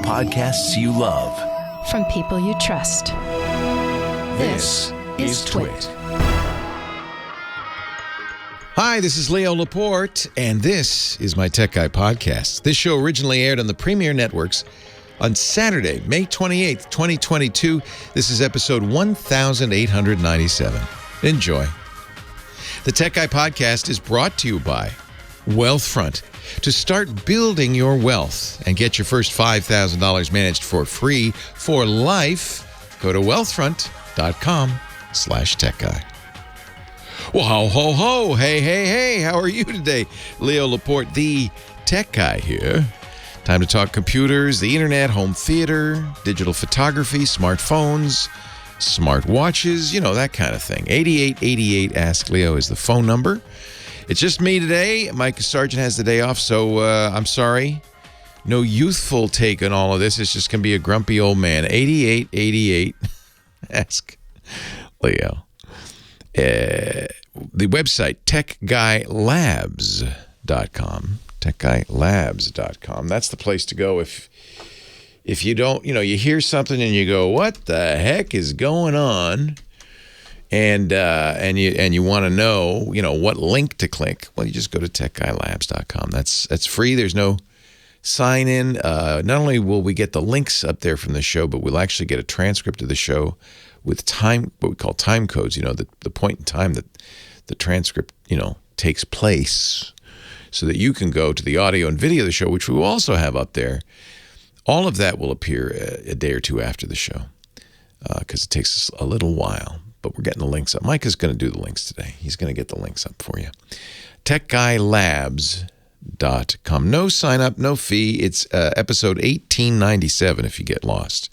podcasts you love. From people you trust. This is Twit. Hi, this is Leo Laporte, and this is my Tech Guy podcast. This show originally aired on the Premier Networks on Saturday, May 28th, 2022. This is episode 1897. Enjoy. The Tech Guy podcast is brought to you by Wealthfront. To start building your wealth and get your first $5,000 managed for free for life, go to wealthfront.com/techguy. Well, ho, ho, ho. Hey. How are you today? Leo Laporte, the tech guy here. Time to talk computers, the internet, home theater, digital photography, smartphones, smart watches, you know, that kind of thing. 8888 Ask Leo is the phone number. It's just me today. Mike Sargent has the day off, so I'm sorry. No youthful take on all of this. It's just going to be a grumpy old man. 8888 Ask Leo. The website, techguylabs.com. Techguylabs.com. That's the place to go if you don't, you hear something and you go, what the heck is going on? And you want to know, what link to click. Well, you just go to techguylabs.com. That's free. There's no sign in. Not only will we get the links up there from the show, but we'll actually get a transcript of the show with time, what we call time codes, the point in time that the transcript, takes place, so that you can go to the audio and video of the show, which we will also have up there. All of that will appear a day or two after the show, because it takes us a little while, but we're getting the links up. Mike is going to do the links today. He's going to get the links up for you. TechGuyLabs.com. No sign up, no fee. It's episode 1897 if you get lost.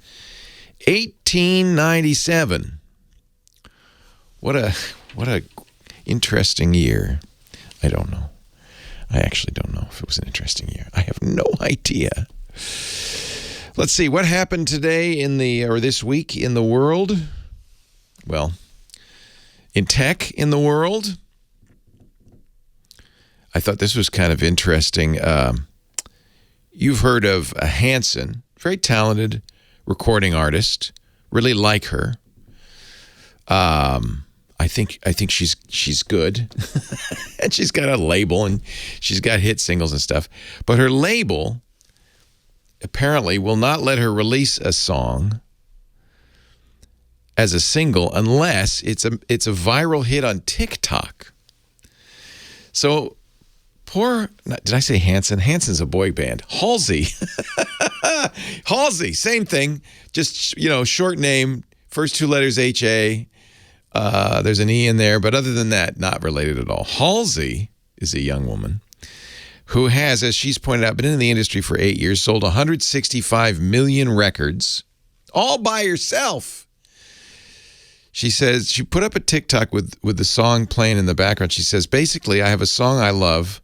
1897. What a interesting year. I don't know. I actually don't know if it was an interesting year. I have no idea. Let's see what happened today this week in the world. Well, in tech in the world. I thought this was kind of interesting. You've heard of Hanson, very talented recording artist. Really like her. I think she's good. And she's got a label and she's got hit singles and stuff. But her label apparently will not let her release a song as a single unless it's a viral hit on TikTok. So did I say Hanson? Hanson's a boy band. Halsey. Halsey, same thing. Just, short name, first two letters H-A. There's an E in there, but other than that, not related at all. Halsey is a young woman who has, as she's pointed out, been in the industry for 8 years, sold 165 million records, all by herself. She says, she put up a TikTok with the song playing in the background. She says, basically, I have a song I love.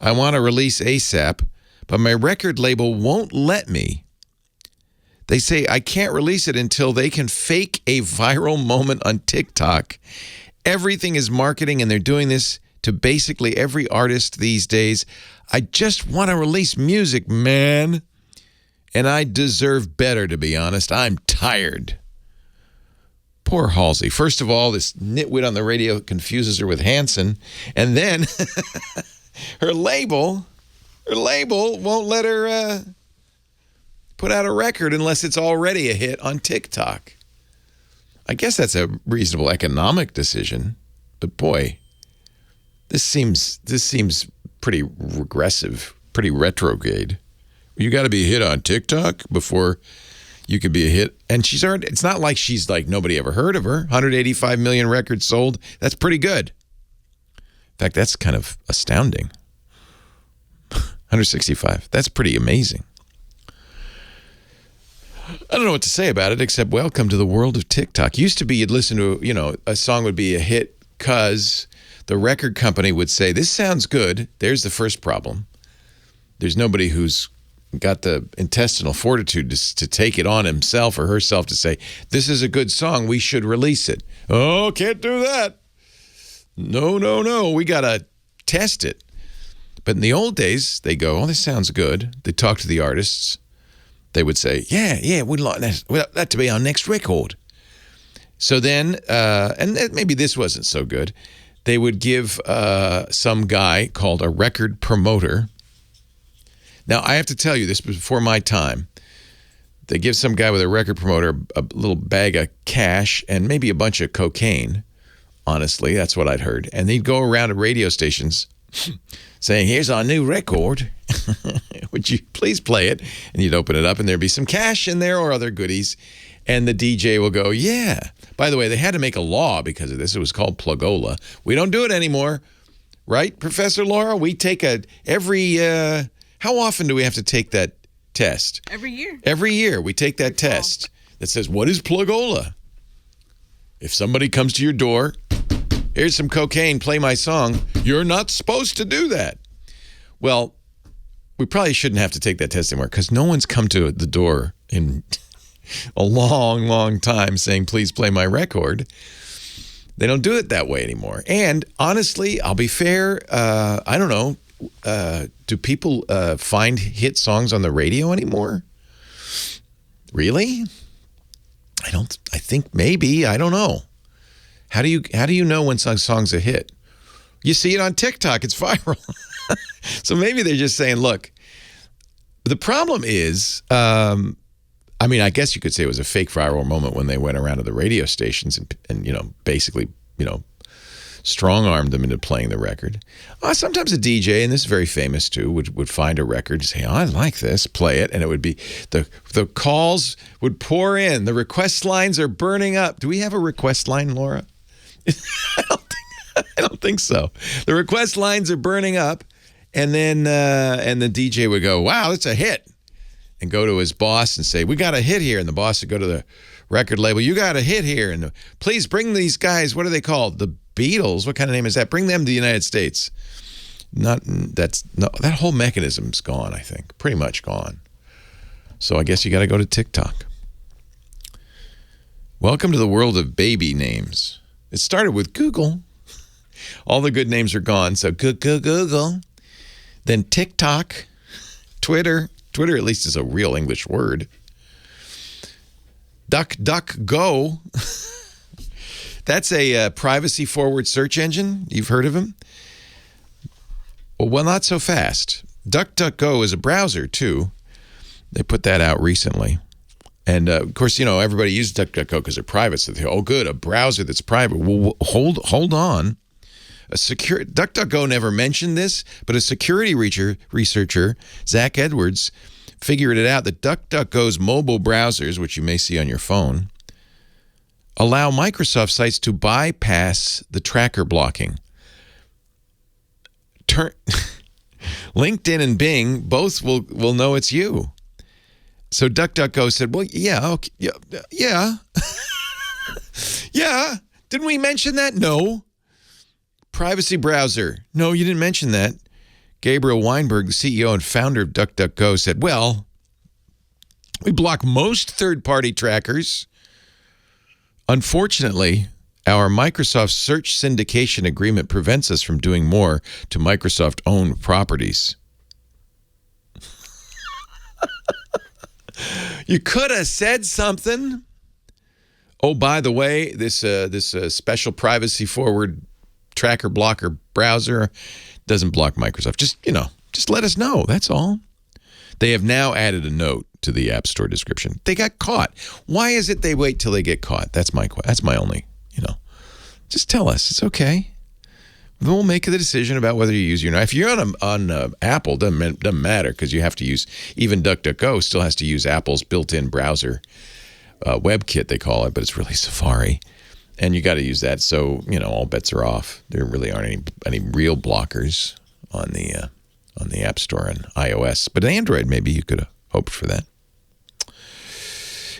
I want to release ASAP, but my record label won't let me. They say I can't release it until they can fake a viral moment on TikTok. Everything is marketing, and they're doing this to basically every artist these days. I just want to release music, man. And I deserve better, to be honest. I'm tired. Poor Halsey. First of all, this nitwit on the radio confuses her with Hanson. And then her label won't let her put out a record unless it's already a hit on TikTok. I guess that's a reasonable economic decision, but boy, this seems pretty regressive, pretty retrograde. You got to be a hit on TikTok before you could be a hit. And it's not like she's like nobody ever heard of her. 185 million records sold. That's pretty good. In fact, that's kind of astounding. 165. That's pretty amazing. I don't know what to say about it except welcome to the world of TikTok. Used to be you'd listen to, a song would be a hit because the record company would say, this sounds good. There's the first problem. There's nobody who's got the intestinal fortitude to take it on himself or herself to say, this is a good song, we should release it. Oh, can't do that. No, we got to test it. But in the old days, they go, oh, this sounds good. They talk to the artists. they would say, yeah, we'd like that to be our next record. So then, and maybe this wasn't so good, they would give some guy called a record promoter. Now, I have to tell you, this was before my time. They give some guy with a record promoter a little bag of cash and maybe a bunch of cocaine. Honestly, that's what I'd heard. And he'd go around to radio stations saying, here's our new record. Would you please play it? And you'd open it up and there'd be some cash in there or other goodies. And the DJ will go, yeah. By the way, they had to make a law because of this. It was called Plugola. We don't do it anymore. Right, Professor Laura? We take how often do we have to take that test? Every year. Every year we take that test that says, what is Plugola? If somebody comes to your door, here's some cocaine, play my song, you're not supposed to do that. Well, we probably shouldn't have to take that test anymore because no one's come to the door in a long, long time saying, please play my record. They don't do it that way anymore. And honestly, I'll be fair, I don't know, do people find hit songs on the radio anymore? Really? I think maybe, I don't know. How do you know when song's a hit? You see it on TikTok, it's viral. So maybe they're just saying, look, the problem is, I mean, I guess you could say it was a fake viral moment when they went around to the radio stations and basically, strong-armed them into playing the record. Sometimes a DJ, and this is very famous too, would find a record and say, I like this, play it, and it would be, the calls would pour in. The request lines are burning up. Do we have a request line, Laura? I don't think so. The request lines are burning up, and then and the DJ would go, wow, that's a hit, and go to his boss and say, we got a hit here, and the boss would go to the record label, you got a hit here, and please bring these guys, what are they called? The Beatles? What kind of name is that? Bring them to the United States. That whole mechanism's gone, I think. Pretty much gone. So I guess you got to go to TikTok. Welcome to the world of baby names. It started with Google. All the good names are gone. So Google. Then TikTok. Twitter. Twitter at least is a real English word. DuckDuckGo. That's a privacy-forward search engine. You've heard of him? Well, not so fast. DuckDuckGo is a browser, too. They put that out recently. And, of course, everybody uses DuckDuckGo because they're private. So they think, oh, good, a browser that's private. Well, hold on. DuckDuckGo never mentioned this, but a security researcher, Zach Edwards, figured it out that DuckDuckGo's mobile browsers, which you may see on your phone, allow Microsoft sites to bypass the tracker blocking. LinkedIn and Bing both will know it's you. So DuckDuckGo said, well, yeah, okay, yeah. Yeah, didn't we mention that? No. Privacy browser. No, you didn't mention that. Gabriel Weinberg, the CEO and founder of DuckDuckGo, said, well, we block most third-party trackers. Unfortunately, our Microsoft search syndication agreement prevents us from doing more to Microsoft-owned properties. You could have said something. Oh, by the way, this special privacy-forward tracker blocker browser doesn't block Microsoft. Just let us know. That's all. They have now added a note to the App Store description. They got caught. Why is it they wait till they get caught? That's my only, Just tell us. It's okay. Then we'll make the decision about whether you use your. Now, if you're on Apple, doesn't matter because you have to use, even DuckDuckGo still has to use Apple's built-in browser WebKit, they call it, but it's really Safari. And you got to use that, so all bets are off. There really aren't any real blockers on the App Store and iOS, but Android maybe you could have hoped for that.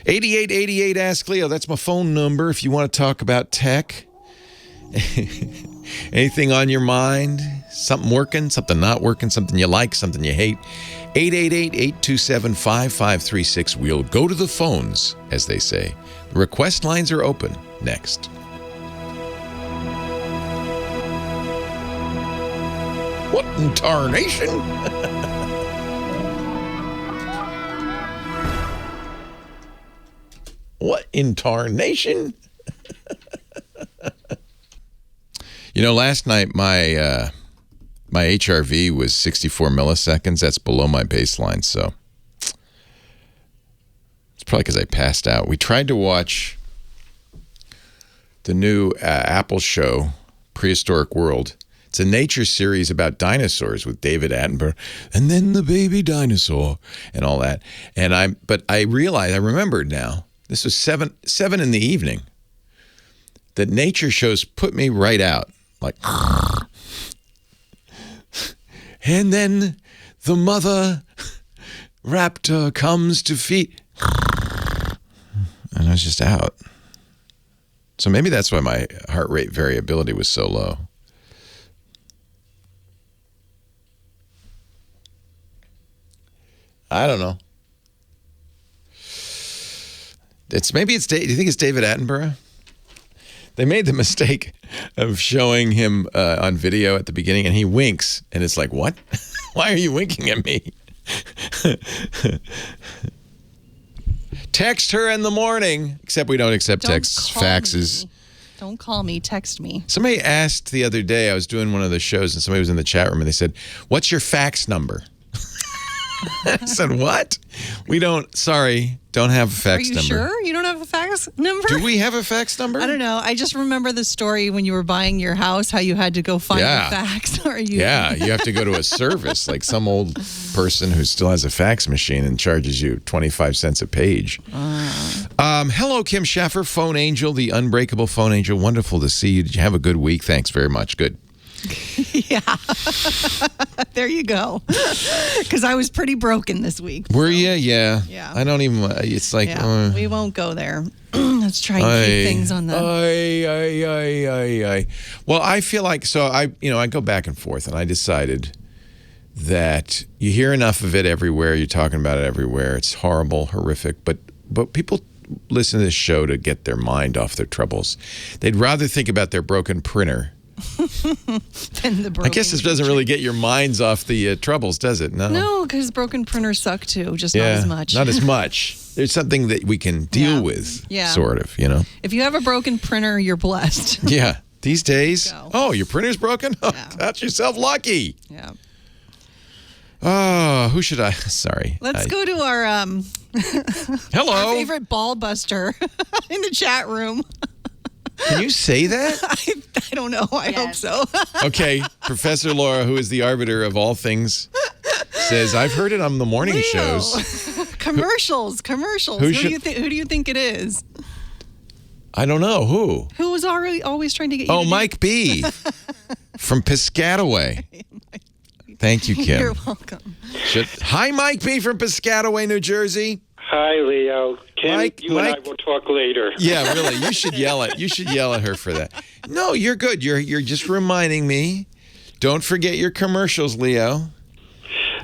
8888 Ask Leo. That's my phone number if you want to talk about tech. Anything on your mind? Something working, something not working, something you like, something you hate. 888-827-5536. We'll go to the phones, as they say. The request lines are open. Next. What in tarnation? What in tarnation? Last night my HRV was 64 milliseconds. That's below my baseline, so it's probably because I passed out. We tried to watch the new Apple show, Prehistoric World. It's a nature series about dinosaurs with David Attenborough, and then the baby dinosaur and all that. But I remembered now, this was 7 in the evening, that nature shows put me right out. Like, and then the mother raptor comes to feed. And I was just out. So maybe that's why my heart rate variability was so low. I don't know. Do you think it's David Attenborough? They made the mistake of showing him on video at the beginning, and he winks, and it's like, what? Why are you winking at me? Text her in the morning. Except we don't accept texts, faxes. Don't call me, text me. Somebody asked the other day, I was doing one of the shows, and somebody was in the chat room, and they said, what's your fax number? I said, what? We don't have a fax number. Are you sure you don't have a fax number? Do we have a fax number? I don't know. I just remember the story when you were buying your house, how you had to go find a fax. You have to go to a service, like some old person who still has a fax machine and charges you 25 cents a page. Hello, Kim Schaffer, phone angel, the unbreakable phone angel. Wonderful to see you. Did you have a good week? Thanks very much. Good. Yeah. There you go. Because I was pretty broken this week. Were you? Yeah. Yeah. I don't even, it's like. Yeah, we won't go there. Let's try and keep things on the. Well, I feel like, I go back and forth, and I decided that you hear enough of it everywhere. You're talking about it everywhere. It's horrible, horrific, but people listen to this show to get their mind off their troubles. They'd rather think about their broken printer. I guess this doesn't really get your minds off the troubles, does it? No, because broken printers suck too, just not as much. Not as much. There's something that we can deal with, sort of, If you have a broken printer, you're blessed. Yeah. These days, your printer's broken? Oh, count yourself lucky. Yeah. Oh, who should I? Sorry. Let's go to our hello, our favorite ball buster in the chat room. Can you say that? I don't know. I hope so. Okay. Professor Laura, who is the arbiter of all things, says, I've heard it on the morning shows. Commercials. Who do you think it is? I don't know. Who? Who was always trying to get you to Mike B. from Piscataway. Thank you, Kim. You're welcome. Hi, Mike B. from Piscataway, New Jersey. Hi, Leo. Kim, Mike, and I will talk later. Yeah, really. You should yell at her for that. No, you're good. You're just reminding me. Don't forget your commercials, Leo.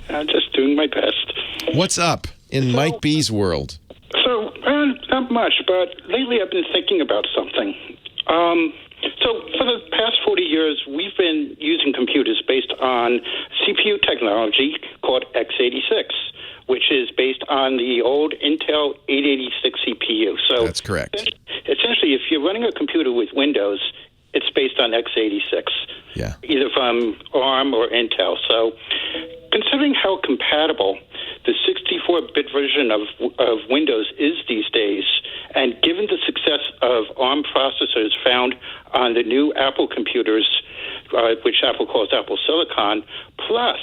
I'm just doing my best. What's up in Mike B's world? So, not much, but lately I've been thinking about something. So for the past 40 years, we've been using computers based on CPU technology called x86, which is based on the old Intel 886 CPU. So that's correct. Essentially, if you're running a computer with Windows, it's based on x86, either from ARM or Intel. So considering how compatible the 64-bit version of Windows is these days, and given the success of ARM processors found on the new Apple computers, which Apple calls Apple Silicon, plus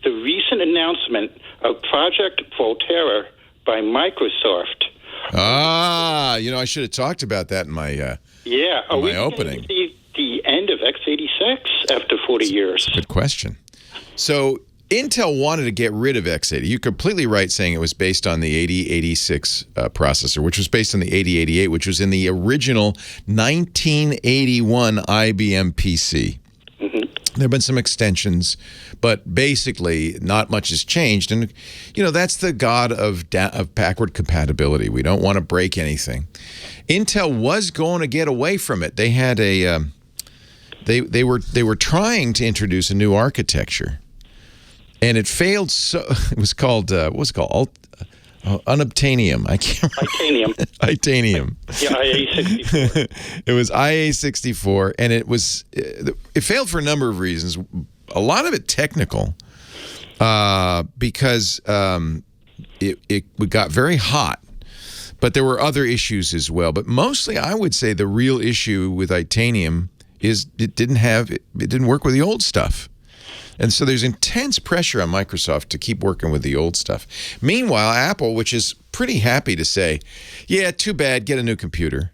the recent announcement of Project Volterra by Microsoft. I should have talked about that in my my opening. The end of x86 after 40 years. Good question. So Intel wanted to get rid of x80. You're completely right saying it was based on the 8086 processor, which was based on the 8088, which was in the original 1981 IBM PC. There have been some extensions, but basically not much has changed. And, that's the god of backward compatibility. We don't want to break anything. Intel was going to get away from it. They had they were trying to introduce a new architecture, and it failed. So it was called what was it called? Oh, unobtainium. I can't Titanium. Titanium. Yeah, IA-64. It was IA-64, and it failed for a number of reasons. A lot of it technical, because it got very hot. But there were other issues as well. But mostly, I would say the real issue with Titanium is it didn't work with the old stuff. And so there's intense pressure on Microsoft to keep working with the old stuff. Meanwhile, Apple, which is pretty happy to say, yeah, too bad, get a new computer,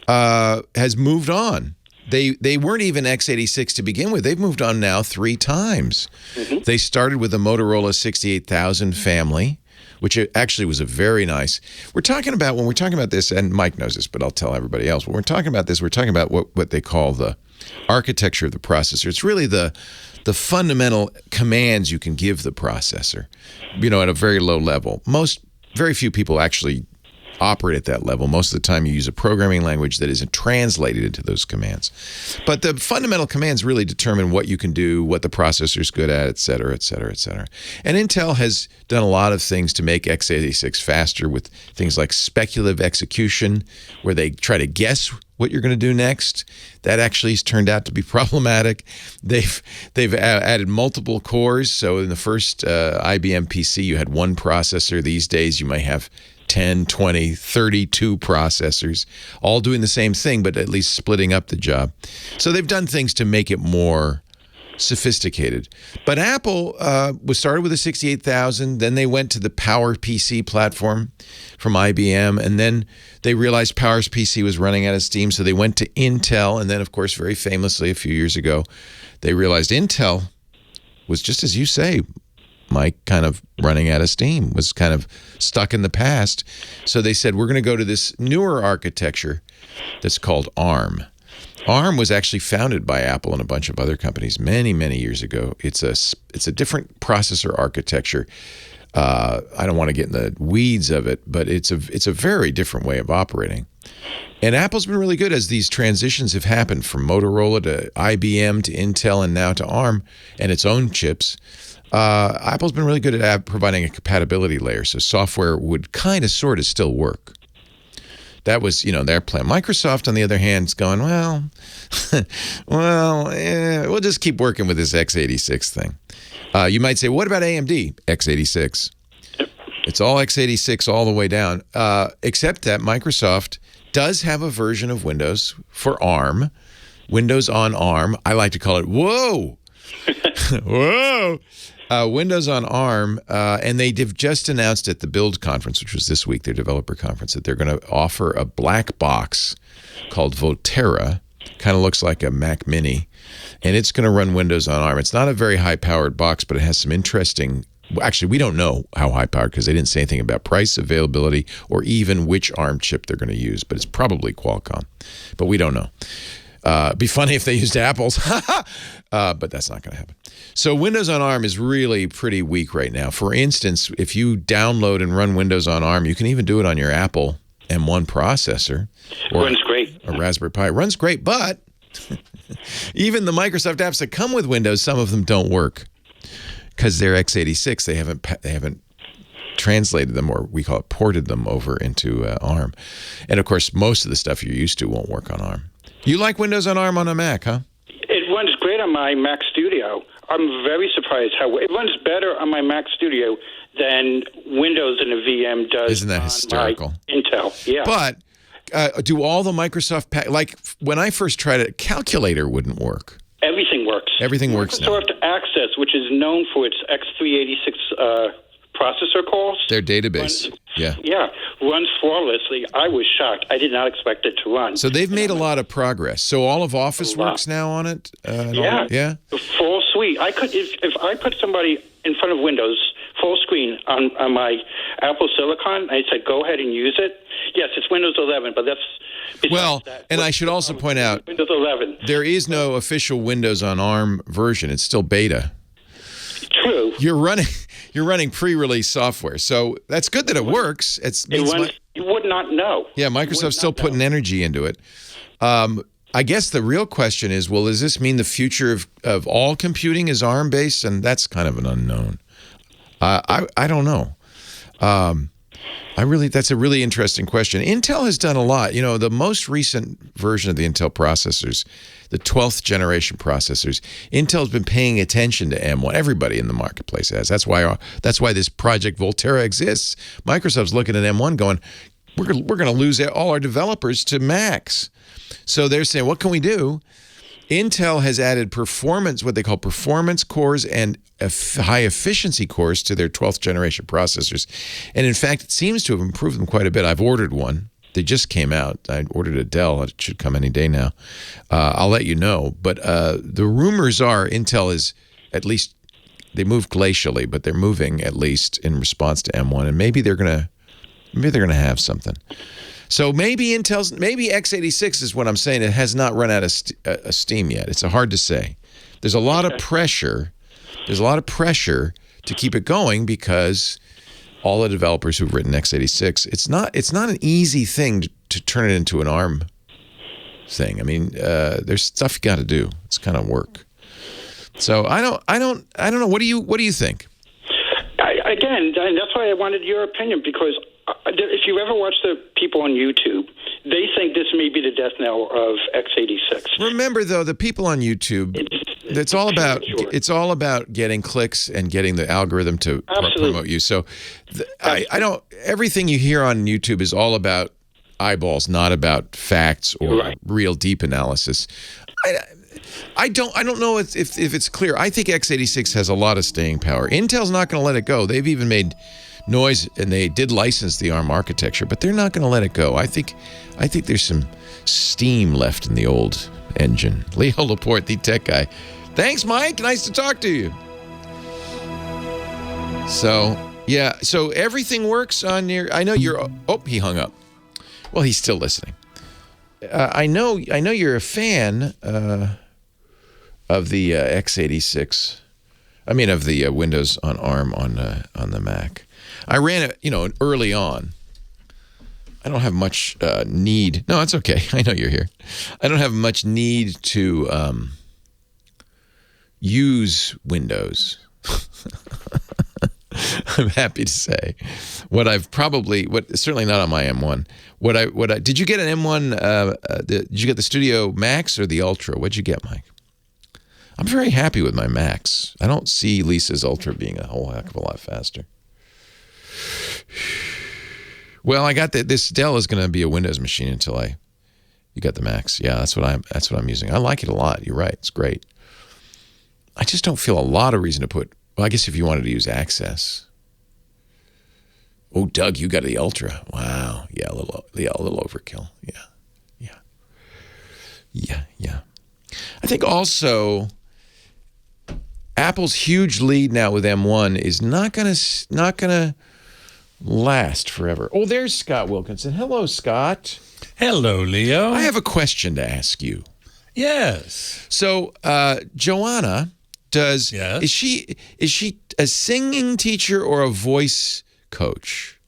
has moved on. They weren't even x86 to begin with. They've moved on now 3 times. Mm-hmm. They started with the Motorola 68000 family, which actually was a very nice. When we're talking about this, and Mike knows this, but I'll tell everybody else. When we're talking about this, we're talking about what they call the architecture of the processor. It's really the fundamental commands you can give the processor, at a very low level. Very few people actually operate at that level. Most of the time you use a programming language that isn't translated into those commands. But the fundamental commands really determine what you can do, what the processor's good at, et cetera, et cetera, et cetera. And Intel has done a lot of things to make x86 faster with things like speculative execution, where they try to guess what you're going to do next. That actually has turned out to be problematic. They've added multiple cores. So in the first IBM PC, you had one processor. These days, you might have 10, 20, 32 processors, all doing the same thing, but at least splitting up the job. So they've done things to make it more sophisticated. But Apple was started with a 68000, then they went to the PowerPC platform from IBM, and then they realized PowerPC was running out of steam, so they went to Intel, and then, of course, very famously a few years ago, they realized Intel was, just as you say, Mike, kind of running out of steam, was kind of stuck in the past. So they said, we're going to go to this newer architecture that's called ARM. ARM was actually founded by Apple and a bunch of other companies many, many years ago. It's a different processor architecture. I don't want to get in the weeds of it, but it's a very different way of operating. And Apple's been really good as these transitions have happened from Motorola to IBM to Intel and now to ARM and its own chips. Apple's been really good at providing a compatibility layer, so software would kind of sort of still work. That was, their plan. Microsoft, on the other hand, is going, we'll just keep working with this x86 thing. You might say, what about AMD? x86. It's all x86 all the way down, except that Microsoft does have a version of Windows for ARM, Windows on ARM. I like to call it, whoa. Whoa. Windows on ARM, and they've just announced at the Build conference, which was this week, their developer conference, that they're going to offer a black box called Volterra. Kind of looks like a Mac Mini, and it's going to run Windows on ARM. It's not a very high-powered box, but it has some interesting... Actually, we don't know how high-powered because they didn't say anything about price, availability, or even which ARM chip they're going to use, but it's probably Qualcomm. But we don't know. It'd be funny if they used Apple's, but that's not going to happen. So Windows on ARM is really pretty weak right now. For instance, if you download and run Windows on ARM, you can even do it on your Apple M1 processor. Runs great. A Raspberry Pi. It runs great, but even the Microsoft apps that come with Windows, some of them don't work because they're x86. They haven't translated them, or we call it ported them over into ARM. And of course, most of the stuff you're used to won't work on ARM. You like Windows on ARM on a Mac, huh? It runs great on my Mac Studio. I'm very surprised how it runs better on my Mac Studio than Windows in a VM does. Isn't that hysterical? Intel, yeah. But do all the Microsoft like when I first tried it, Calculator wouldn't work. Everything works. Everything works now. Microsoft Access, which is known for its x386 processor calls. Their database. Runs flawlessly. I was shocked. I did not expect it to run. So they've made a lot of progress. So all of Office works now on it? The full suite. I could, if I put somebody in front of Windows, full screen on my Apple Silicon, I said, go ahead and use it. Yes, it's Windows 11, but that's... Well, and I should also point out, Windows 11. There is no official Windows on ARM version. It's still beta. True. You're running pre-release software, so that's good that it works. You would not know. Yeah, Microsoft's still putting energy into it. I guess the real question is, well, does this mean the future of all computing is ARM-based? And that's kind of an unknown. I don't know. That's a really interesting question. Intel has done a lot. You know, the most recent version of the Intel processors, the 12th generation processors, Intel's been paying attention to M1. Everybody in the marketplace has. That's why this Project Volterra exists. Microsoft's looking at M1 going, we're going to lose all our developers to Macs. So they're saying, what can we do? Intel has added what they call performance cores and high efficiency cores to their 12th generation processors. And in fact, it seems to have improved them quite a bit. I've ordered one. They just came out. I ordered a Dell. It should come any day now. I'll let you know. But the rumors are Intel is at least, they move glacially, but they're moving at least in response to M1. And maybe they're going to have something. So maybe x86 is what I'm saying. It has not run out of steam yet. It's hard to say. There's a lot of pressure. There's a lot of pressure to keep it going because all the developers who've written x86, it's not an easy thing to turn it into an ARM thing. I mean, there's stuff you got to do. It's kind of work. So I don't know. What do you think? Again, that's why I wanted your opinion, because if you ever watch the people on YouTube, they think this may be the death knell of x86. Remember, though, the people on YouTube, it's all about getting clicks and getting the algorithm to promote you. So everything you hear on YouTube is all about eyeballs, not about facts or real deep analysis. I don't know if it's clear. I think x86 has a lot of staying power. Intel's not going to let it go. They've even made noise, and they did license the ARM architecture, but they're not going to let it go. I think there's some steam left in the old engine. Leo Laporte, the tech guy. Thanks, Mike. Nice to talk to you. So everything works on your. I know you're. Oh, he hung up. Well, he's still listening. I know you're a fan of the x86. I mean, of the Windows on ARM on the Mac. I ran it, early on. I don't have much need. No, it's okay. I know you're here. I don't have much need to use Windows. I'm happy to say certainly not on my M1. Did you get an M1? Did you get the Studio Max or the Ultra? What'd you get, Mike? I'm very happy with my Max. I don't see Lisa's Ultra being a whole heck of a lot faster. Well, I got this Dell is going to be a Windows machine until you got the Max. Yeah, that's what I'm using. I like it a lot. You're right. It's great. I just don't feel a lot of reason to put. Well, I guess if you wanted to use Access. Oh, Doug, you got the Ultra. Wow. Yeah, a little overkill. Yeah. I think also Apple's huge lead now with M1 is not gonna last forever. Oh, there's Scott Wilkinson. Hello, Scott. Hello, Leo. I have a question to ask you. Yes. So, Joanna is she a singing teacher or a voice coach?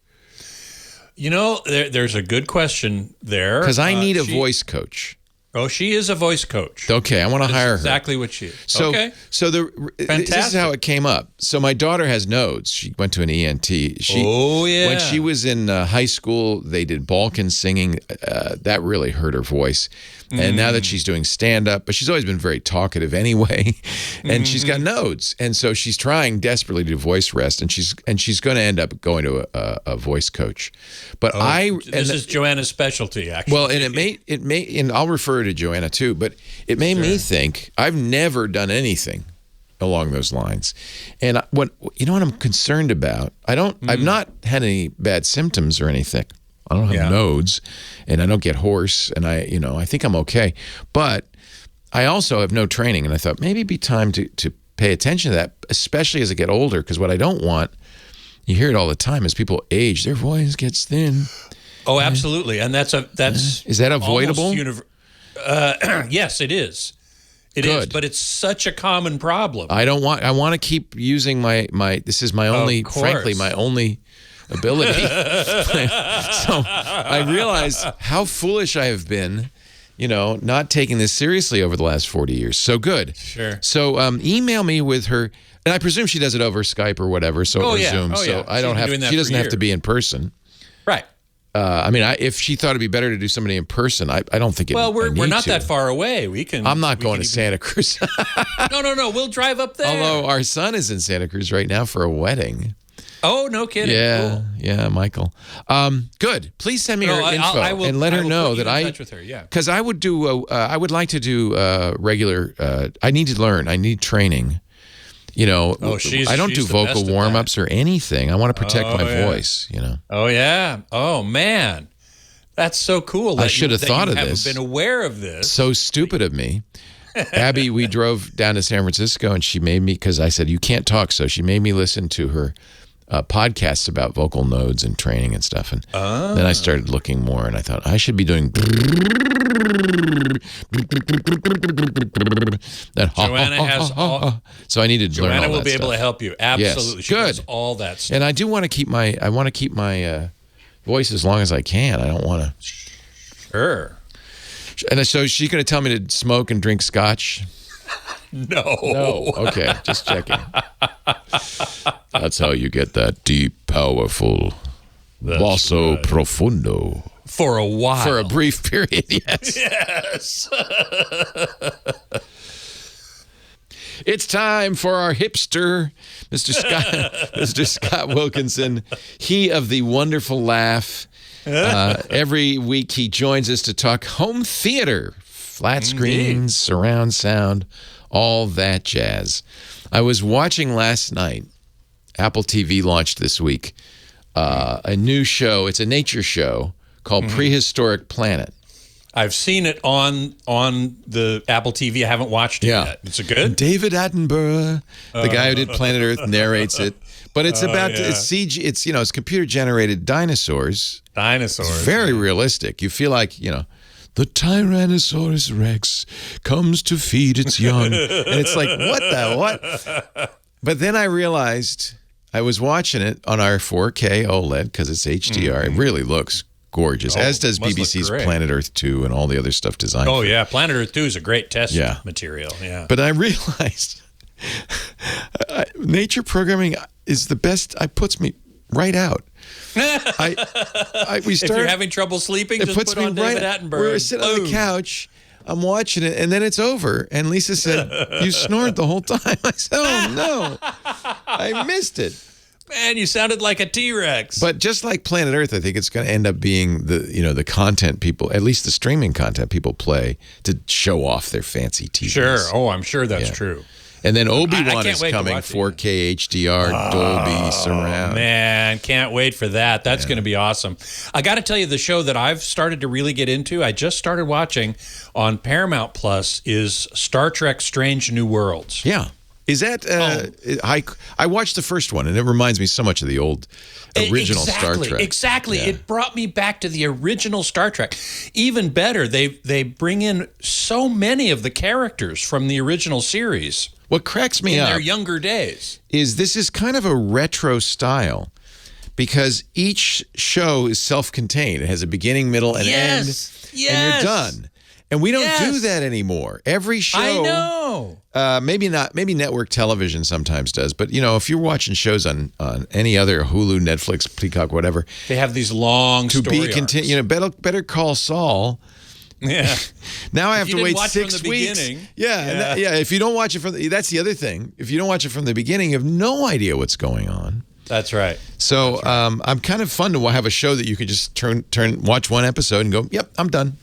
There's a good question there. Because I need a voice coach. Oh, she is a voice coach. Okay, I want to hire her. Exactly what she is. So, okay. So this is how it came up. So my daughter has nodes. She went to an ENT. When she was in high school, they did Balkan singing. That really hurt her voice. And now that she's doing stand-up, but she's always been very talkative anyway, and she's got nodes. And so she's trying desperately to do voice rest, and she's going to end up going to a voice coach. But this is Joanna's specialty, actually. Well, and it may, and I'll refer to Joanna too, but it made me think, I've never done anything along those lines. And what I'm concerned about, I've not had any bad symptoms or anything. I don't have nodes, and I don't get hoarse, and I think I'm okay. But I also have no training, and I thought maybe it'd be time to pay attention to that, especially as I get older, because what I don't want, you hear it all the time, as people age, their voice gets thin. Oh, absolutely, and that's is that avoidable? Yes, it is. It is, but it's such a common problem. I want to keep using my. This is my only, frankly, my only ability. So I realize how foolish I have been, not taking this seriously over the last 40 years. So good. Sure. So email me with her, and I presume she does it over Skype or whatever, or Zoom. Oh, so yeah. I don't have. She doesn't have to be in person. Right. I mean, if she thought it'd be better to do somebody in person, I don't think it. Well, we're not that far away. We can. I'm not going to Santa Cruz. No. We'll drive up there. Although our son is in Santa Cruz right now for a wedding. Oh, no kidding. Yeah, cool. yeah, Michael. Good. Please send me her info and let her know that I. Touch with her, yeah. Because I would do. I would like to do regular. I need to learn. I need training. You know, I don't do vocal warm-ups or anything. I want to protect my voice, you know. Oh, yeah. Oh, man. That's so cool. I should have thought of this. I haven't been aware of this. So stupid of me. Abby, we drove down to San Francisco, and she made me, because I said, you can't talk, so she made me listen to her podcasts about vocal nodes and training and stuff. And then I started looking more, and I thought, I should be doing... Joanna has all... So I needed to learn all that Joanna will be stuff. able to help you. Absolutely. Yes, she good. does all that stuff. And I do want to keep my... I want to keep my voice as long as I can. I don't want to... Sure. And so she's going to tell me to smoke and drink scotch? No. Okay, just checking. That's how you get that deep, powerful, basso profundo. For a while. For a brief period, yes. Yes. It's time for our hipster, Mr. Scott Wilkinson. He of the wonderful laugh. Every week he joins us to talk home theater, flat screens, surround sound, all that jazz. I was watching last night. Apple TV launched this week a new show. It's a nature show called Prehistoric Planet. I've seen it on the Apple TV. I haven't watched it yet. Is it good? David Attenborough, the guy who did Planet Earth, narrates it. But it's it's CG. It's it's computer generated dinosaurs. Dinosaurs. Very realistic. You feel like the Tyrannosaurus Rex comes to feed its young, and it's like what? But then I realized I was watching it on our 4K OLED because it's HDR. It really looks gorgeous, as does BBC's Planet Earth 2 and all the other stuff designed. Oh, yeah. Planet Earth 2 is a great test material. Yeah. But I realized nature programming is the best. It puts me right out. If you're having trouble sleeping, just put on David Attenborough. We're sitting on the couch. I'm watching it, and then it's over. And Lisa said, "You snored the whole time." I said, "Oh no, I missed it." Man, you sounded like a T-Rex. But just like Planet Earth, I think it's going to end up being the content people, at least the streaming content people play to show off their fancy TVs. Sure. Oh, I'm sure that's true. And then Obi-Wan is coming, 4K HDR, Dolby Surround. Man, can't wait for that. That's going to be awesome. I got to tell you, the show that I've started to really get into, I just started watching on Paramount Plus, is Star Trek Strange New Worlds. Yeah. Is that, I watched the first one, and it reminds me so much of the old original Star Trek. Exactly. Yeah. It brought me back to the original Star Trek. Even better, they bring in so many of the characters from the original series. What cracks me up in their younger days is this is kind of a retro style because each show is self-contained. It has a beginning, middle, and end, and you're done. And we don't do that anymore. Every show, I know. Maybe not. Maybe network television sometimes does. But if you're watching shows on any other Hulu, Netflix, Peacock, whatever, they have these long story arcs. Better Call Saul. Yeah. Now I have to wait 6 weeks. Beginning. Yeah. If you don't watch it that's the other thing. If you don't watch it from the beginning, you have no idea what's going on. That's right. So I'm kind of fun to have a show that you could just watch one episode and go, "Yep, I'm done."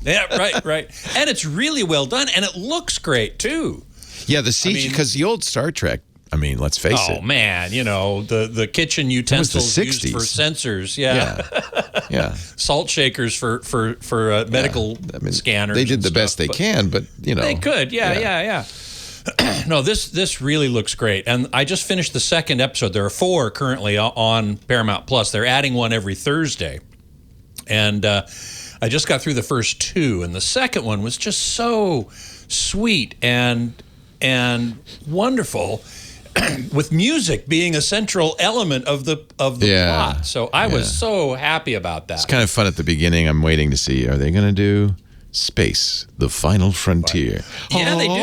Yeah, right. And it's really well done, and it looks great too. Yeah, the CG, because the old Star Trek, let's face it. Oh, man, the kitchen utensils used for sensors. Yeah. Salt shakers for medical scanners. They did the best they can, but, They could, yeah. No, this really looks great. And I just finished the second episode. There are 4 currently on Paramount Plus. They're adding one every Thursday. And I just got through the first 2, and the second one was just so sweet and wonderful, with music being a central element of the plot. So I was so happy about that. It's kind of fun at the beginning. I'm waiting to see, are they going to do Space, the Final Frontier? Yeah, they do.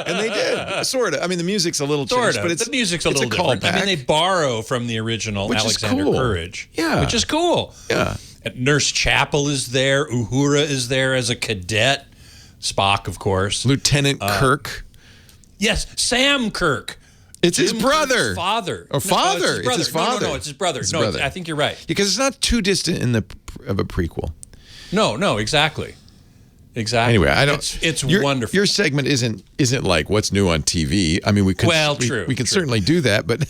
And they did. sort of. I mean, the music's a little Sort changed, of. but it's The music's a it's little different. I mean, callback. they borrow from the original Which is Alexander cool. Courage. Yeah. Which is cool. Yeah. And Nurse Chapel is there. Uhura is there as a cadet. Spock, of course. Lieutenant Kirk. Yes, Sam Kirk. It's his Jim brother. Kirk's father. Or father. It's his brother. No, it's his father. it's his No, brother. I think you're right. Because it's not too distant of a prequel. No, exactly. Exactly. Anyway, I don't. It's your, wonderful. Your segment isn't like what's new on TV. I mean, we could. True. We can certainly do that, but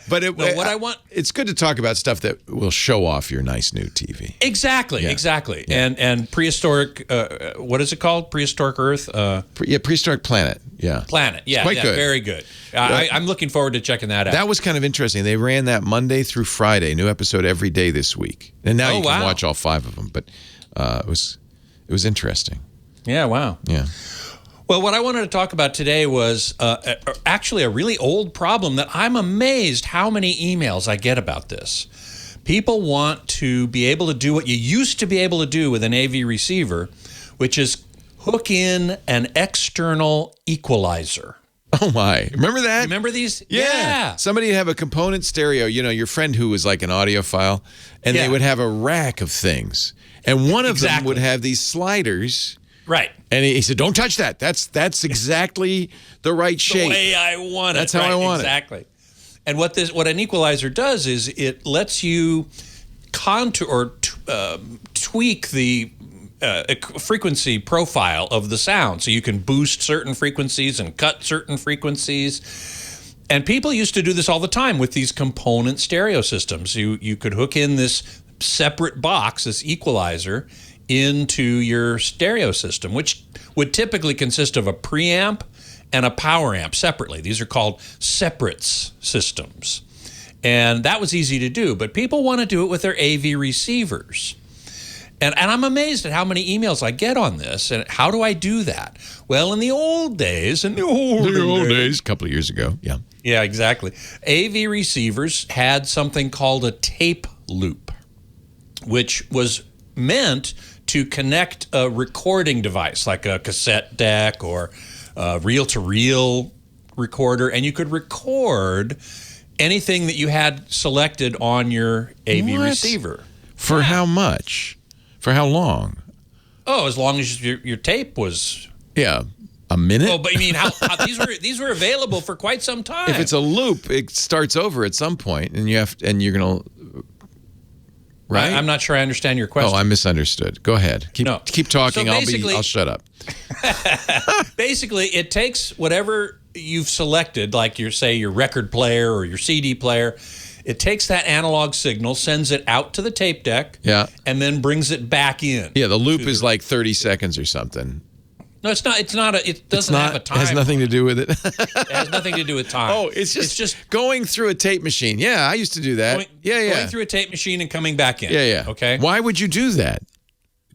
what I want. It's good to talk about stuff that will show off your nice new TV. Exactly. Yeah. And prehistoric. What is it called? Prehistoric Earth. Prehistoric Planet. Yeah. Planet. Yeah. Quite good. Very good. I'm looking forward to checking that out. That was kind of interesting. They ran that Monday through Friday, new episode every day this week, and now you can watch all 5 of them. But it was interesting. Yeah. Wow. Yeah. Well, what I wanted to talk about today was actually a really old problem that I'm amazed how many emails I get about this. People want to be able to do what you used to be able to do with an AV receiver, which is hook in an external equalizer. Oh, my. Remember that? Remember these? Yeah. Somebody would have a component stereo, your friend who was like an audiophile, and they would have a rack of things. And one of them would have these sliders. Right. And he said, don't touch that. That's exactly the right shape. The way I want it. That's how I want it. Exactly. And what an equalizer does is it lets you contour or tweak the frequency profile of the sound. So you can boost certain frequencies and cut certain frequencies. And people used to do this all the time with these component stereo systems. You could hook in this separate box, this equalizer, into your stereo system, which would typically consist of a preamp and a power amp separately. These are called separates systems. And that was easy to do, but people want to do it with their AV receivers. And I'm amazed at how many emails I get on this. And how do I do that? Well, in the old days, a couple of years ago, yeah. Yeah, exactly. AV receivers had something called a tape loop, which was meant to connect a recording device like a cassette deck or a reel-to-reel recorder, and you could record anything that you had selected on your AV receiver. For how much? For how long? Oh, as long as your tape was... Yeah, a minute? Oh, but you mean how these were available for quite some time. If it's a loop, it starts over at some point, and you're going to... Right? I'm not sure I understand your question. Oh, I misunderstood. Go ahead. Keep talking. So I'll shut up. Basically, it takes whatever you've selected, like your record player or your CD player. It takes that analog signal, sends it out to the tape deck, and then brings it back in. Yeah, the loop is like 30 seconds or something. No, it's not. It doesn't have a time. It has nothing to do with it. It has nothing to do with time. Oh, it's just going through a tape machine. Yeah, I used to do that. Going through a tape machine and coming back in. Yeah. Okay. Why would you do that?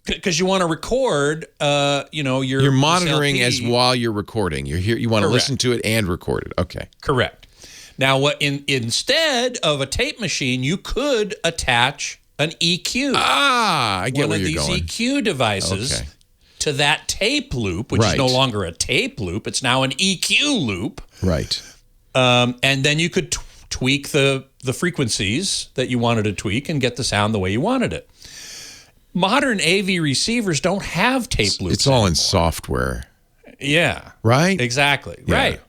Because you want to record. You're monitoring SLP. as while you're recording. You're here. You want to listen to it and record it. Okay. Correct. Now, instead of a tape machine, you could attach an EQ. I get where you're going. One of these EQ devices to that tape loop, which is no longer a tape loop. It's now an EQ loop. Right. And then you could tweak the frequencies that you wanted to tweak and get the sound the way you wanted it. Modern AV receivers don't have tape loops. It's all in software. Yeah. Right? Exactly. Yeah. Right.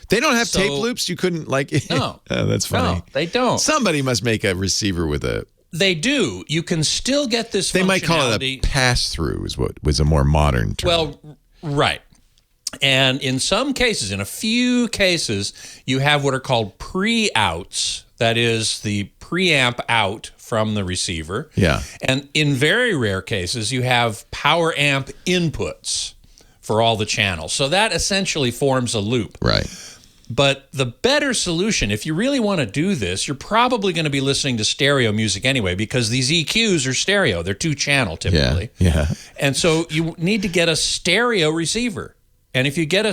They don't have tape loops? You couldn't No. Oh, that's funny. No, they don't. Somebody must make a receiver with a... They do. You can still get this They might call it a pass-through is what was a more modern term. Well, right. And in some cases, in a few cases, you have what are called pre-outs. That is the preamp out from the receiver. Yeah. And in very rare cases, you have power amp inputs for all the channels. So that essentially forms a loop. Right. But the better solution, if you really want to do this, you're probably going to be listening to stereo music anyway, because these EQs are stereo. They're 2-channel typically. Yeah. And so you need to get a stereo receiver. And if you get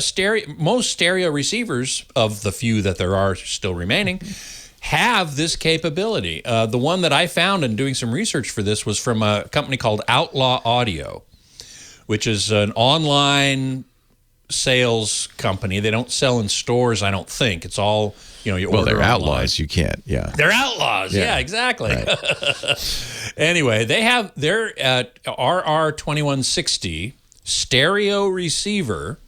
most stereo receivers, of the few that there are still remaining, have this capability. The one that I found in doing some research for this was from a company called Outlaw Audio, which is an online sales company. They don't sell in stores, I don't think. It's all, you order Well, they're online. outlaws. You can't, yeah. They're outlaws. Yeah, exactly. Right. Anyway, their RR2160 stereo receiver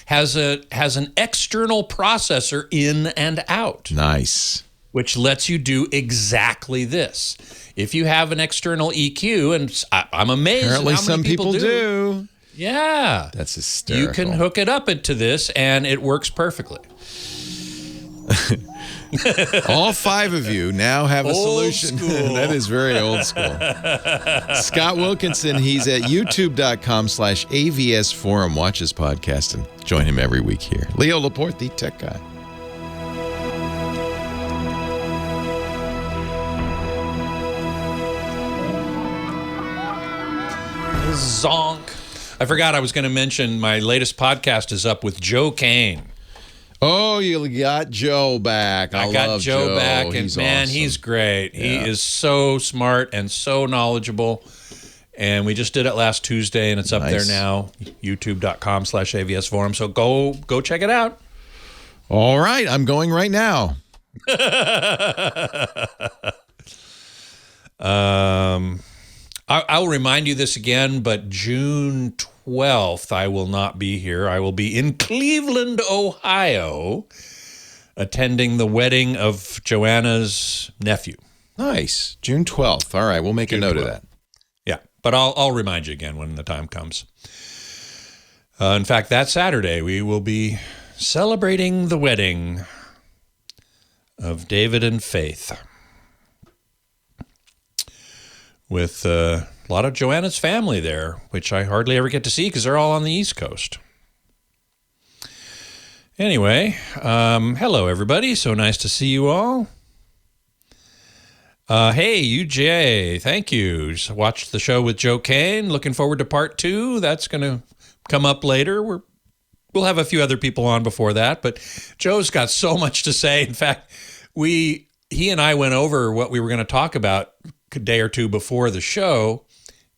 has an external processor in and out. Nice. Which lets you do exactly this. If you have an external EQ, and I'm amazed Apparently at how many some people do. Yeah. That's hysterical. You can hook it up into this, and it works perfectly. All 5 of you now have a Old solution. school. That is very old school. Scott Wilkinson, he's at youtube.com/AVS Forum. Watch his podcast and join him every week here. Leo Laporte, the tech guy. Zonk. I forgot I was going to mention my latest podcast is up with Joe Kane. Oh, you got Joe back. I got love Joe back, and he's man, awesome. he's great. Yeah. He is so smart and so knowledgeable. And we just did it last Tuesday, and it's up there now, youtube.com/AVS Forum. So go check it out. All right, I'm going right now. I'll remind you this again, but June 12th, I will not be here. I will be in Cleveland, Ohio, attending the wedding of Joanna's nephew. Nice. June 12th. All right, we'll make a note of that. Yeah, but I'll remind you again when the time comes. In fact, that Saturday, we will be celebrating the wedding of David and Faith with a lot of Joanna's family there, which I hardly ever get to see because they're all on the East Coast. Anyway, hello, everybody. So nice to see you all. Hey, UJ, thank you. Just watched the show with Joe Kane. Looking forward to part 2. That's going to come up later. We'll have a few other people on before that, but Joe's got so much to say. In fact, he and I went over what we were going to talk about a day or two before the show,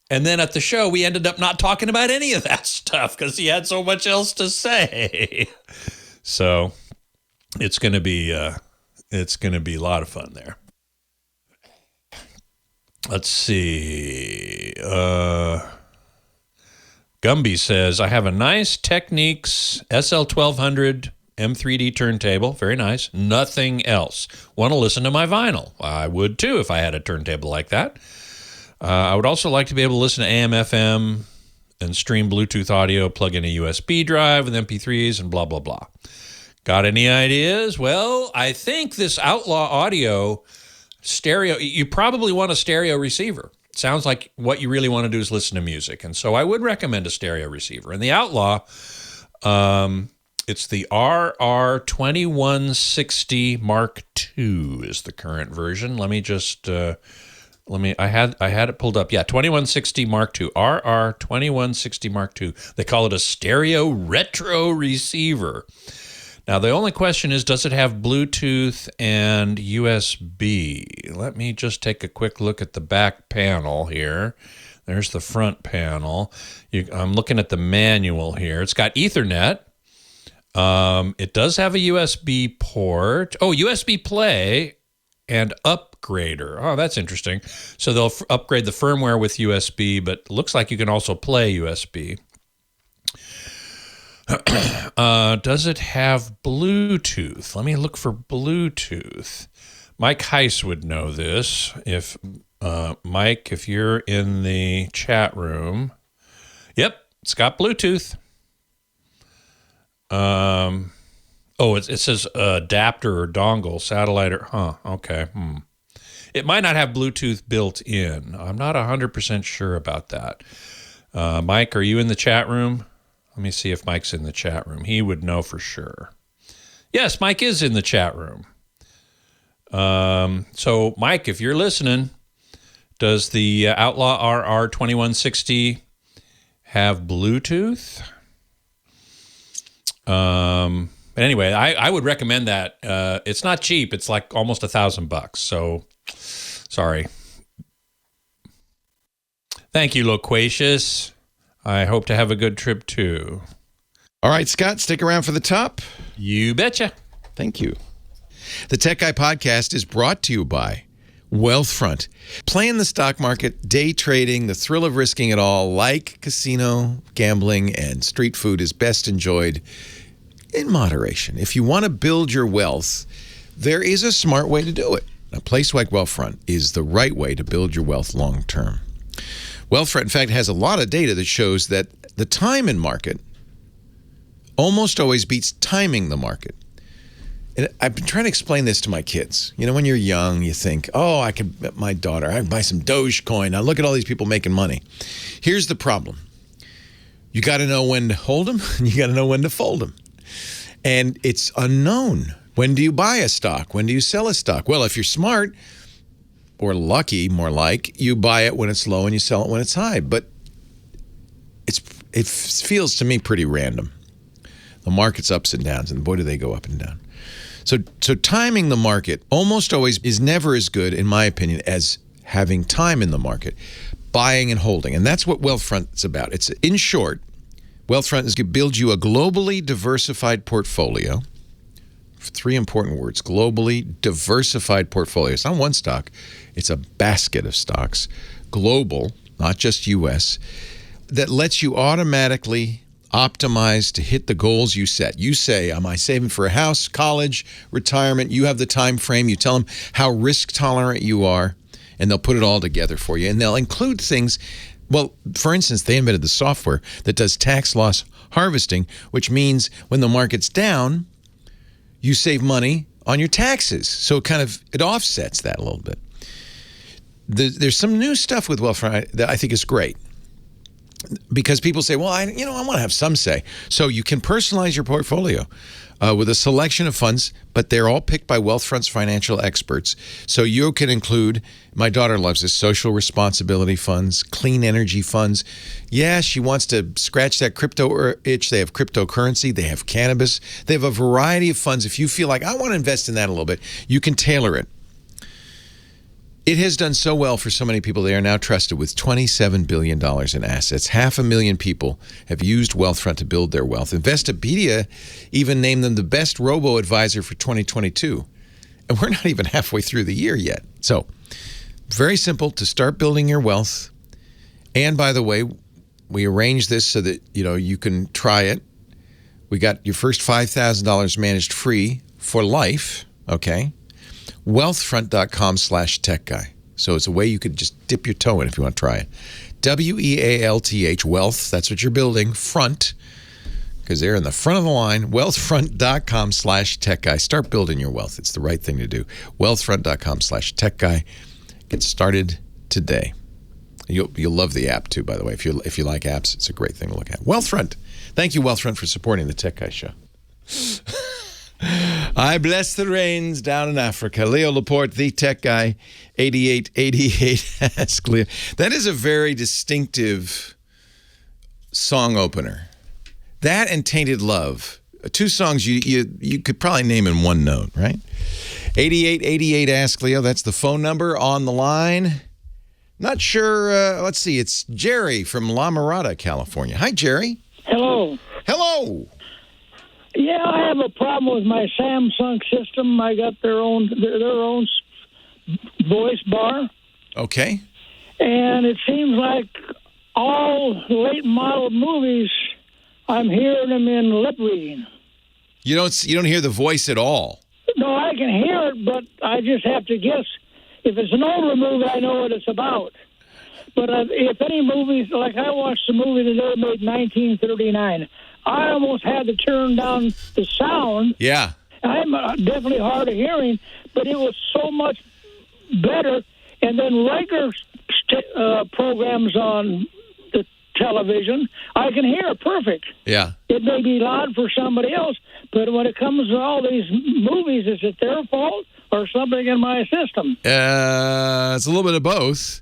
and then at the show, we ended up not talking about any of that stuff because he had so much else to say. So it's going to be a lot of fun there. Let's see. Gumby says, I have a nice Technics SL1200 M3D turntable. Very nice. Nothing else. Want to listen to my vinyl? I would too if I had a turntable like that. I would also like to be able to listen to AM, FM, and stream Bluetooth audio, plug in a USB drive with MP3s and blah, blah, blah. Got any ideas? Well, I think this Outlaw Audio stereo, you probably want a stereo receiver. It sounds like what you really want to do is listen to music. And so I would recommend a stereo receiver. And the Outlaw, it's the RR2160 Mark II is the current version. Let me just, I had it pulled up. Yeah, 2160 Mark II, RR2160 Mark II. They call it a stereo retro receiver. Now, the only question is, does it have Bluetooth and USB? Let me just take a quick look at the back panel here. There's the front panel. I'm looking at the manual here. It's got Ethernet. It does have a USB port. Oh, USB play and upgrader. Oh, that's interesting. So they'll upgrade the firmware with USB, but looks like you can also play USB. Does it have Bluetooth? Let me look for Bluetooth. Mike Heiss would know this. If Mike, if you're in the chat room, yep, it's got Bluetooth. It says adapter or dongle, satellite or okay. It might not have Bluetooth built in. I'm not 100% sure about that. Mike, are you in the chat room? Let me see if Mike's in the chat room. He would know for sure. Yes, Mike is in the chat room. So, Mike, if you're listening, does the Outlaw RR2160 have Bluetooth? Anyway, I would recommend that. It's not cheap. It's like almost $1,000. So, sorry. Thank you, Loquacious. I hope to have a good trip too. All right, Scott, stick around for the top. You betcha. Thank you. The Tech Guy podcast is brought to you by Wealthfront. Playing the stock market, day trading, the thrill of risking it all, like casino, gambling, and street food, is best enjoyed in moderation. If you want to build your wealth, there is a smart way to do it. A place like Wealthfront is the right way to build your wealth long term. Wealthfront, in fact, has a lot of data that shows that the time in market almost always beats timing the market. And I've been trying to explain this to my kids. You know, when you're young, you think, oh, I could buy some Dogecoin. Now look at all these people making money. Here's the problem. You got to know when to hold them, and you got to know when to fold them. And it's unknown. When do you buy a stock? When do you sell a stock? Well, if you're smart or lucky, more like, you buy it when it's low and you sell it when it's high. But it feels to me pretty random. The market's ups and downs, and boy, do they go up and down. So timing the market almost always is never as good, in my opinion, as having time in the market, buying and holding. And that's what Wealthfront is about. It's, in short, Wealthfront is going to build you a globally diversified portfolio. 3 important words: globally diversified portfolio. It's not one stock. It's a basket of stocks. Global, not just U.S., that lets you automatically optimize to hit the goals you set. You say, am I saving for a house, college, retirement? You have the time frame. You tell them how risk tolerant you are, and they'll put it all together for you. And they'll include things. Well, for instance, they invented the software that does tax loss harvesting, which means when the market's down, you save money on your taxes. So it offsets that a little bit. There's some new stuff with Wealthfront that I think is great, because people say, well, I want to have some say. So you can personalize your portfolio with a selection of funds, but they're all picked by Wealthfront's financial experts. So you can include, my daughter loves this, social responsibility funds, clean energy funds. Yeah, she wants to scratch that crypto itch. They have cryptocurrency. They have cannabis. They have a variety of funds. If you feel like, I want to invest in that a little bit, you can tailor it. It has done so well for so many people. They are now trusted with $27 billion in assets. 500,000 people have used Wealthfront to build their wealth. Investopedia even named them the best robo-advisor for 2022. And we're not even halfway through the year yet. So, very simple to start building your wealth. And by the way, we arranged this so that, you can try it. We got your first $5,000 managed free for life, okay? Wealthfront.com/techguy. So it's a way you could just dip your toe in if you want to try it. WEALTH, wealth, that's what you're building, front, because they're in the front of the line. Wealthfront.com/techguy. Start building your wealth. It's the right thing to do. Wealthfront.com/techguy. Get started today. You'll love the app too, by the way. If you like apps, it's a great thing to look at. Wealthfront. Thank you, Wealthfront, for supporting the Tech Guy Show. I bless the rains down in Africa. Leo Laporte, the tech guy, 8888 Ask Leo. That is a very distinctive song opener. That and Tainted Love. 2 songs you could probably name in one note, right? 8888 Ask Leo. That's the phone number on the line. Not sure. Let's see. It's Jerry from La Mirada, California. Hi, Jerry. Hello. Hello. Yeah, I have a problem with my Samsung system. I got their own voice bar. Okay. And it seems like all late model movies, I'm hearing them in lip reading. You don't hear the voice at all. No, I can hear it, but I just have to guess. If it's an older movie, I know what it's about. But if any movies, like I watched a movie that they made 1939. I almost had to turn down the sound. Yeah. I'm definitely hard of hearing, but it was so much better. And then regular programs on the television, I can hear it perfect. Yeah. It may be loud for somebody else, but when it comes to all these movies, is it their fault or something in my system? It's a little bit of both.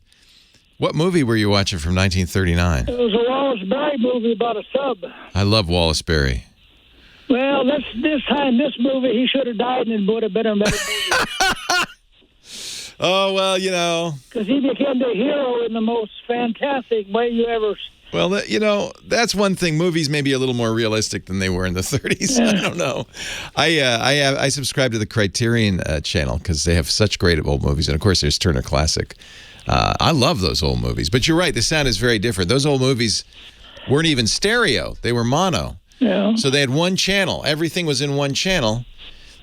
What movie were you watching from 1939? It was a Wallace Berry movie about a sub. I love Wallace Berry. Well, this movie, he should have died and it would have been a better movie. Oh, well, because he became the hero in the most fantastic way you ever Well, that's one thing. Movies may be a little more realistic than they were in the 30s. I don't know. I subscribe to the Criterion channel because they have such great old movies. And, of course, there's Turner Classic. I love those old movies. But you're right. The sound is very different. Those old movies weren't even stereo. They were mono. Yeah. So they had one channel. Everything was in one channel.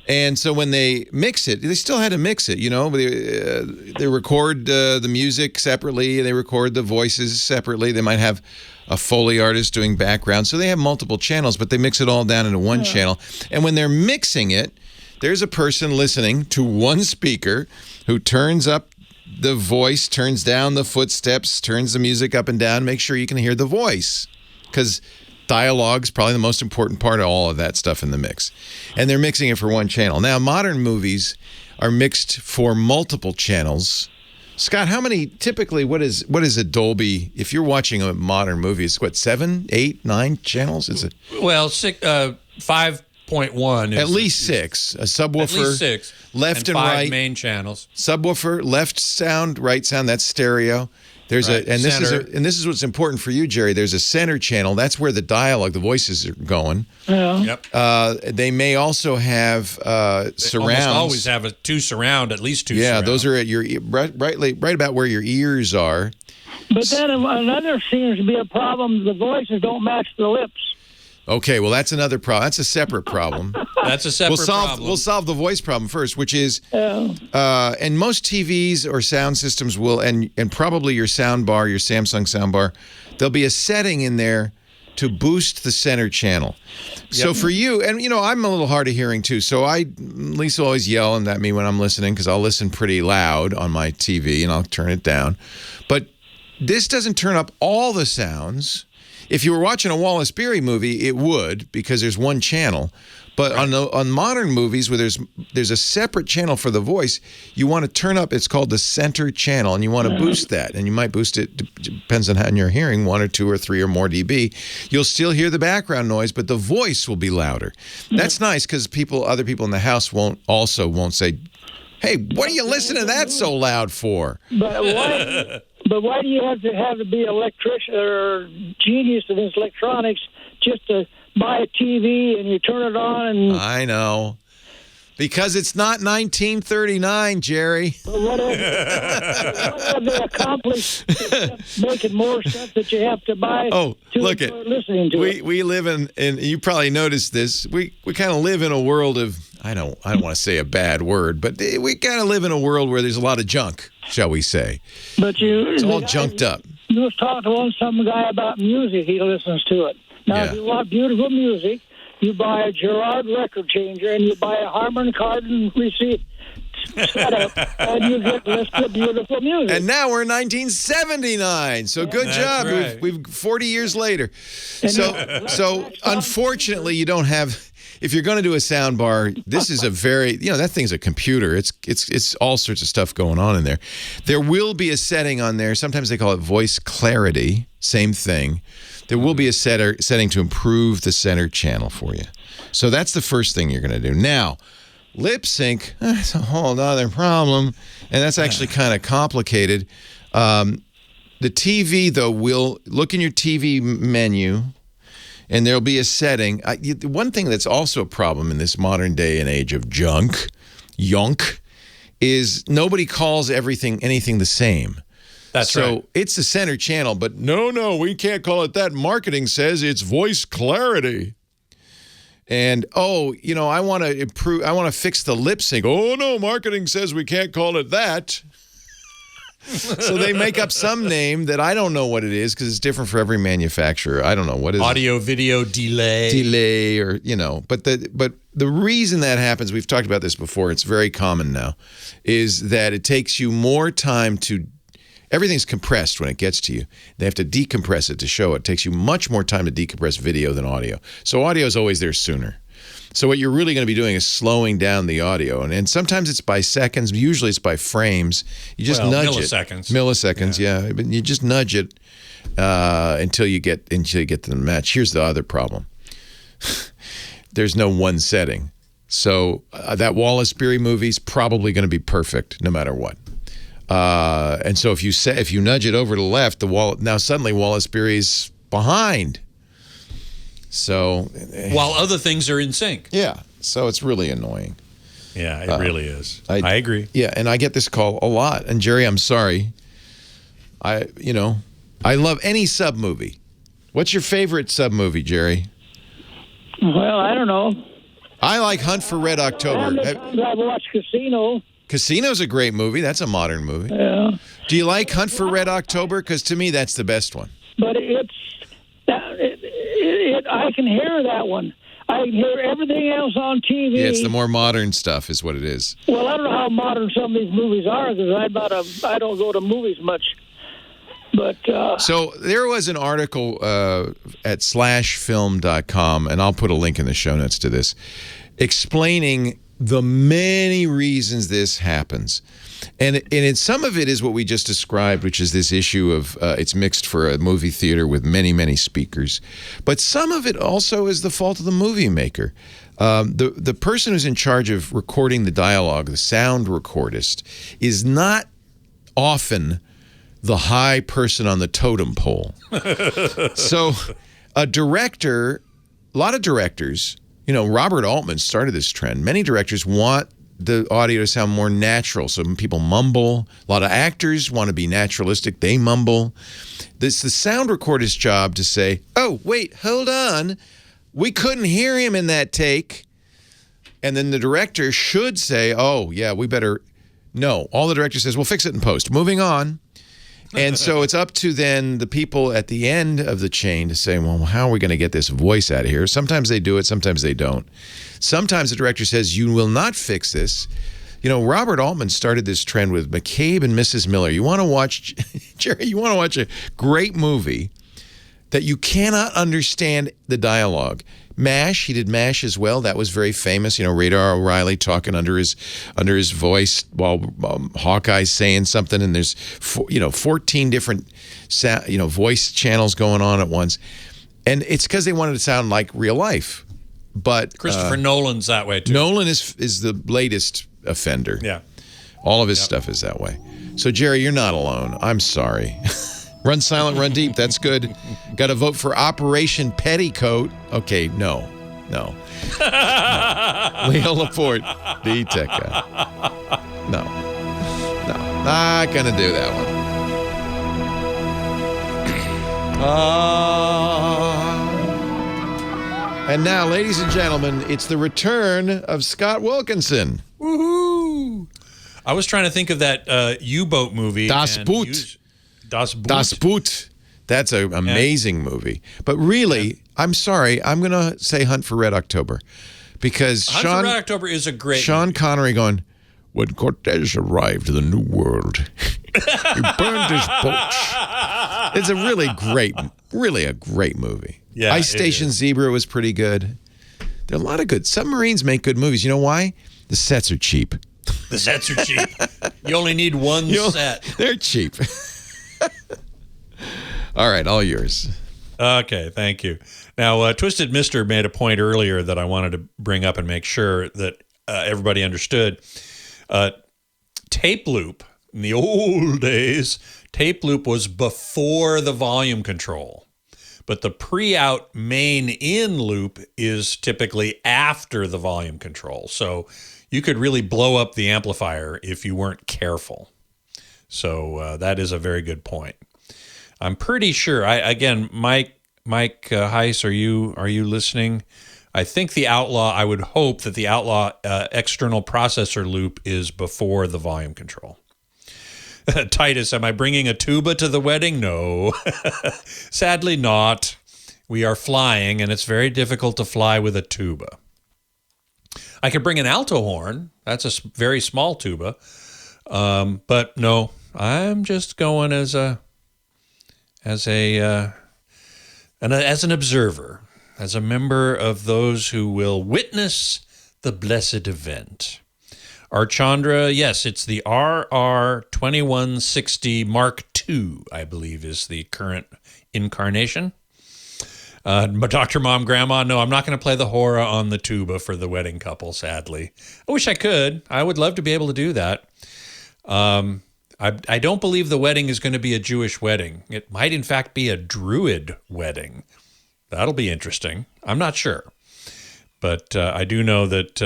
And so when they mix it, they still had to mix it, They record the music separately. They record the voices separately. They might have a Foley artist doing background. So they have multiple channels, but they mix it all down into one channel. And when they're mixing it, there's a person listening to one speaker who turns up the voice, turns down the footsteps, turns the music up and down, make sure you can hear the voice. Because dialogue's probably the most important part of all of that stuff in the mix. And they're mixing it for one channel. Now, modern movies are mixed for multiple channels. Scott, how many, typically, what is a Dolby, if you're watching a modern movie, it's what, 7, 8, 9 channels? Is it? Well, 5.1 is... At least 6. A subwoofer. At least 6. Left and 5 right. main channels. Subwoofer, left sound, right sound, that's stereo. There's right. this is what's important for you, Jerry. There's a center channel. That's where the dialogue, the voices are going. Yeah. Yep. They may also have surrounds. Almost always have at least 2 surround. Yeah, those are at your right about where your ears are. But then another seems to be a problem. The voices don't match the lips. Okay, well, that's another problem. That's a separate problem. That's a separate problem. We'll solve the voice problem first, which is, and most TVs or sound systems will, and probably your soundbar, your Samsung soundbar, there'll be a setting in there to boost the center channel. Yep. So for you, and I'm a little hard of hearing too, so Lisa always yelling at me when I'm listening because I'll listen pretty loud on my TV and I'll turn it down. But this doesn't turn up all the sounds. If you were watching a Wallace Beery movie, it would because there's one channel. But on modern movies where there's a separate channel for the voice, you want to turn up. It's called the center channel, and you want to boost that. And you might boost it, depends on how you're hearing, 1 or 2 or 3 or more dB. You'll still hear the background noise, but the voice will be louder. That's nice because other people in the house won't say, "Hey, what are you listening to that so loud for?" But why do you have to be an electrician or genius in this electronics just to buy a TV and you turn it on? And I know. Because it's not 1939, Jerry. What have they accomplished making more stuff that you have to buy listening to it? We live in, you probably noticed this, we kind of live in a world of, I don't want to say a bad word, but we kind of live in a world where there's a lot of junk, shall we say. But it's all junked up. You was talking to some guy about music. He listens to it. Now, if you want beautiful music, you buy a Gerard record changer and you buy a Harman Kardon receipt setup, and you get list of beautiful music. And now we're in 1979. So good job. Right. We've 40 years later. So unfortunately, you don't have. If you're going to do a sound bar, this is a very, that thing's a computer. It's all sorts of stuff going on in there. There will be a setting on there. Sometimes they call it voice clarity. Same thing. There will be a setting to improve the center channel for you. So that's the first thing you're going to do. Now, lip sync, that's a whole other problem. And that's actually kind of complicated. The TV, though, will look in your TV menu. And there'll be a setting. One thing that's also a problem in this modern day and age of junk, is nobody calls anything the same. That's right. So it's the center channel, but no, we can't call it that. Marketing says it's voice clarity. And, I want to improve. I want to fix the lip sync. Oh, no, marketing says we can't call it that. So they make up some name that I don't know what it is because it's different for every manufacturer. I don't know what is audio video delay or but the reason that happens, we've talked about this before, it's very common now, is that it takes you more time to everything's compressed when it gets to you. They have to decompress it to show it. It takes you much more time to decompress video than audio. So audio is always there sooner. So what you're really going to be doing is slowing down the audio. And sometimes it's by seconds. Usually it's by frames. You just nudge milliseconds. it. Milliseconds, yeah. But you just nudge it until you get to the match. Here's the other problem. There's no one setting. So that Wallace Beery movie's probably going to be perfect no matter what. And so if you nudge it over to the left, now suddenly Wallace Beery's behind. So while other things are in sync. Yeah. So it's really annoying. Yeah, it really is. I agree. Yeah, and I get this call a lot. And Jerry, I'm sorry. I love any sub movie. What's your favorite sub movie, Jerry? Well, I don't know. I like Hunt for Red October. I've watched Casino. Casino's a great movie. That's a modern movie. Yeah. Do you like Hunt for Red October? Because to me, that's the best one. But I can hear that one. I can hear everything else on TV. Yeah, it's the more modern stuff is what it is. Well, I don't know how modern some of these movies are because I don't go to movies much. But so there was an article at /film.com, and I'll put a link in the show notes to this, explaining the many reasons this happens. And some of it is what we just described, which is this issue of it's mixed for a movie theater with many, many speakers. But some of it also is the fault of the movie maker. The person who's in charge of recording the dialogue, the sound recordist, is not often the high person on the totem pole. So a lot of directors, Robert Altman started this trend. Many directors want the audio to sound more natural. So when people mumble, a lot of actors want to be naturalistic. They mumble. It's the sound recorder's job to say, oh, wait, hold on. We couldn't hear him in that take. And then the director should say, oh, yeah, we better. No, all the director says, we'll fix it in post. Moving on. And so it's up to then the people at the end of the chain to say, well, how are we going to get this voice out of here? Sometimes they do it, sometimes they don't. Sometimes the director says, you will not fix this. Robert Altman started this trend with McCabe and Mrs. Miller. You want to watch, Jerry, you want to watch a great movie that you cannot understand the dialogue. MASH, he did MASH as well. That was very famous. Radar O'Reilly talking under his voice while Hawkeye's saying something, and there's 14 different voice channels going on at once, and it's because they wanted to sound like real life. But Christopher Nolan's that way too. Nolan is the latest offender. Yeah, all of his stuff is that way. So Jerry, you're not alone. I'm sorry. Run silent, run deep. That's good. Got to vote for Operation Petticoat. Okay, no. Leo Laporte, the tech guy. No. Not going to do that one. And now, ladies and gentlemen, it's the return of Scott Wilkinson. Woohoo! I was trying to think of that U-boat movie. Das Boot. Das Boot. That's an amazing movie. But really, I'm sorry, I'm going to say Hunt for Red October. Because Hunt for Red October is a great Sean movie. Connery going, when Cortez arrived to the New World, he burned his boats. It's a really a great movie. Yeah, Ice Station Zebra was pretty good. There are a lot of good. Submarines make good movies. You know why? The sets are cheap. The sets are cheap. You only need one set. They're cheap. All right, all yours. Okay, thank you. Now, Twisted Mister made a point earlier that I wanted to bring up and make sure that everybody understood. Tape loop, in the old days, tape loop was before the volume control. But the pre-out main-in loop is typically after the volume control. So you could really blow up the amplifier if you weren't careful. So that is a very good point. I'm pretty sure. Mike Heiss, are you listening? I think the Outlaw. I would hope that the Outlaw external processor loop is before the volume control. Titus, am I bringing a tuba to the wedding? No, sadly not. We are flying, and it's very difficult to fly with a tuba. I could bring an alto horn. That's a very small tuba, but no. I'm just going as an observer, as a member of those who will witness the blessed event. Archandra, yes, it's the RR2160 Mark II, I believe, is the current incarnation. Dr. Mom, Grandma, no, I'm not going to play the hora on the tuba for the wedding couple, sadly. I wish I could. I would love to be able to do that. I don't believe the wedding is going to be a Jewish wedding. It might, in fact, be a Druid wedding. That'll be interesting. I'm not sure. But I do know that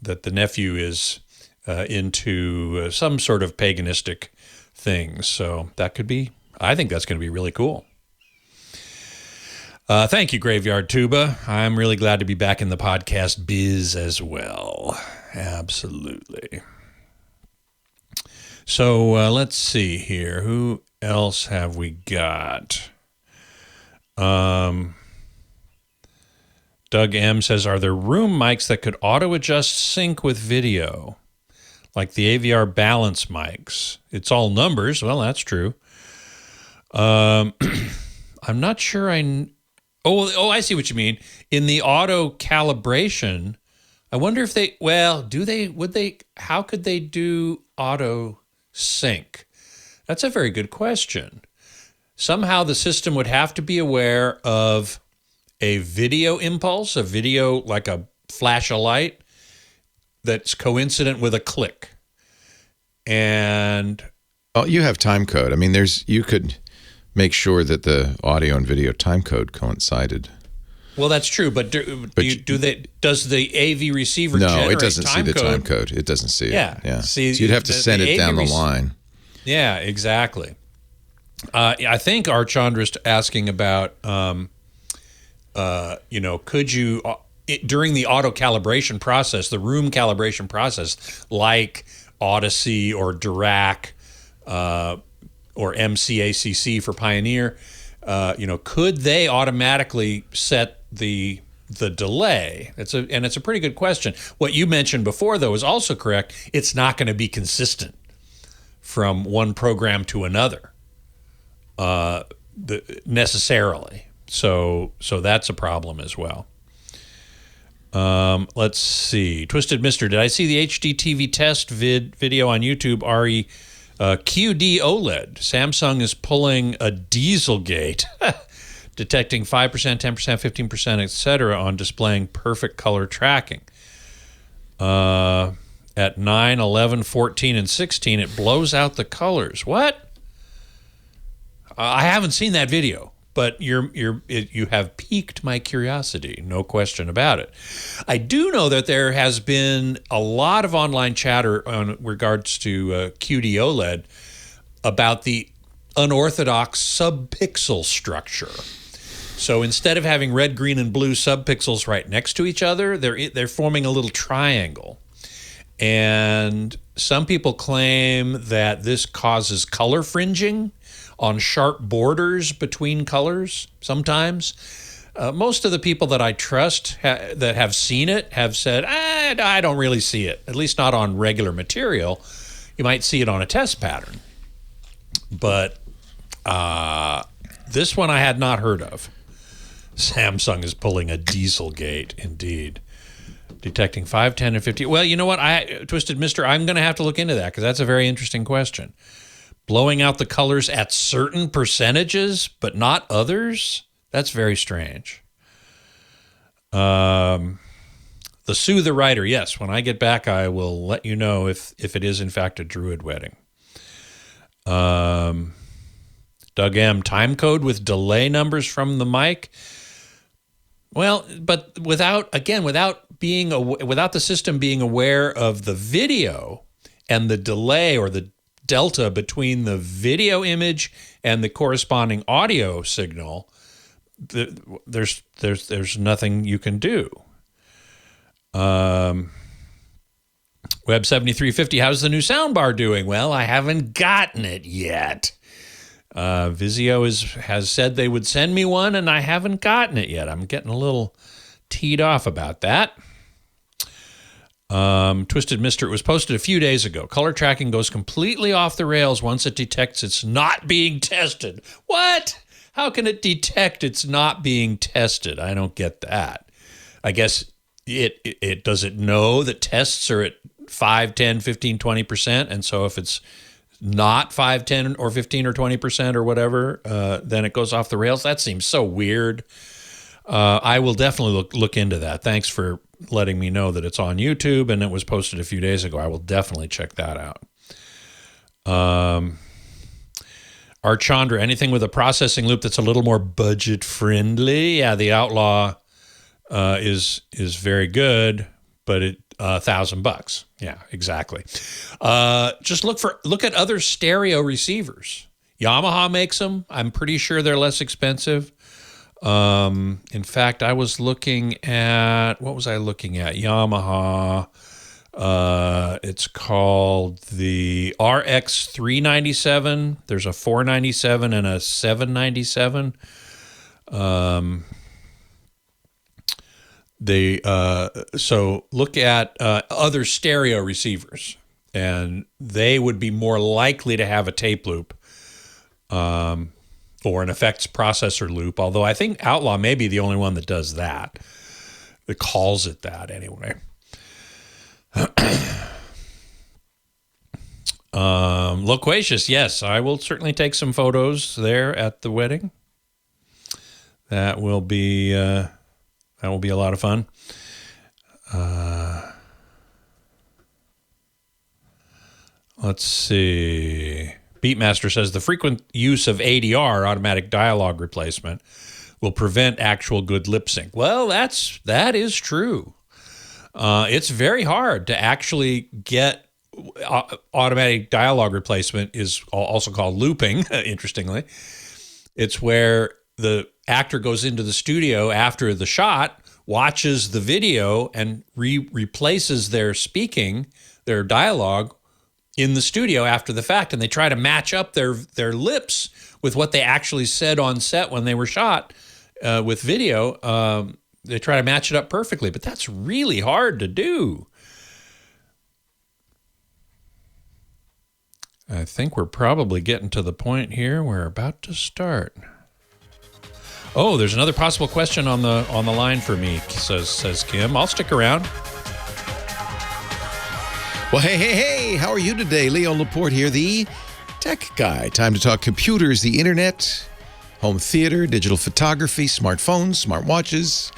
that the nephew is into some sort of paganistic things. So that could be, I think that's going to be really cool. Thank you, Graveyard Tuba. I'm really glad to be back in the podcast biz as well. Absolutely. So let's see here. Who else have we got? Doug M says, are there room mics that could auto-adjust sync with video? Like the AVR balance mics. It's all numbers. Well, that's true. I'm not sure Oh, I see what you mean. In the auto calibration, I wonder if how could they do auto sync? That's a very good question. Somehow the system would have to be aware of a video impulse, a video like a flash of light that's coincident with a click. And you have time code. I mean, you could make sure that the audio and video time code coincided. Well, that's true, but does the AV receiver No, generate it doesn't see the code? time code. It doesn't see it. Yeah. See, so you'd have to send it down the line. Yeah, exactly. I think Archandra's asking about, could you, during the auto calibration process, the room calibration process, like Odyssey or Dirac or MCACC for Pioneer, could they automatically set the delay? It's a pretty good question. What you mentioned before, though, is also correct. It's not going to be consistent from one program to another necessarily. So that's a problem as well. Let's see. Twisted Mister, did I see the HD TV test video on YouTube? QD OLED. Samsung is pulling a Dieselgate, detecting 5%, 10%, 15%, etc. on displaying perfect color tracking. At 9, 11, 14, and 16, it blows out the colors. What? I haven't seen that video, but you have piqued my curiosity, no question about it. I do know that there has been a lot of online chatter on regards to QD OLED about the unorthodox subpixel structure. So instead of having red, green, and blue subpixels right next to each other, they're forming a little triangle. And some people claim that this causes color fringing on sharp borders between colors sometimes. Most of the people that I trust that have seen it have said, I don't really see it, at least not on regular material. You might see it on a test pattern. But this one I had not heard of. Samsung is pulling a Dieselgate, indeed. Detecting 5, 10, and 15. Well, you know what, Twisted Mister, I'm going to have to look into that because that's a very interesting question. Blowing out the colors at certain percentages, but not others? That's very strange. The Sue the Writer, yes. When I get back, I will let you know if it is, in fact, a Druid wedding. Doug M., time code with delay numbers from the mic. Well, but without the system being aware of the video and the delay or the delta between the video image and the corresponding audio signal, there's nothing you can do. Web 7350, how's the new soundbar doing? Well, I haven't gotten it yet. Vizio has said they would send me one, and I haven't gotten it yet. I'm getting a little teed off about that. Twisted Mister, it was posted a few days ago. Color tracking goes completely off the rails once it detects it's not being tested. What? How can it detect it's not being tested? I don't get that. I guess it does it know that tests are at 5, 10, 15, 20%, and so if it's not 5, 10, or 15 or 20% or whatever, then it goes off the rails. That seems so weird. I will definitely look into that. Thanks for letting me know that it's on YouTube and it was posted a few days ago. I will definitely check that out. Archandra, anything with a processing loop that's a little more budget friendly. Yeah, the Outlaw is very good, but it $1,000. Yeah, exactly. Just look at other stereo receivers. Yamaha makes them. I'm pretty sure they're less expensive. In fact, I was looking at, what was I looking at? Yamaha. It's called the RX 397. There's a 497 and a 797. So look at other stereo receivers, and they would be more likely to have a tape loop or an effects processor loop, although I think Outlaw may be the only one that does that. It calls it that anyway. Loquacious, yes, I will certainly take some photos there at the wedding. That will be a lot of fun. Let's see. Beatmaster says the frequent use of ADR, automatic dialogue replacement, will prevent actual good lip sync. Well, that is true. It's very hard to actually get automatic dialogue replacement, is also called looping, interestingly. It's where the actor goes into the studio after the shot, watches the video, and replaces their dialogue in the studio after the fact, and they try to match up their lips with what they actually said on set when they were shot with video. They try to match it up perfectly, but that's really hard to do. I think we're probably getting to the point here. We're about to start. Oh, there's another possible question on the line for me, says Kim. I'll stick around. Well, hey, how are you today? Leo Laporte here, the tech guy. Time to talk computers, the internet, home theater, digital photography, smartphones, smartwatches,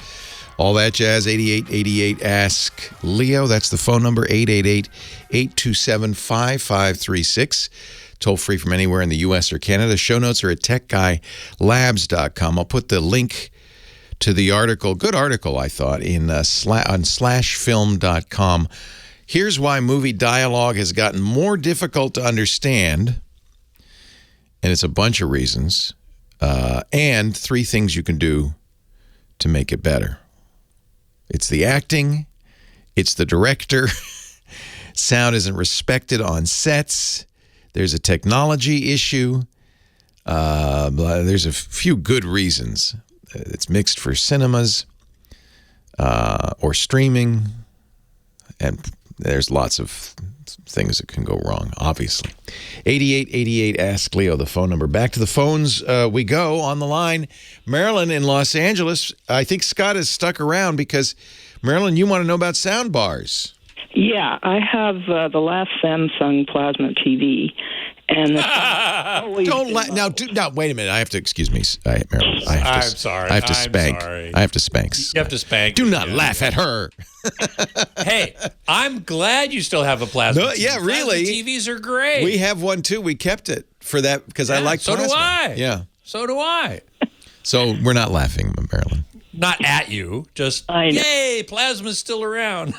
all that jazz. 8888 Ask Leo. That's the phone number, 888-827-5536. Toll free from anywhere in the U.S. or Canada. Show notes are at techguylabs.com. I'll put the link to the article, good article, I thought, on slashfilm.com. Here's why movie dialogue has gotten more difficult to understand, and it's a bunch of reasons, and 3 things you can do to make it better. It's the acting, it's the director, sound isn't respected on sets, there's a technology issue, there's a few good reasons. It's mixed for cinemas or streaming, and there's lots of things that can go wrong, obviously. 8888 Ask Leo, the phone number. Back to the phones we go. On the line, Marilyn in Los Angeles. I think Scott is stuck around because, Marilyn, you want to know about sound bars. Yeah, I have the last Samsung plasma TV, and don't now. Wait a minute. I have to excuse me, Marilyn. I'm sorry. I have to spank. Sorry. I have to spank. You have to spank. Do not laugh at her. Hey, I'm glad you still have a plasma. No, TV. yeah, really. Plasma TVs are great. We have one too. We kept it for that because I like plasma. So do I. Yeah. So do I. So we're not laughing, Marilyn. Not at you, just, yay, plasma's still around.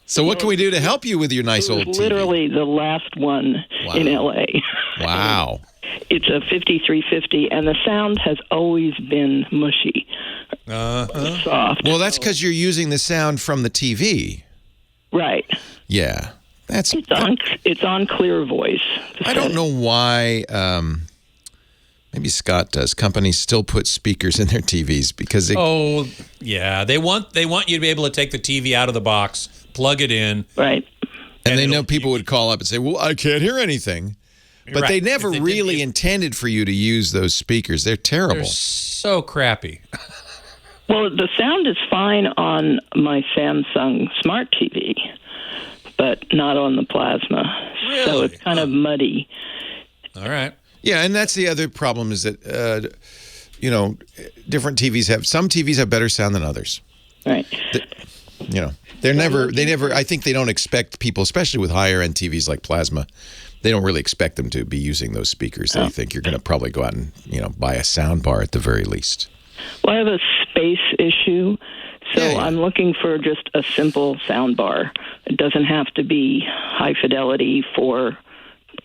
So what can we do to help you with your nice old TV? Literally the last one in L.A. Wow. It's a 5350, and the sound has always been mushy. Soft. Well, that's because you're using the sound from the TV. Right. Yeah. It's on clear voice. I don't know why... maybe Scott does. Companies still put speakers in their TVs because they... Oh, yeah. They want you to be able to take the TV out of the box, plug it in. Right. And they know people would call up and say, well, I can't hear anything. But they never really intended for you to use those speakers. They're terrible. They're so crappy. Well, the sound is fine on my Samsung Smart TV, but not on the plasma. Really? So it's kind of muddy. All right. Yeah, and that's the other problem is that, different TVs some TVs have better sound than others. Right. you know, they never, I think they don't expect people, especially with higher end TVs like plasma, they don't really expect them to be using those speakers. They think you're going to probably go out and, you know, buy a sound bar at the very least. Well, I have a space issue, so I'm looking for just a simple sound bar. It doesn't have to be high fidelity for,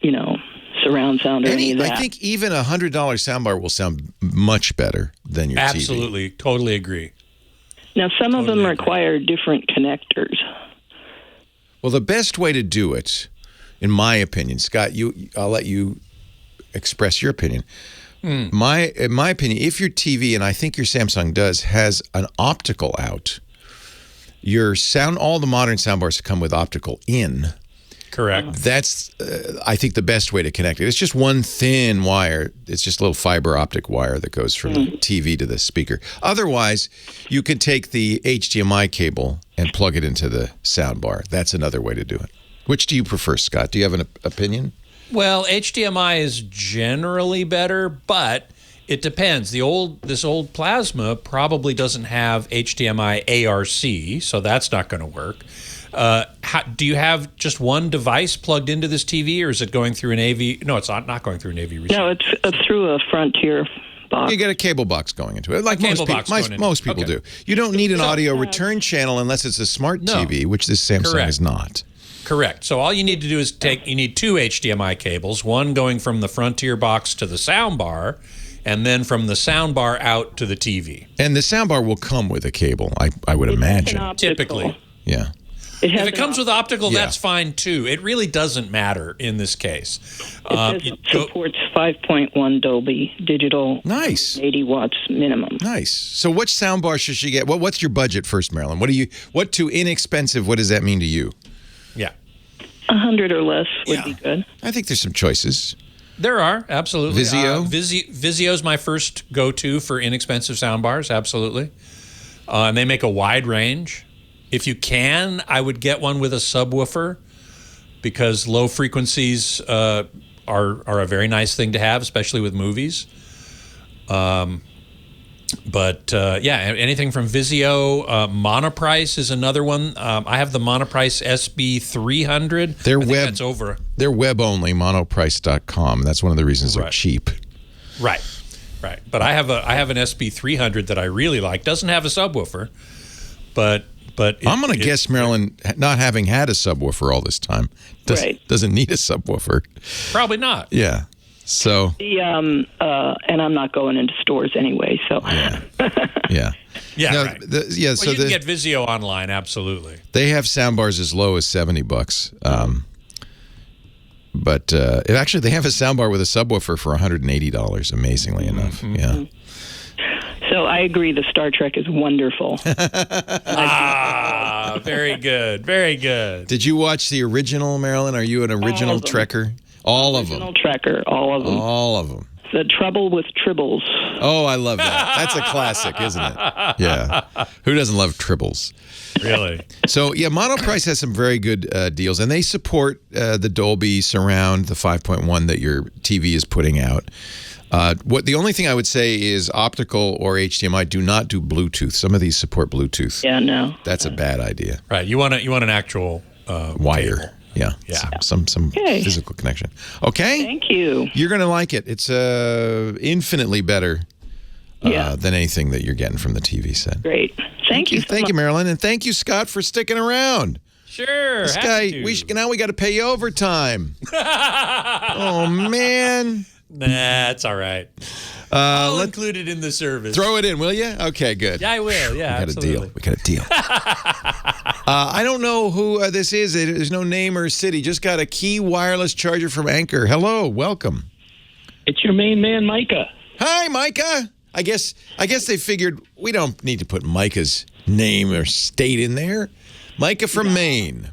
you know, surround sound or any of that. I think even a $100 soundbar will sound much better than your TV. Absolutely. Totally agree. Now, some of them require different connectors. Well, the best way to do it, in my opinion, Scott, I'll let you express your opinion. In my opinion, if your TV, and I think your Samsung does, has an optical out, all the modern soundbars come with optical in. Correct. That's, I think, the best way to connect it. It's just one thin wire. It's just a little fiber optic wire that goes from the TV to the speaker. Otherwise, you can take the HDMI cable and plug it into the soundbar. That's another way to do it. Which do you prefer, Scott? Do you have an opinion? Well, HDMI is generally better, but it depends. This old plasma probably doesn't have HDMI ARC, so that's not going to work. Do you have just one device plugged into this TV, or is it going through an AV? No, it's not going through an AV receiver. No, it's through a Frontier box. You get a cable box going into it, like most people do. You don't need an audio return channel unless it's a smart TV, which this Samsung is not. Correct. So all you need to do is you need two HDMI cables, one going from the Frontier box to the soundbar, and then from the soundbar out to the TV. And the soundbar will come with a cable, I would imagine. Typically. Yeah. If it comes with optical, that's fine too. It really doesn't matter in this case. It supports 5.1 Dolby digital. Nice. 80 watts minimum. Nice. So which soundbar should she get? What's your budget first, Marilyn? What too inexpensive, what does that mean to you? Yeah. 100 or less would be good. I think there's some choices. There are, absolutely. Vizio? Vizio's my first go-to for inexpensive soundbars, absolutely. And they make a wide range. If you can, I would get one with a subwoofer because low frequencies are a very nice thing to have, especially with movies. Anything from Vizio. Monoprice is another one. I have the Monoprice SB300. They're web only, monoprice.com. That's one of the reasons they're cheap. Right. But I have an SB300 that I really like. Doesn't have a subwoofer, but I'm going to guess Marilyn, not having had a subwoofer all this time, doesn't need a subwoofer. Probably not. Yeah. So and I'm not going into stores anyway. So yeah. You can get Vizio online, absolutely. They have soundbars as low as $70. But actually, they have a soundbar with a subwoofer for $180. Amazingly enough, yeah. So I agree. The Star Trek is wonderful. Very good, very good. Did you watch the original, Marilyn? Are you an original Trekker? All of them. Original Trekker, all of them. All of them. The Trouble with Tribbles. Oh, I love that. That's a classic, isn't it? Yeah. Who doesn't love Tribbles? Really? So, yeah, Monoprice has some very good deals, and they support the Dolby Surround, the 5.1 that your TV is putting out. The only thing I would say is optical or HDMI do not do Bluetooth. Some of these support Bluetooth. Yeah, no. That's a bad idea. Right. You want an actual wire. Cable. Yeah. Some physical connection. Okay. Thank you. You're going to like it. It's infinitely better than anything that you're getting from the TV set. Great. Thank you. Thank you, Marilyn, and thank you, Scott, for sticking around. Sure. This guy, now we got to pay you overtime. Oh man. Nah, it's all right. I'll include it in the service. Throw it in, will you? Okay, good. Yeah, I will. Yeah, absolutely. We got a deal. I don't know who this is. There's no name or city. Just got a key wireless charger from Anchor. Hello, welcome. It's your main man, Micah. Hi, Micah. I guess they figured we don't need to put Micah's name or state in there. Micah from Maine.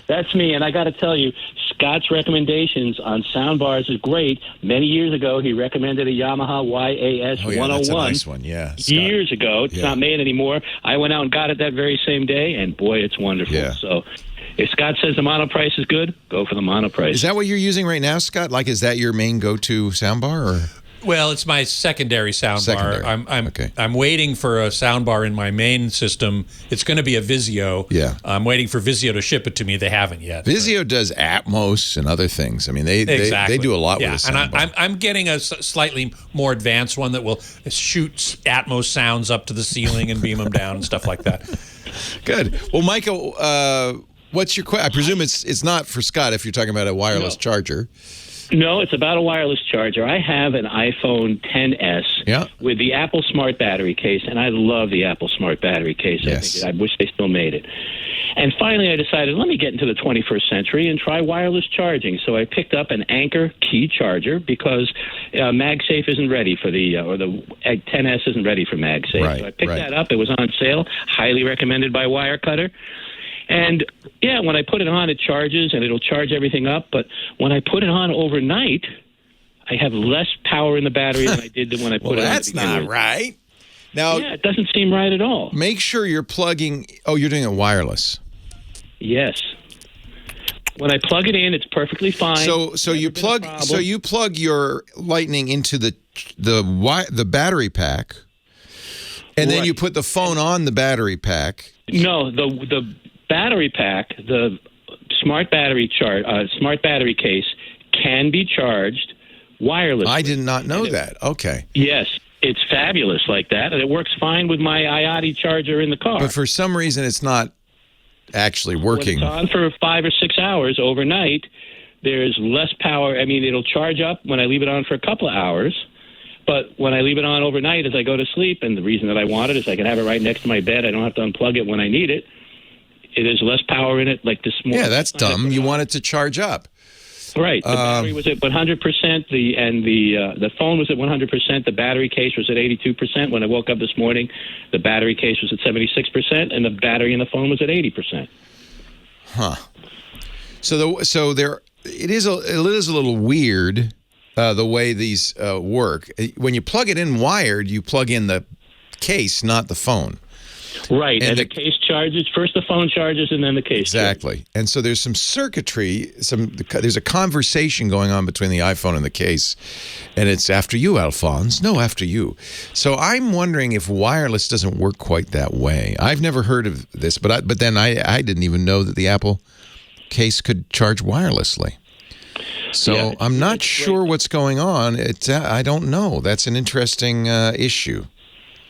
That's me, and I got to tell you, Scott's recommendations on soundbars is great. Many years ago, he recommended a Yamaha YAS 101. That's a nice one, yeah. Scott. Years ago. It's not made anymore. I went out and got it that very same day, and boy, it's wonderful. Yeah. So if Scott says the Monoprice is good, go for the Monoprice. Is that what you're using right now, Scott? Like, is that your main go-to soundbar? Or? Well, it's my secondary soundbar. Okay. I'm waiting for a soundbar in my main system. It's going to be a Vizio. Yeah. I'm waiting for Vizio to ship it to me. They haven't yet. Vizio does Atmos and other things. I mean, they do a lot with a soundbar. And I'm getting a slightly more advanced one that will shoot Atmos sounds up to the ceiling and beam them down and stuff like that. Good. Well, Micah, what's your question? I presume it's not for Scott if you're talking about a wireless charger. No, it's about a wireless charger. I have an iPhone XS with the Apple Smart Battery case, and I love the Apple Smart Battery case. Yes. I wish they still made it. And finally, I decided, let me get into the 21st century and try wireless charging. So I picked up an Anker key charger because MagSafe isn't ready for or the XS isn't ready for MagSafe. Right, so I picked that up. It was on sale, highly recommended by Wirecutter. And, yeah, when I put it on, it charges, and it'll charge everything up. But when I put it on overnight, I have less power in the battery than I did when I put it on. That's not right. Now, yeah, it doesn't seem right at all. Make sure you're plugging. Oh, you're doing it wireless. Yes. When I plug it in, it's perfectly fine. So you plug your Lightning into the battery pack, and then you put the phone on the battery pack. No, the battery pack, the smart battery case can be charged wirelessly. I did not know that. Okay. Yes, it's fabulous like that, and it works fine with my IOTI charger in the car. But for some reason, it's not actually working. When it's on for 5 or 6 hours overnight, there's less power. I mean, it'll charge up when I leave it on for a couple of hours. But when I leave it on overnight as I go to sleep, and the reason that I want it is I can have it right next to my bed. I don't have to unplug it when I need it. There's less power in it, like this morning. Yeah, that's dumb. You want it to charge up. Right. The battery was at 100%, the phone was at 100%, the battery case was at 82%. When I woke up this morning, the battery case was at 76%, and the battery in the phone was at 80%. Huh. It is a little weird the way these work. When you plug it in wired, you plug in the case, not the phone. Right, and the case charges. First the phone charges, and then the case Exactly. charges. And so there's some circuitry, there's a conversation going on between the iPhone and the case, and it's after you, Alphonse. No, after you. So I'm wondering if wireless doesn't work quite that way. I've never heard of this, but then I didn't even know that the Apple case could charge wirelessly. So I'm not sure what's going on. I don't know. That's an interesting issue.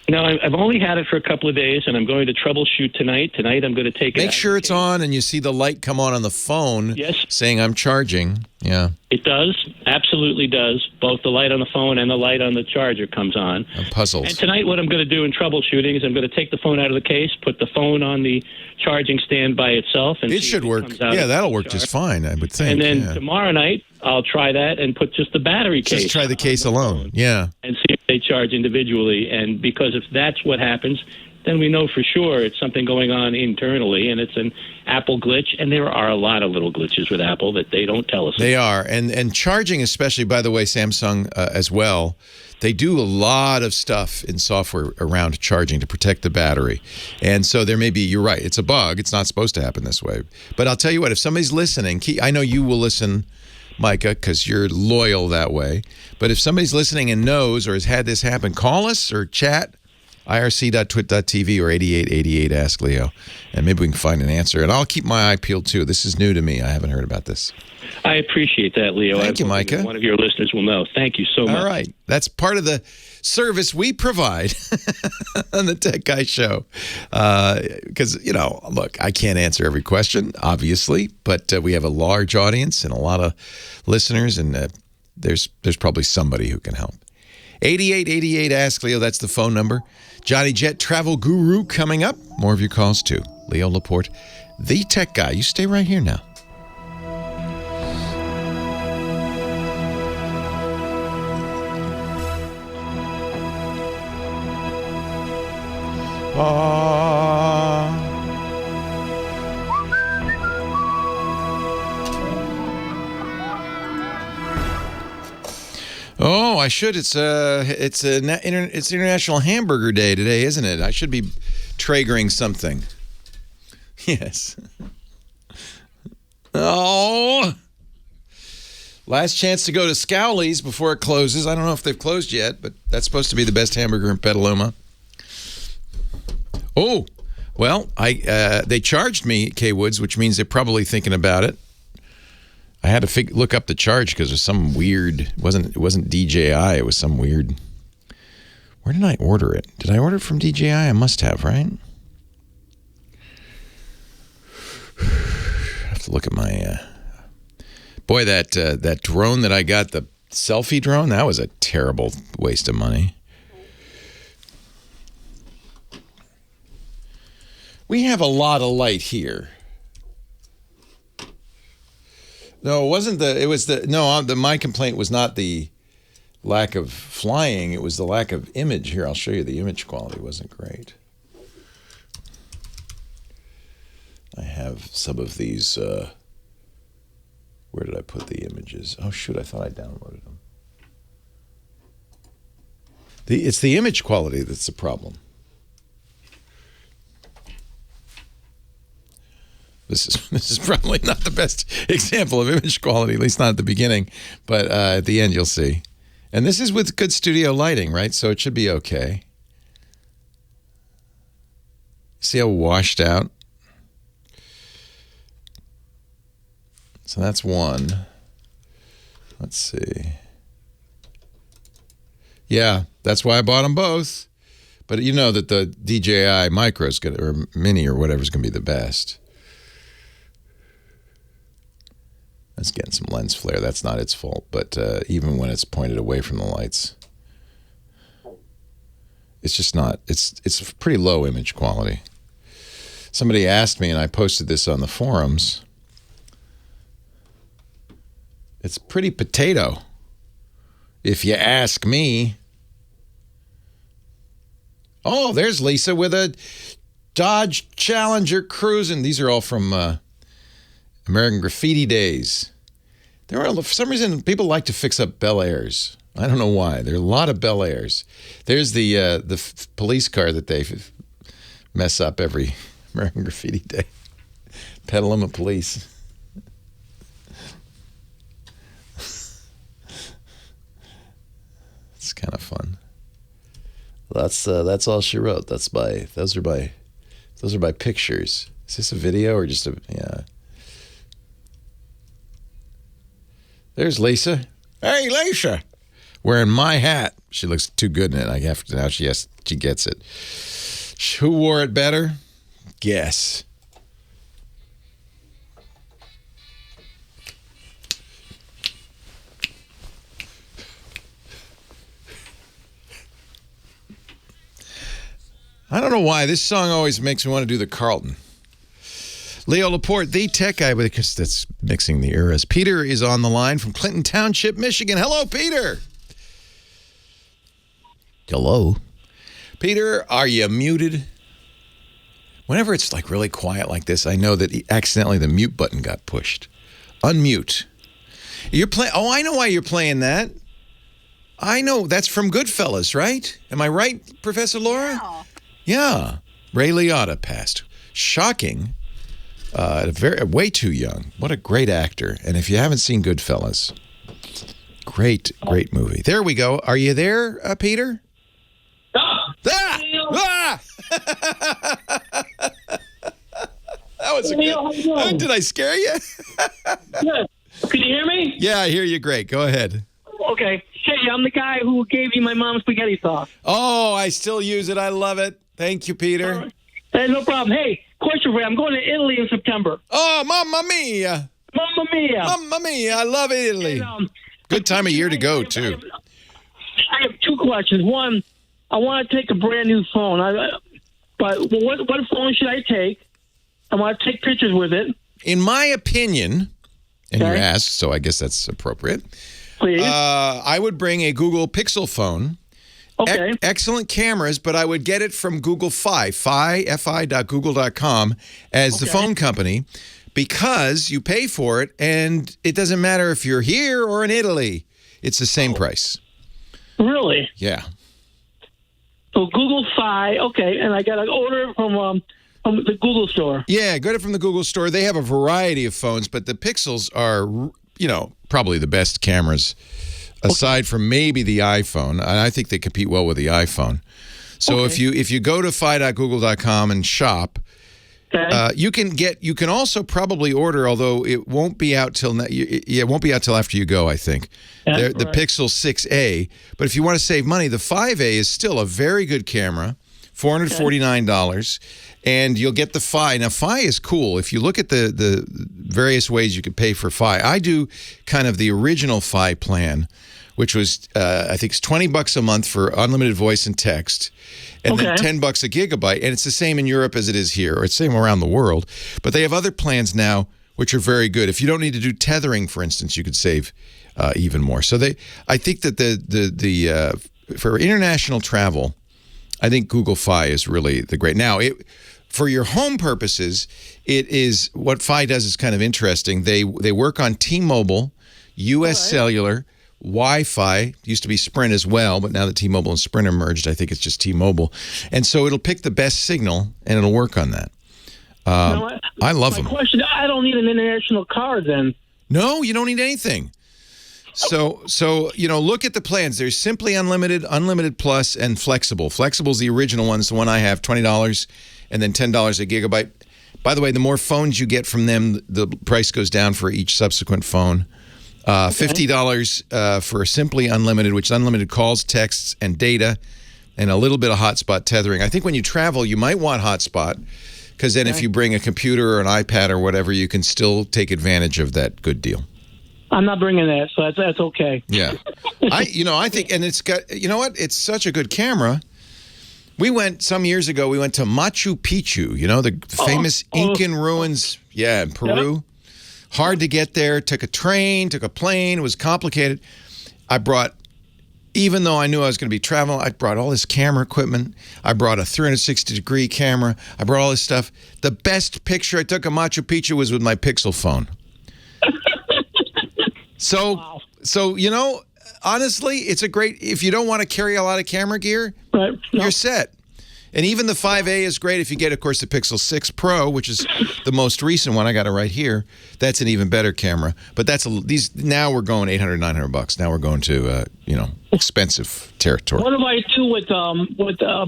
No, I've only had it for a couple of days, and I'm going to troubleshoot tonight. Tonight I'm going to take it out. Make sure it's on and you see the light come on the phone saying I'm charging. Yeah. It does. Absolutely does. Both the light on the phone and the light on the charger comes on. I'm puzzled. And tonight what I'm going to do in troubleshooting is I'm going to take the phone out of the case, put the phone on the charging stand by itself. And it should work. Yeah, that'll work just fine, I would think. And then tomorrow night I'll try that and put just the battery case. Just try the case alone. Yeah. And see if they charge individually. And because if that's what happens, then we know for sure it's something going on internally, and it's an Apple glitch. And there are a lot of little glitches with Apple that they don't tell us. They are. And charging especially, by the way, Samsung as well, they do a lot of stuff in software around charging to protect the battery. And so there may be, you're right, it's a bug. It's not supposed to happen this way. But I'll tell you what, if somebody's listening, I know you will listen, Micah, because you're loyal that way. But if somebody's listening and knows or has had this happen, call us or chat, irc.twit.tv or 8888 Ask Leo, and maybe we can find an answer. And I'll keep my eye peeled, too. This is new to me. I haven't heard about this. I appreciate that, Leo. Thank you, Micah. One of your listeners will know. Thank you so much. All right. That's part of the service we provide on the Tech Guy Show. Because, look, I can't answer every question, obviously, but we have a large audience and a lot of listeners, and there's probably somebody who can help. 8888 Ask Leo, that's the phone number. Johnny Jet, travel guru, coming up. More of your calls, too. Leo Laporte, the Tech Guy. You stay right here now. Oh, I should. It's International Hamburger Day today, isn't it? I should be Traegering something. Yes. Oh. Last chance to go to Scowley's before it closes. I don't know if they've closed yet, but that's supposed to be the best hamburger in Petaluma. Oh, well, they charged me, K Woods, which means they're probably thinking about it. I had to look up the charge because it was some weird. It wasn't DJI. It was some weird. Where did I order it? Did I order it from DJI? I must have, right? I have to look at my. Boy, that drone that I got, the selfie drone, that was a terrible waste of money. We have a lot of light here. No, it wasn't my complaint was not the lack of flying. It was the lack of image. Here, I'll show you the image quality wasn't great. I have some of these, where did I put the images? Oh, shoot, I thought I downloaded them. It's the image quality that's the problem. This is probably not the best example of image quality, at least not at the beginning, but at the end you'll see. And this is with good studio lighting, right? So it should be okay. See how washed out? So that's one. Let's see. Yeah, that's why I bought them both. But you know that the DJI Micro is going to, or Mini or whatever is going to be the best. That's getting some lens flare. That's not its fault. But even when it's pointed away from the lights, it's just not. It's pretty low image quality. Somebody asked me, and I posted this on the forums. It's pretty potato, if you ask me. Oh, there's Lisa with a Dodge Challenger cruising. These are all from American Graffiti days. For some reason, people like to fix up Bel Airs. I don't know why. There are a lot of Bel Airs. There's the police car that they mess up every American Graffiti day. Petaluma Police. It's kind of fun. That's all she wrote. Those are by pictures. Is this a video or just a yeah? There's Lisa. Hey, Lisa. Wearing my hat. She looks too good in it. Now she gets it. Who wore it better? Guess. I don't know why. This song always makes me want to do the Carlton. Leo Laporte, the tech guy, because that's mixing the eras. Peter is on the line from Clinton Township, Michigan. Hello, Peter. Hello. Peter, are you muted? Whenever it's like really quiet like this, I know that accidentally the mute button got pushed. Unmute. You're playing. Oh, I know why you're playing that. I know. That's from Goodfellas, right? Am I right, Professor Laura? Yeah. Ray Liotta passed. Shocking. Way too young. What a great actor. And if you haven't seen Goodfellas, great movie. There we go. Are you there, Peter? Ah! That was a good. Did I scare you? Yeah. Can you hear me? Yeah, I hear you great. Go ahead. Okay. Hey, I'm the guy who gave you my mom's spaghetti sauce. Oh, I still use it. I love it. Thank you, Peter. Hey, no problem. Hey, question for you. I'm going to Italy in September. Oh, mamma mia. Mamma mia. Mamma mia. I love Italy. And, good time of year to go, too. I have two questions. One, I want to take a brand new phone. But what phone should I take? I want to take pictures with it. In my opinion, and you asked, so I guess that's appropriate. Please. I would bring a Google Pixel phone. Okay. Excellent cameras, but I would get it from Google fi.google.com as the phone company, because you pay for it, and it doesn't matter if you're here or in Italy. It's the same price. Really? Yeah. So Google Fi, okay, and I got to order it from the Google store. Yeah, get it from the Google store. They have a variety of phones, but the Pixels are probably the best cameras aside from maybe the iPhone. And I think they compete well with the iPhone. So if you go to fi.google.com and shop, you can also probably order, although it won't be out till after you go, I think. The Pixel 6a, but if you want to save money, the 5a is still a very good camera, $449, and you'll get the Fi. Now, Fi is cool. If you look at the various ways you could pay for Fi, I do kind of the original Fi plan, which was I think it's $20 a month for unlimited voice and text, and then $10 a gigabyte. And it's the same in Europe as it is here, or it's the same around the world. But they have other plans now which are very good. If you don't need to do tethering, for instance, you could save even more. So I think that the for international travel, I think Google Fi is really the great. Now, for your home purposes, it is what Fi does is kind of interesting. They work on T-Mobile, U.S. Cellular, Wi-Fi. Used to be Sprint as well, but now that T-Mobile and Sprint are merged, I think it's just T-Mobile. And so it'll pick the best signal, and it'll work on that. I love them. My question, I don't need an international card then. No, you don't need anything. So look at the plans. There's Simply Unlimited, Unlimited Plus, and Flexible. Flexible is the original one. It's the one I have, $20 and then $10 a gigabyte. By the way, the more phones you get from them, the price goes down for each subsequent phone. $50 for Simply Unlimited, which is unlimited calls, texts, and data, and a little bit of hotspot tethering. I think when you travel, you might want hotspot, because then if you bring a computer or an iPad or whatever, you can still take advantage of that good deal. I'm not bringing that, so that's okay. Yeah. I think, and it's got, you know what? It's such a good camera. Some years ago, we went to Machu Picchu, the famous Incan ruins, in Peru. Yep. Hard to get there. Took a train, took a plane. It was complicated. Even though I knew I was going to be traveling, I brought all this camera equipment. I brought a 360-degree camera. I brought all this stuff. The best picture I took of Machu Picchu was with my Pixel phone. So honestly, it's a great, if you don't want to carry a lot of camera gear, you're set. And even the 5A is great if you get, of course, the Pixel 6 Pro, which is the most recent one. I got it right here. That's an even better camera. But now we're going $800, $900. Now we're going to expensive territory. What do I do with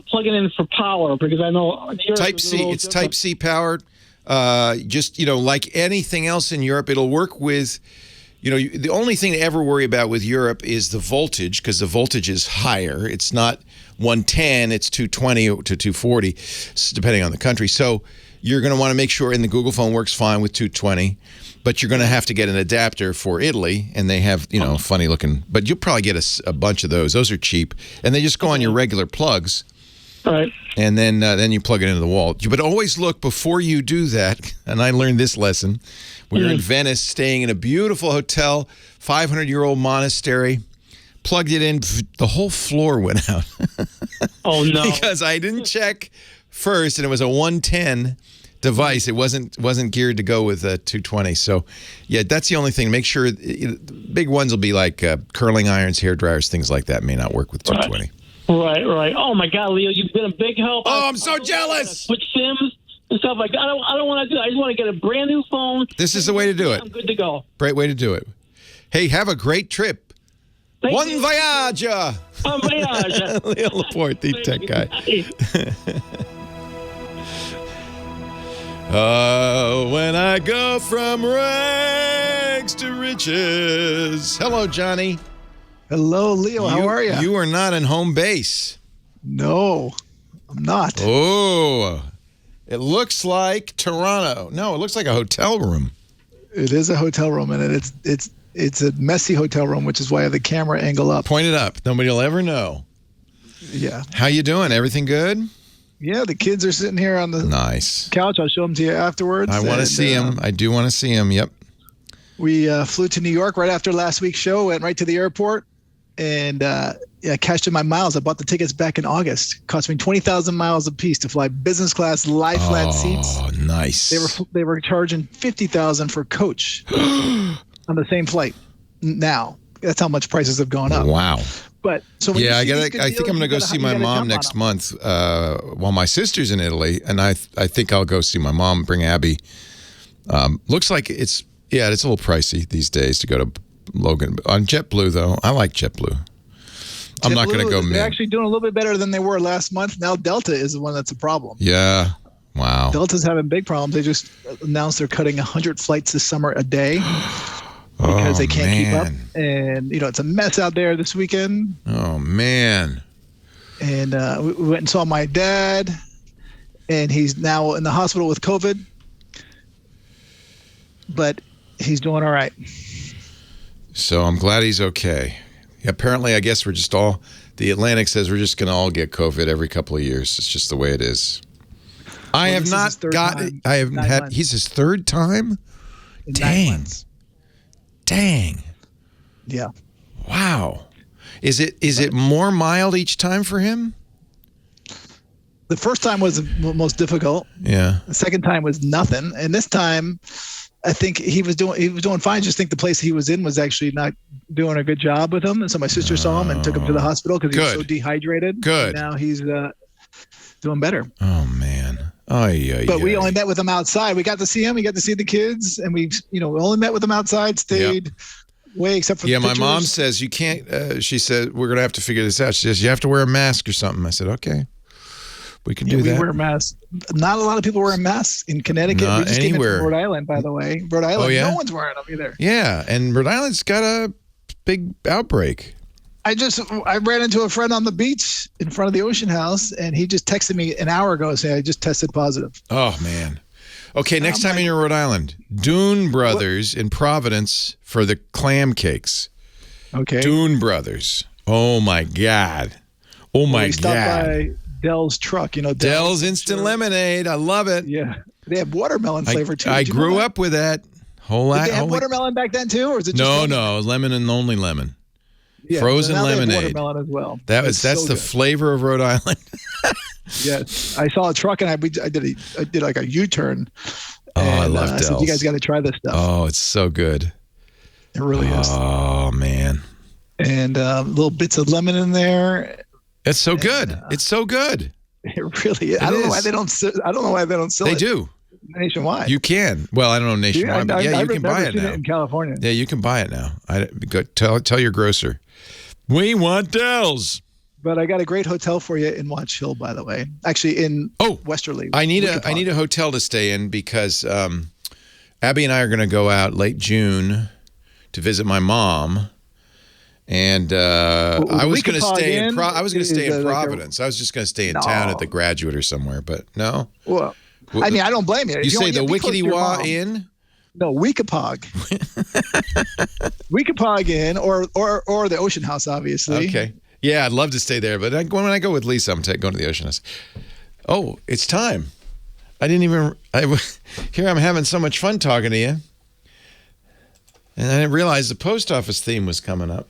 plugging in for power? Because I know Type C. It's Type C powered. Like anything else in Europe, it'll work with. The only thing to ever worry about with Europe is the voltage, because the voltage is higher. It's not 110, it's 220 to 240, depending on the country. So you're going to want to make sure, and the Google phone works fine with 220, but you're going to have to get an adapter for Italy, and they have, funny looking, but you'll probably get a bunch of those. Those are cheap, and they just go on your regular plugs. Right. And then you plug it into the wall. But always look before you do that, and I learned this lesson. We were in Venice, staying in a beautiful hotel, 500-year-old monastery. Plugged it in, the whole floor went out. Oh, no. Because I didn't check first, and it was a 110 device. It wasn't geared to go with a 220. So, yeah, that's the only thing. Make sure, big ones will be like curling irons, hair dryers, things like that may not work with 220. Right. Oh, my God, Leo, you've been a big help. Oh, I'm so jealous. Put Sims and stuff like that. I don't want to do it. I just want to get a brand new phone. This is the way to do it. I'm good to go. Great way to do it. Hey, have a great trip. Bon voyage! Bon voyage! Leo Laporte, the tech guy. When I go from rags to riches. Hello, Johnny. Hello, Leo. How are you? You are not in home base. No, I'm not. Oh, it looks like Toronto. No, it looks like a hotel room. It is a hotel room, and it's a messy hotel room, which is why I have the camera angle up. Point it up. Nobody will ever know. Yeah. How you doing? Everything good? Yeah, the kids are sitting here on the couch. I'll show them to you afterwards. I want to see them. I do want to see them. Yep. We flew to New York right after last week's show, went right to the airport, and cashed in my miles. I bought the tickets back in August. It cost me 20,000 miles a piece to fly business class, lie flat seats. Oh, nice. They were charging 50,000 for coach on the same flight. Now that's how much prices have gone up. Wow. But so when I think I'm going to go see my mom next month while my sister's in Italy, and I think I'll go see my mom. Bring Abby. Looks like it Yeah, it's a little pricey these days to go to Logan. On JetBlue, though, I like JetBlue. I'm not going to go They're actually doing a little bit better than they were last month. Now Delta is the one that's a problem. Yeah. Wow. Delta's having big problems. They just announced they're cutting 100 flights this summer a day because they can't keep up. And, it's a mess out there this weekend. Oh, man. And we went and saw my dad, and he's now in the hospital with COVID. But he's doing all right. So I'm glad he's okay. Apparently, I guess the Atlantic says we're just going to all get COVID every couple of years. It's just the way it is. I haven't had, he's his third time? Dang. Yeah. Wow. Is it more mild each time for him? The first time was the most difficult. Yeah. The second time was nothing. And this time, I think he was doing fine. I just think the place he was in was actually not doing a good job with him. And so my sister saw him and took him to the hospital because he was so dehydrated. Good. And now he's doing better. Oh, man. But we only met with him outside. We got to see him. We got to see the kids. And we only met with him outside, stayed way except for the my pictures. mom says you can't. She said, we're going to have to figure this out. She says, you have to wear a mask or something. I said, okay. We can do that. We wear masks. Not a lot of people wearing masks in Connecticut. Not we just anywhere. came in from Rhode Island, by the way. Rhode Island, yeah? no one's wearing them either. Yeah, and Rhode Island's got a big outbreak. I ran into a friend on the beach in front of the Ocean House, and he just texted me an hour ago saying I just tested positive. Oh, man. Okay, next time you're in Rhode Island, Dune Brothers in Providence for the clam cakes. Okay. Dune Brothers. Oh, my God. Oh, my God. By Dell's truck, Dell's Instant Lemonade. I love it. Yeah. They have watermelon flavor, too. I grew up with that. Did they have watermelon back then, too? Or is it just No, lemon and only lemon. Yeah, frozen lemonade. Watermelon as well. That's the flavor of Rhode Island. Yes, I saw a truck and I did like a U-turn. I love Dell's. I said, you guys got to try this stuff. Oh, it's so good. It really is. Oh man. And little bits of lemon in there. It's so good. It's so good. It really is. I don't know why they don't sell it. They do. Nationwide. You can. Well, I don't know nationwide, but you can buy it now. In California. Yeah, you can buy it now. Tell your grocer. We want Dell's. But I got a great hotel for you in Watch Hill, by the way. Actually, in Westerly. I need a hotel to stay in because Abby and I are going to go out late June to visit my mom. And I was going to stay in Providence. I was just going to stay in town at the Graduate or somewhere, but no. Well, I mean, I don't blame you. You say the Wickety-Wah Inn? No, Weekapog. Weekapog Inn or the Ocean House, obviously. Okay. Yeah, I'd love to stay there, but when I go with Lisa, I'm going to the Ocean House. Oh, it's time. I didn't even... Here I'm having so much fun talking to you. And I didn't realize the post office theme was coming up.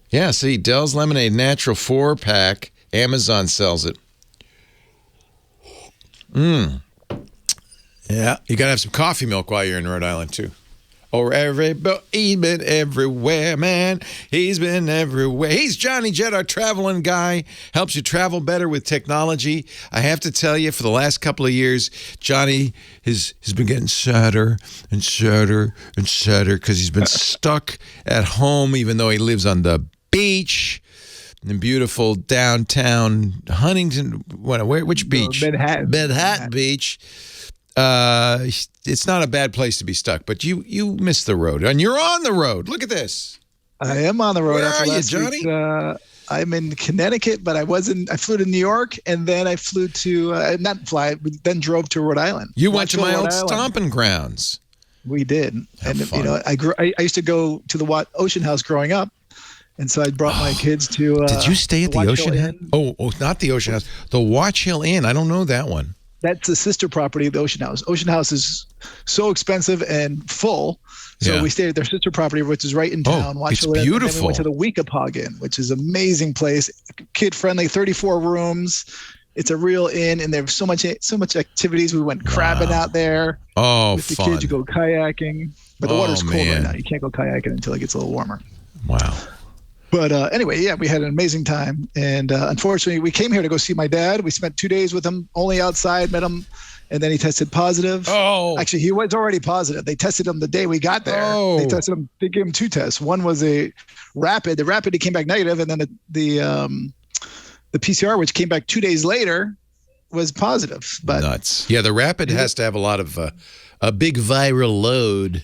Yeah, see, Dell's Lemonade Natural 4-pack. Amazon sells it. Yeah, you got to have some coffee milk while you're in Rhode Island, too. He's been everywhere, man. He's been everywhere. He's Johnny Jet, our traveling guy. Helps you travel better with technology. I have to tell you, for the last couple of years, Johnny has been getting sadder and sadder and sadder because he's been stuck at home, even though he lives on the beach in beautiful downtown Huntington. Which beach? Manhattan Beach. It's not a bad place to be stuck, but you miss the road, and you're on the road. Look at this. I am on the road. Where after are last you, Johnny? week. I'm in Connecticut, but I flew to New York, and then I flew to then drove to Rhode Island. You went to my old stomping grounds. We did, I used to go to the Ocean House growing up. And so I brought my kids to. Did you stay at the Ocean House? Oh, not the Ocean House. The Watch Hill Inn. I don't know that one. That's the sister property of the Ocean House. Ocean House is so expensive and full. So we stayed at their sister property, which is right in town. Watch Hill Inn. It's beautiful. And then we went to the Weekapog Inn, which is an amazing place. Kid-friendly, 34 rooms. It's a real inn, and there's so much activities. We went crabbing out there. Oh, with the kids, you go kayaking. But the water's cold right now. You can't go kayaking until it gets a little warmer. Wow. But anyway, yeah, we had an amazing time. And unfortunately, we came here to go see my dad. We spent 2 days with him, only outside, met him. And then he tested positive. Oh. Actually, he was already positive. They tested him the day we got there. Oh. They tested him. They gave him 2 tests. One was a rapid. The rapid, he came back negative. And then the PCR, which came back 2 days later, was positive. But nuts. Yeah, the rapid has to have a lot of a big viral load.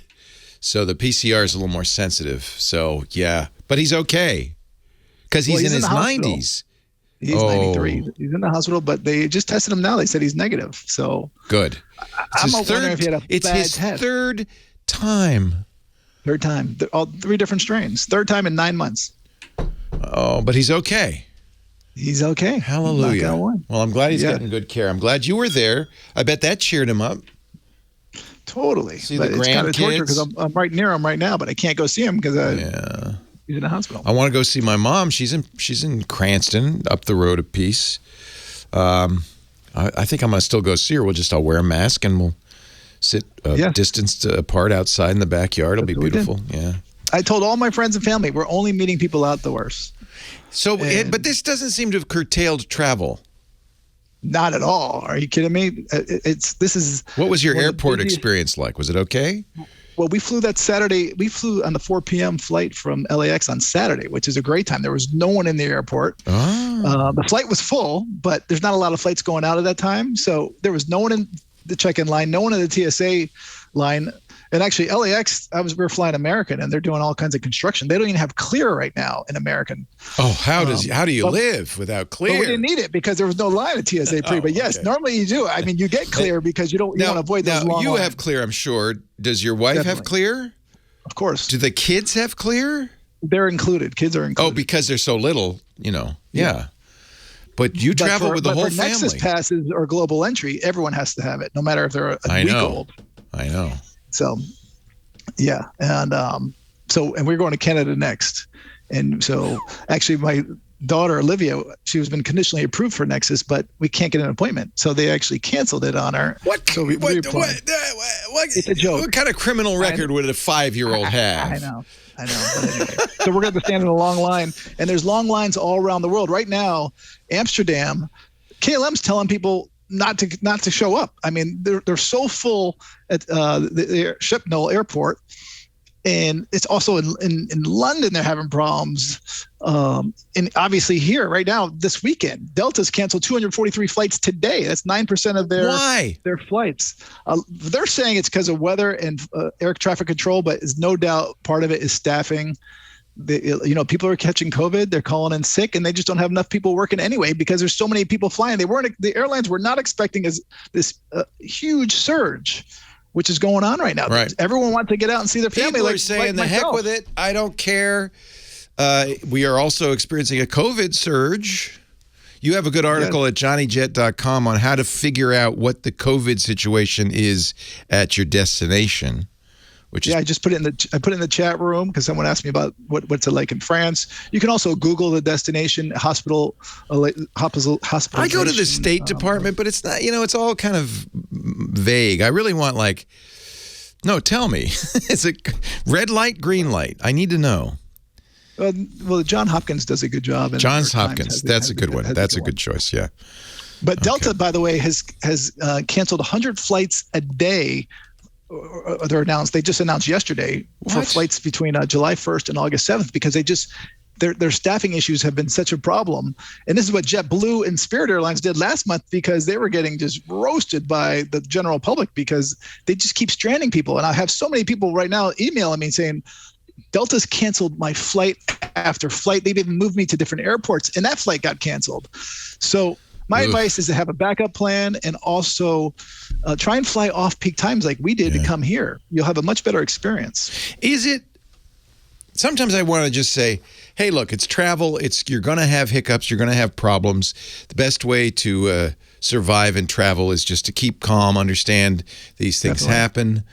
So the PCR is a little more sensitive. So, yeah. But he's okay. Because he's in his 90s. He's 93. He's in the hospital, but they just tested him now. They said he's negative. So good. I'm wondering if he had a it's bad his test. third time. Third time. All 3 different strains. Third time in 9 months. Oh, but he's okay. He's okay. Hallelujah. Well, I'm glad he's getting good care. I'm glad you were there. I bet that cheered him up. Totally. See but the it's kind of torture because grandkids. I'm right near him right now, but I can't go see him because he's in the hospital. I want to go see my mom. She's in Cranston, up the road a piece. I think I'm going to still go see her. I'll wear a mask and we'll sit distanced apart outside in the backyard. It'll be beautiful. Yeah. I told all my friends and family we're only meeting people outdoors. So, but this doesn't seem to have curtailed travel. Not at all. Are you kidding me? What was your airport experience like? Was it okay? Well, we flew that Saturday. We flew on the 4 p.m. flight from LAX on Saturday, which is a great time. There was no one in the airport. Oh. The flight was full, but there's not a lot of flights going out at that time. So there was no one in the check-in line, no one in the TSA line. And actually, LAX, we were flying American, and they're doing all kinds of construction. They don't even have Clear right now in American. Oh, how do you live without Clear? But we didn't need it because there was no line at TSA pre. But yes, normally you do. I mean, you get Clear because you want to avoid those long you lines. have Clear, I'm sure. Does your wife have Clear? Of course. Do the kids have Clear? They're included. Kids are included. Oh, because they're so little, Yeah. But you travel with the whole for family. Nexus passes or global entry, everyone has to have it, no matter if they're a week old. I know. So, yeah. And and we're going to Canada next. And so actually my daughter, Olivia, she was been conditionally approved for Nexus, but we can't get an appointment. So they actually canceled it on her. What? So it's a joke. What kind of criminal record would a 5-year-old have? I know. But anyway. So we're going to stand in a long line. And there's long lines all around the world. Right now, Amsterdam, KLM's telling people not to show up. I mean, they're so full at the Schiphol airport. And it's also in London, they're having problems. And obviously here right now, this weekend, Delta's canceled 243 flights today. That's 9% of their flights. They're saying it's because of weather and air traffic control, but it's no doubt part of it is staffing. People are catching COVID. They're calling in sick, and they just don't have enough people working anyway because there's so many people flying. The airlines were not expecting this huge surge, which is going on right now. Right. Everyone wants to get out and see their family. People are saying the heck with it. I don't care. We are also experiencing a COVID surge. You have a good article at johnnyjet.com on how to figure out what the COVID situation is at your destination. I just put it in the chat room because someone asked me about what's it like in France. You can also Google the destination hospital. I go to the State Department, but it's not. It's all kind of vague. I really want no. Tell me, it's a red light, green light. I need to know. Well, Johns Hopkins does a good job. Johns Hopkins, that's a good one. That's a good choice. Yeah. But Delta, by the way, has canceled 100 flights a day. They just announced yesterday for flights between July 1st and August 7th because their staffing issues have been such a problem. And this is what JetBlue and Spirit Airlines did last month because they were getting just roasted by the general public because they just keep stranding people. And I have so many people right now emailing me saying, Delta's canceled my flight after flight. They've even moved me to different airports, and that flight got canceled. So my advice is to have a backup plan and also try and fly off-peak times like we did to come here. You'll have a much better experience. Sometimes I want to just say, hey, look, it's travel. You're going to have hiccups. You're going to have problems. The best way to survive and travel is just to keep calm, understand these things happen.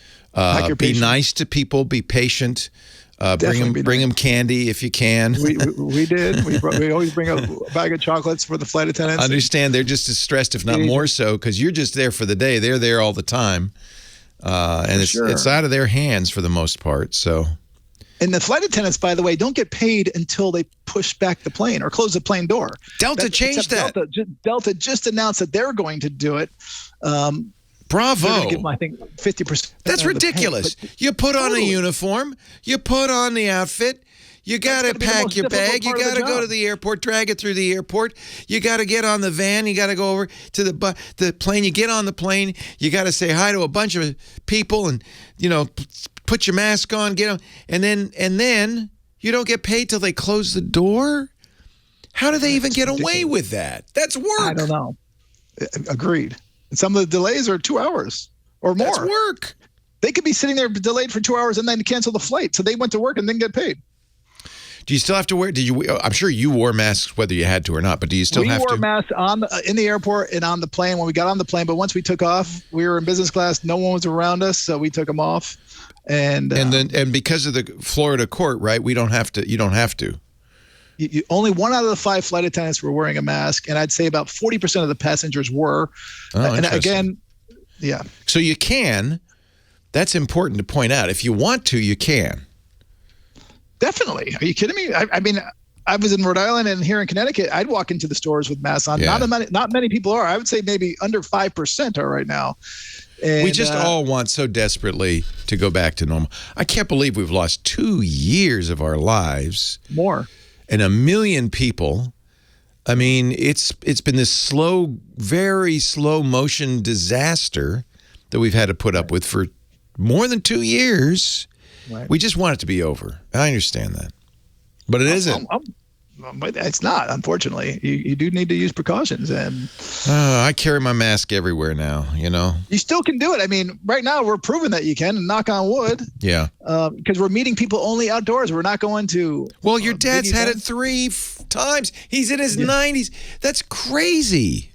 Be nice to people. Be patient. Bring them candy if you can. We did. We always bring a bag of chocolates for the flight attendants. Understand they're just as stressed, if not more so, because you're just there for the day. They're there all the time, and it's out of their hands for the most part. So, And the flight attendants, by the way, don't get paid until they push back the plane or close the plane door. Delta changed that. Delta just announced that they're going to do it. Bravo. They're going to give them, I think, 50%. That's ridiculous. You put on a uniform. You put on the outfit. You got to pack your bag. You got to go to the airport, drag it through the airport. You got to get on the van. You got to go over to the plane. You get on the plane. You got to say hi to a bunch of people and, put your mask on, get them. And then you don't get paid till they close the door? How do they even get away with that? That's work. I don't know. Agreed. And some of the delays are 2 hours or more. That's work. They could be sitting there delayed for 2 hours and then cancel the flight. So they went to work and didn't get paid. Do you still have to wear? I'm sure you wore masks whether you had to or not. But do you still have to? We wore masks in the airport and on the plane when we got on the plane. But once we took off, we were in business class. No one was around us, so we took them off. And because of the Florida court, right? We don't have to. You don't have to. Only 1 out of the 5 flight attendants were wearing a mask, and I'd say about 40% of the passengers were. And again, yeah. So you can. That's important to point out. If you want to, you can. Definitely. Are you kidding me? I mean, I was in Rhode Island and here in Connecticut. I'd walk into the stores with masks on. Yeah. Not many people are. I would say maybe under 5% are right now. And, we just all want so desperately to go back to normal. I can't believe we've lost 2 years of our lives. More. And 1 million people. I mean, it's been this slow, very slow motion disaster that we've had to put up with for more than 2 years. Right. We just want it to be over. I understand that. But it isn't. But it's not, unfortunately. You do need to use precautions. And I carry my mask everywhere now, You still can do it. I mean, right now we're proving that you can, and knock on wood. Yeah. Because we're meeting people only outdoors. We're not going to. Well, your dad's had it 3 times. He's in his 90s. That's crazy.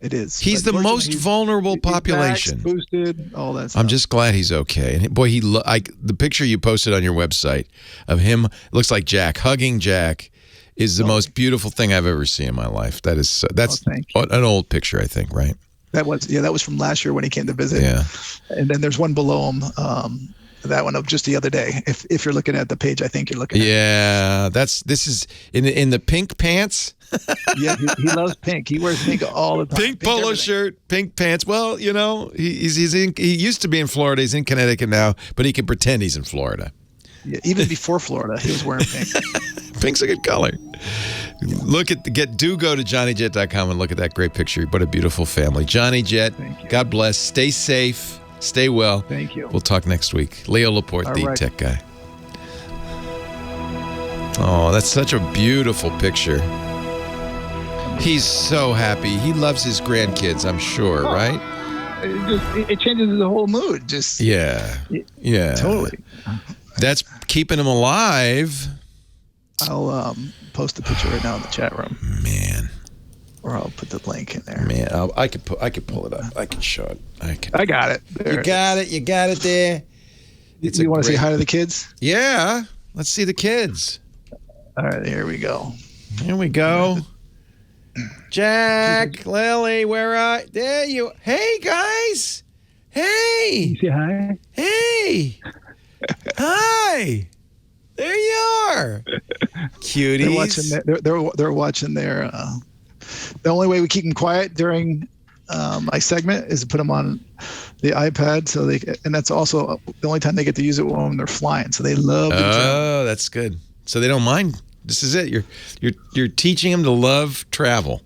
It is. He's the most vulnerable population. Boosted, all that stuff. I'm just glad he's okay. And boy, the picture you posted on your website of him looks like Jack hugging Jack is the most beautiful thing I've ever seen in my life. That's an old picture, I think, right? That was from last year when he came to visit. Yeah. And then there's one below him. That one of just the other day. If you're looking at the page, I think you're looking at. Yeah, this is in the pink pants. Yeah, he loves pink. He wears pink all the time. Pink polo shirt, pink pants. Well, he used to be in Florida. He's in Connecticut now, but he can pretend he's in Florida. Yeah, even before Florida, he was wearing pink. Pink's a good color. Go to JohnnyJet.com and look at that great picture. What a beautiful family. Johnny Jet, God bless. Stay safe. Stay well. Thank you. We'll talk next week. Leo Laporte, the tech guy. Oh, that's such a beautiful picture. He's so happy. He loves his grandkids, I'm sure, right? It changes the whole mood. Yeah. Totally. That's keeping him alive. I'll post a picture right now in the chat room. Man. Or I'll put the link in there. Man, I could pull it up. I can show it. I got it. You got it there. You want to say hi to the kids? Yeah. Let's see the kids. All right, here we go. Here we go. Jack, Lily, where are there you? Hey guys. Hey. You say hi. Hey. Hi. There you are. Cuties. They're watching their the only way we keep them quiet during my segment is to put them on the iPad and that's also the only time they get to use it when they're flying. So they love it. Oh, that's good. So they don't mind. This is it. You're teaching them to love travel.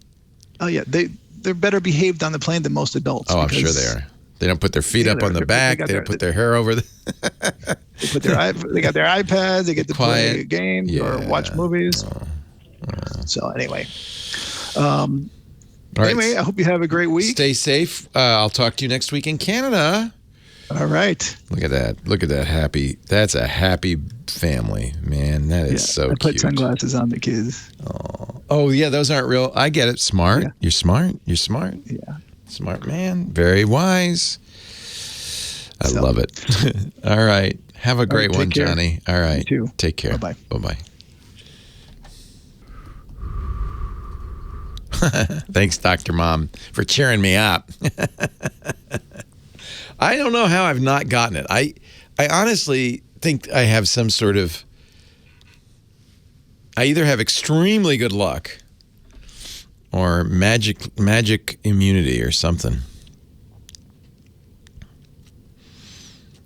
Oh yeah, they're better behaved on the plane than most adults. Oh, I'm sure they are. They don't put their feet up on the back. They don't put their hair over the. They got their iPads. They get to play games or watch movies. So anyway, anyway, I hope you have a great week. Stay safe. I'll talk to you next week in Canada. All right. Look at that. Look at that happy. That's a happy family, man. That is so cute. I put sunglasses on the kids. Oh yeah, those aren't real. I get it. Smart. Yeah. You're smart. You're smart. Yeah. Smart man. Very wise. I love it. All right. Have a great one, care. Johnny. All right. You too. Take care. Bye-bye. Bye-bye. Thanks, Dr. Mom, for cheering me up. I don't know how I've not gotten it. I honestly think I have some sort of. I either have extremely good luck or magic immunity or something.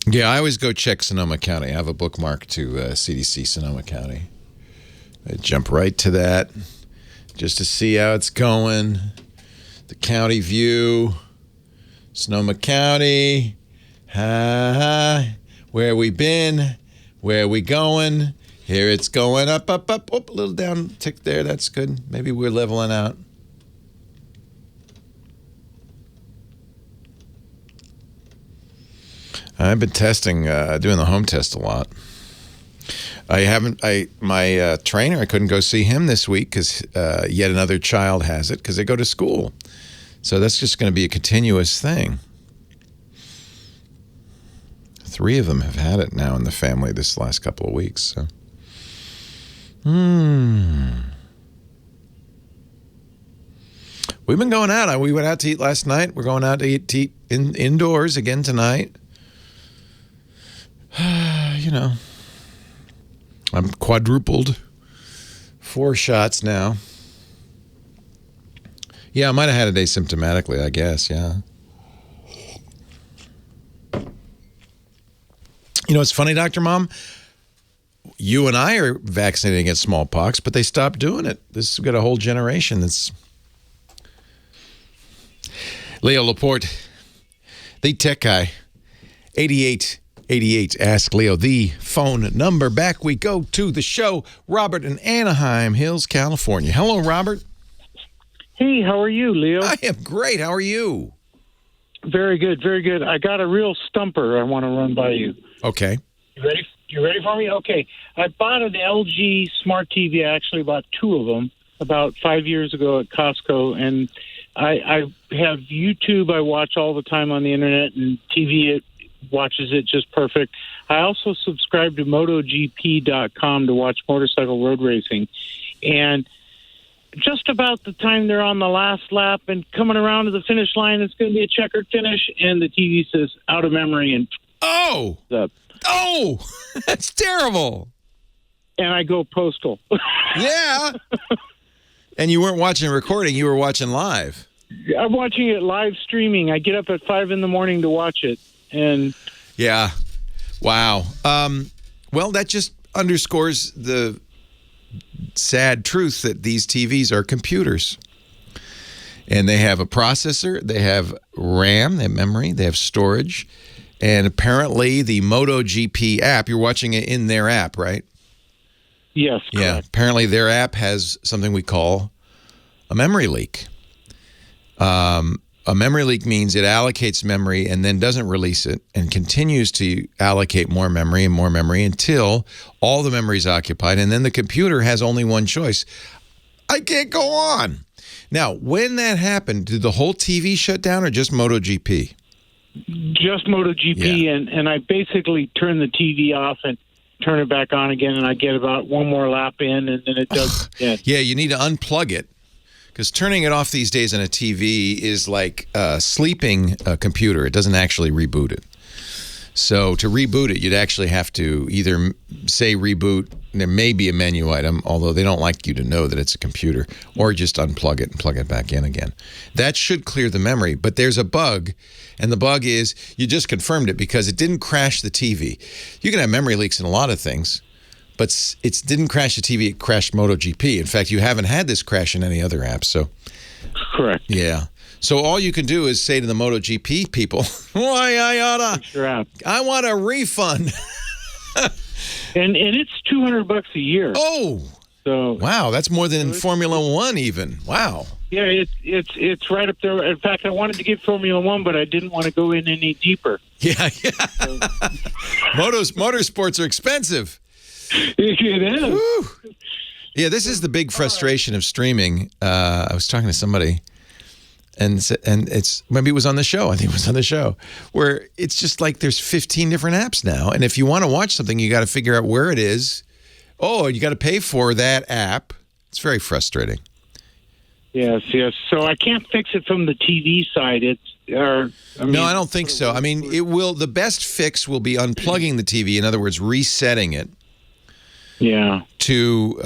Yeah, I always go check Sonoma County. I have a bookmark to CDC Sonoma County. I jump right to that just to see how it's going. The county view, Sonoma County, where we been, where we going. Here it's going up. Oh, a little down tick there. That's good. Maybe we're leveling out. I've been testing, doing the home test a lot. My trainer, I couldn't go see him this week because yet another child has it because they go to school. So that's just going to be a continuous thing. 3 of them have had it now in the family this last couple of weeks. So. We've been going out. We went out to eat last night. We're going out to eat indoors again tonight. You know, I'm quadrupled 4 shots now. Yeah, I might have had it asymptomatically, I guess, yeah. You know, it's funny, Dr. Mom. You and I are vaccinated against smallpox, but they stopped doing it. We've got a whole generation that's... Leo Laporte, the tech guy, 8888, ask Leo, the phone number. Back we go to the show. Robert in Anaheim Hills, California. Hello, Robert. Hey, how are you, Leo? I am great. How are you? Very good, very good. I got a real stumper I want to run by you. Okay. You ready for me? Okay. I bought an LG smart TV. I actually bought 2 of them about 5 years ago at Costco, and I have YouTube I watch all the time on the internet, and TV it watches it just perfect. I also subscribe to MotoGP.com to watch motorcycle road racing, and just about the time they're on the last lap and coming around to the finish line, it's going to be a checkered finish, and the TV says out of memory and up. Oh, that's terrible. And I go postal. Yeah. And you weren't watching recording, you were watching live. I'm watching it live streaming. I get up at 5 a.m. to watch it. And yeah. Wow. Well, that just underscores the sad truth that these TVs are computers. And they have a processor, they have RAM, they have memory, they have storage. And apparently the MotoGP app, you're watching it in their app, right? Yes, correct. Yeah, apparently their app has something we call a memory leak. A memory leak means it allocates memory and then doesn't release it and continues to allocate more memory until all the memory is occupied. And then the computer has only one choice. I can't go on. Now, when that happened, did the whole TV shut down or just MotoGP? Just MotoGP, yeah. and I basically turn the TV off and turn it back on again, and I get about one more lap in, and then it does. Yeah, you need to unplug it, because turning it off these days on a TV is like sleeping a computer. It doesn't actually reboot it. So to reboot it, you'd actually have to either say reboot, there may be a menu item, although they don't like you to know that it's a computer, or just unplug it and plug it back in again. That should clear the memory, but there's a bug, and the bug is you just confirmed it because it didn't crash the TV. You can have memory leaks in a lot of things, but it didn't crash the TV, it crashed MotoGP. In fact, you haven't had this crash in any other app, so. Correct. Yeah. So all you can do is say to the MotoGP people, I want a refund. and it's $200 a year. Oh, so wow, that's more than in Formula One even. Wow. Yeah, it's right up there. In fact, I wanted to get Formula One, but I didn't want to go in any deeper. Yeah. Motorsports are expensive. It is. Woo. Yeah, this is the big frustration of streaming. I was talking to somebody. And it's maybe it was on the show. I think it was on the show where it's just like there's 15 different apps now. And if you want to watch something, you got to figure out where it is. Oh, you got to pay for that app. It's very frustrating. Yes. So I can't fix it from the TV side. Or no, I don't think so. I mean, it will. The best fix will be unplugging the TV. In other words, resetting it. Yeah. To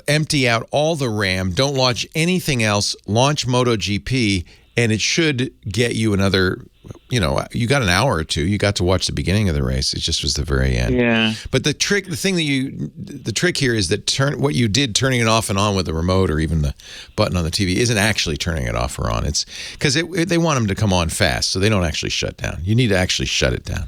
empty out all the RAM. Don't launch anything else. Launch MotoGP, and it should get you another. You got an hour or two. You got to watch the beginning of the race. It just was the very end. Yeah. But the trick here is that what you did, turning it off and on with the remote or even the button on the TV, isn't actually turning it off or on. It's because they want them to come on fast, so they don't actually shut down. You need to actually shut it down.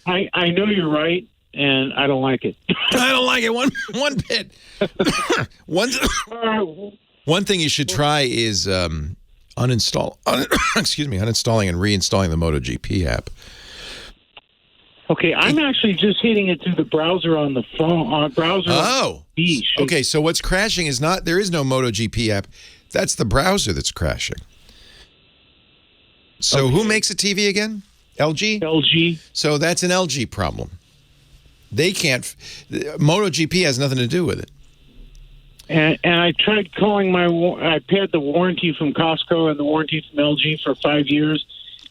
I know you're right, and I don't like it. I don't like it one bit. One thing you should try is uninstalling and reinstalling the MotoGP app. Okay, I'm actually just hitting it through the browser on the phone. Browser. Oh. Okay, so what's crashing is there is no MotoGP app. That's the browser that's crashing. So who makes a TV again? LG? LG. So that's an LG problem. They can't. MotoGP has nothing to do with it. And I tried calling I paid the warranty from Costco and the warranty from LG for 5 years,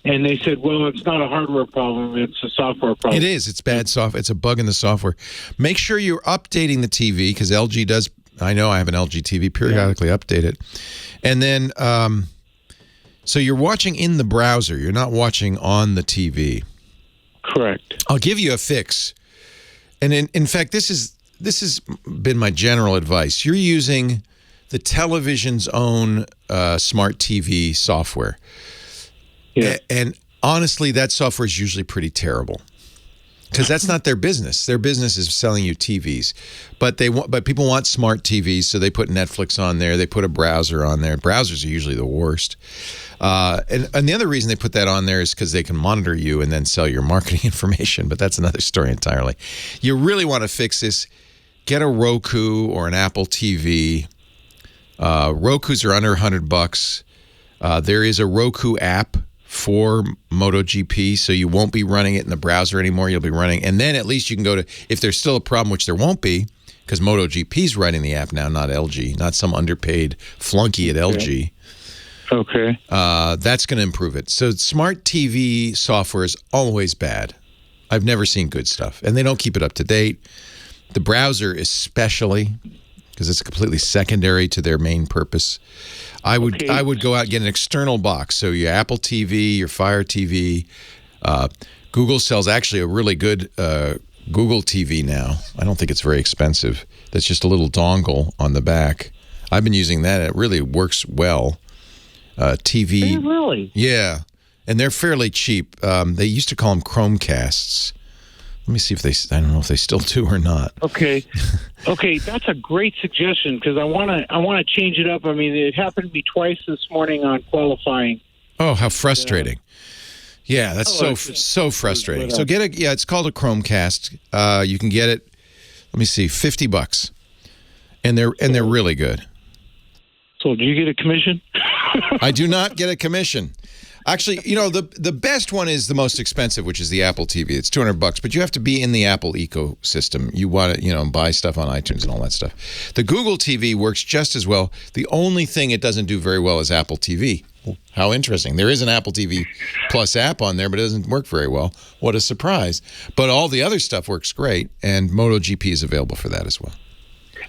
and they said, well, it's not a hardware problem, it's a software problem. It is. It's bad software. It's a bug in the software. Make sure you're updating the TV, because LG does. I know I have an LG TV, periodically update it. And then, so you're watching in the browser. You're not watching on the TV. Correct. I'll give you a fix. And in fact, this has been my general advice. You're using the television's own smart TV software. Yeah. And honestly, that software is usually pretty terrible because that's not their business. Their business is selling you TVs. But people want smart TVs, so they put Netflix on there. They put a browser on there. Browsers are usually the worst. And the other reason they put that on there is because they can monitor you and then sell your marketing information. But that's another story entirely. You really want to fix this. Get a Roku or an Apple TV. Rokus are under $100. There is a Roku app for MotoGP, so you won't be running it in the browser anymore. You'll be running, and then at least you can go to, if there's still a problem, which there won't be, because MotoGP's writing the app now, not LG, not some underpaid flunky at LG. Okay. That's going to improve it. So smart TV software is always bad. I've never seen good stuff, and they don't keep it up to date. The browser especially, because it's completely secondary to their main purpose. I would go out and get an external box. So your Apple TV, your Fire TV. Google sells actually a really good Google TV now. I don't think it's very expensive. That's just a little dongle on the back. I've been using that. It really works well. TV. Really? Yeah. And they're fairly cheap. They used to call them Chromecasts. Let me see if I don't know if they still do or not. Okay, that's a great suggestion because I want to change it up. I mean, it happened to me twice this morning on qualifying. Oh, how frustrating! Yeah, that's so frustrating. So it's called a Chromecast. You can get it. Let me see, $50, and they're really good. So, do you get a commission? I do not get a commission. Actually, the best one is the most expensive, which is the Apple TV. It's $200, but you have to be in the Apple ecosystem. You want to, buy stuff on iTunes and all that stuff. The Google TV works just as well. The only thing it doesn't do very well is Apple TV. How interesting. There is an Apple TV Plus app on there, but it doesn't work very well. What a surprise. But all the other stuff works great, and MotoGP is available for that as well.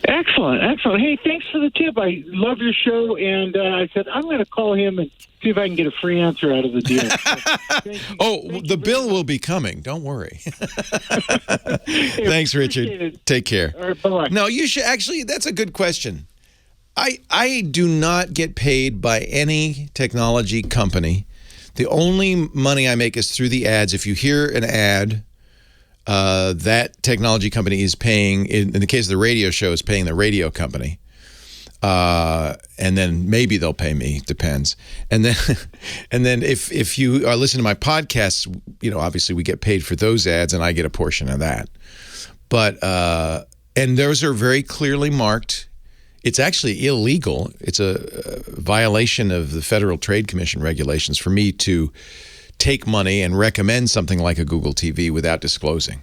Excellent. Hey, thanks for the tip. I love your show, and I said I'm going to call him and see if I can get a free answer out of the deal. The bill will be coming. Don't worry. Thanks, Richard. Take care. All right, bye-bye. No, you should actually. That's a good question. I do not get paid by any technology company. The only money I make is through the ads. If you hear an ad, that technology company is paying, in the case of the radio show, is paying the radio company. And then maybe they'll pay me, depends. And then if you listen to my podcasts, obviously we get paid for those ads and I get a portion of that. But, and those are very clearly marked. It's actually illegal. It's a violation of the Federal Trade Commission regulations for me to take money and recommend something like a Google TV without disclosing.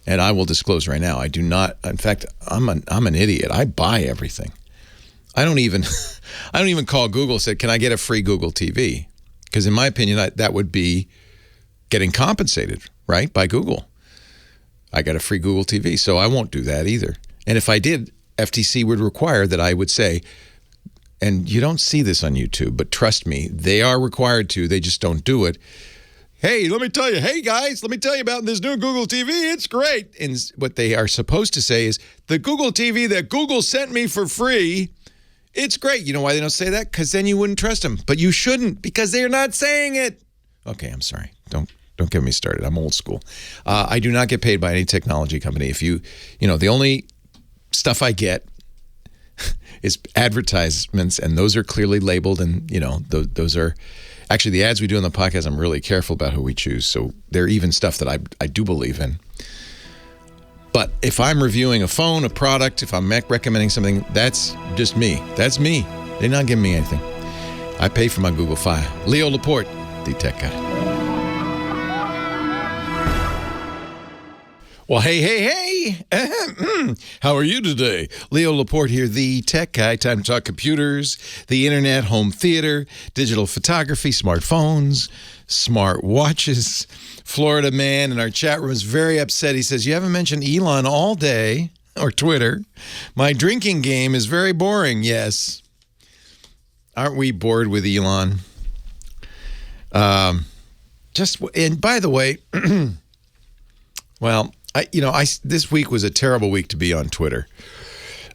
And I will disclose right now. I do not. In fact, I'm an idiot. I buy everything. I don't even call Google and say, can I get a free Google TV? Because in my opinion, that would be getting compensated, right, by Google. I got a free Google TV, so I won't do that either. And if I did, FTC would require that I would say, and you don't see this on YouTube, but trust me, they are required to. They just don't do it. Hey, let me tell you. Hey, guys, let me tell you about this new Google TV. It's great. And what they are supposed to say is, the Google TV that Google sent me for free, it's great. You know why they don't say that? Because then you wouldn't trust them. But you shouldn't, because they're not saying it. Okay, I'm sorry. Don't get me started. I'm old school. I do not get paid by any technology company. If you know, the only stuff I get is advertisements, and those are clearly labeled, and you know, those are actually the ads we do on the podcast. I'm really careful about who we choose, so they're even stuff that I do believe in. But if I'm reviewing a phone, a product, if I'm recommending something, that's just me. That's me. They're not giving me anything. I pay for my Google Fi. Leo Laporte, the tech guy. Well, hey. How are you today? Leo Laporte here, the tech guy. Time to talk computers, the internet, home theater, digital photography, smartphones, smart watches. Florida man in our chat room is very upset. He says, you haven't mentioned Elon all day, or Twitter. My drinking game is very boring. Yes. Aren't we bored with Elon? And by the way, well, this week was a terrible week to be on Twitter.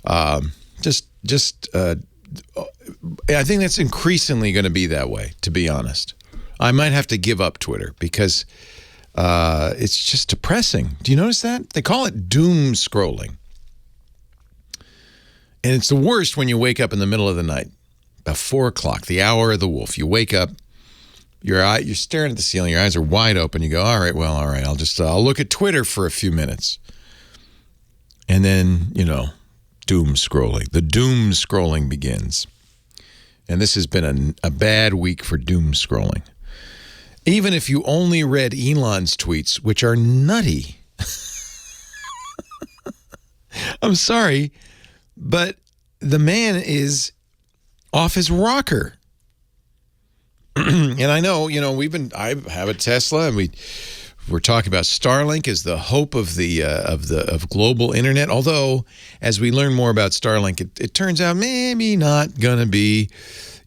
I think that's increasingly going to be that way, to be honest. I might have to give up Twitter because it's just depressing. Do you notice that? They call it doom scrolling. And it's the worst when you wake up in the middle of the night, about 4 o'clock, the hour of the wolf. You wake up. You're staring at the ceiling. Your eyes are wide open. You go, all right. I'll look at Twitter for a few minutes. And then, doom scrolling. The doom scrolling begins. And this has been a bad week for doom scrolling. Even if you only read Elon's tweets, which are nutty. I'm sorry, but the man is off his rocker. And I know, I have a Tesla, and we're talking about Starlink as the hope of of global internet. Although, as we learn more about Starlink, it turns out maybe not going to be,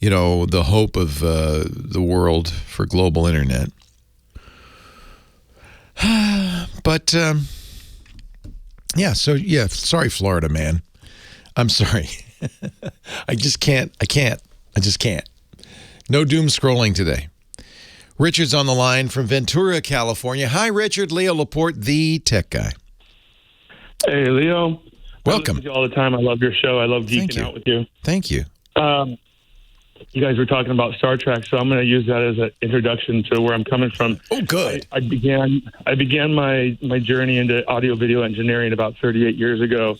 the hope of the world for global internet. But sorry, Florida man. I'm sorry. I just can't. No doom scrolling today. Richard's on the line from Ventura, California. Hi, Richard. Leo Laporte, the tech guy. Hey, Leo. Welcome. I listen to you all the time. I love your show. I love geeking out with you. Thank you. You guys were talking about Star Trek, so I'm going to use that as an introduction to where I'm coming from. Oh, good. I began my journey into audio-video engineering about 38 years ago.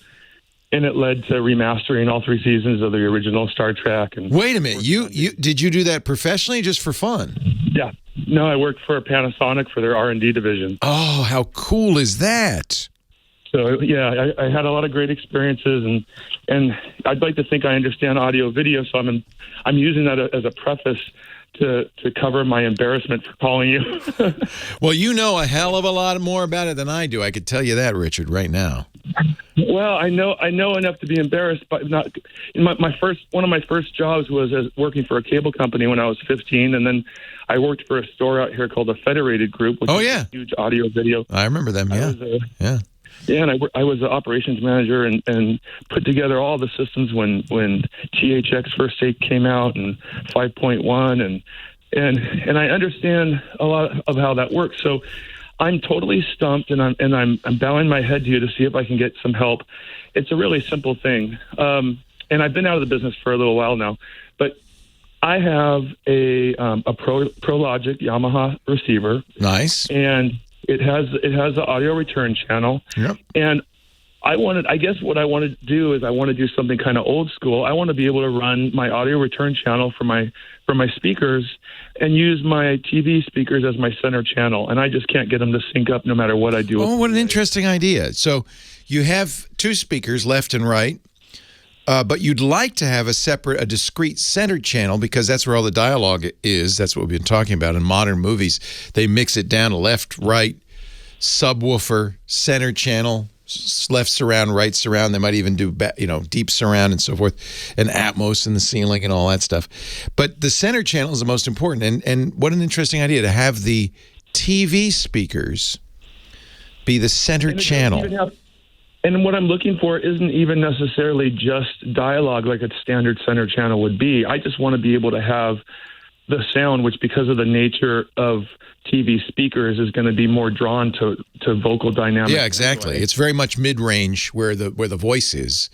And it led to remastering all 3 seasons of the original Star Trek. And wait a minute, did you do that professionally, just for fun? Yeah, no, I worked for Panasonic for their R&D division. Oh, how cool is that? So yeah, I had a lot of great experiences, and I'd like to think I understand audio video. So I'm using that as a preface to cover my embarrassment for calling you. Well, you know a hell of a lot more about it than I do. I could tell you that, Richard, right now. Well, I know enough to be embarrassed, but not. One of my first jobs was as working for a cable company when I was 15, and then I worked for a store out here called the Federated Group, which is a huge audio video. I remember them. Yeah. Yeah, and I was the operations manager and put together all the systems when THX First 8 came out and 5.1 and I understand a lot of how that works. So I'm totally stumped, and I'm bowing my head to you to see if I can get some help. It's a really simple thing, and I've been out of the business for a little while now, but I have a ProLogic Yamaha receiver. Nice. And it has the audio return channel. Yep. And I guess what I want to do is I want to do something kind of old school. I want to be able to run my audio return channel for my speakers and use my TV speakers as my center channel. And I just can't get them to sync up no matter what I do. Oh, what an interesting idea. So you have 2 speakers, left and right. but you'd like to have a discrete center channel because that's where all the dialogue is. That's what we've been talking about in modern movies. They mix it down to left, right, subwoofer, center channel, left surround, right surround. They might even do deep surround and so forth, and Atmos in the ceiling and all that stuff. But the center channel is the most important. And what an interesting idea to have the TV speakers be the center channel. And what I'm looking for isn't even necessarily just dialogue like a standard center channel would be. I just want to be able to have the sound, which because of the nature of TV speakers is going to be more drawn to vocal dynamics. Yeah, exactly. Anyway. It's very much mid-range where the voice is.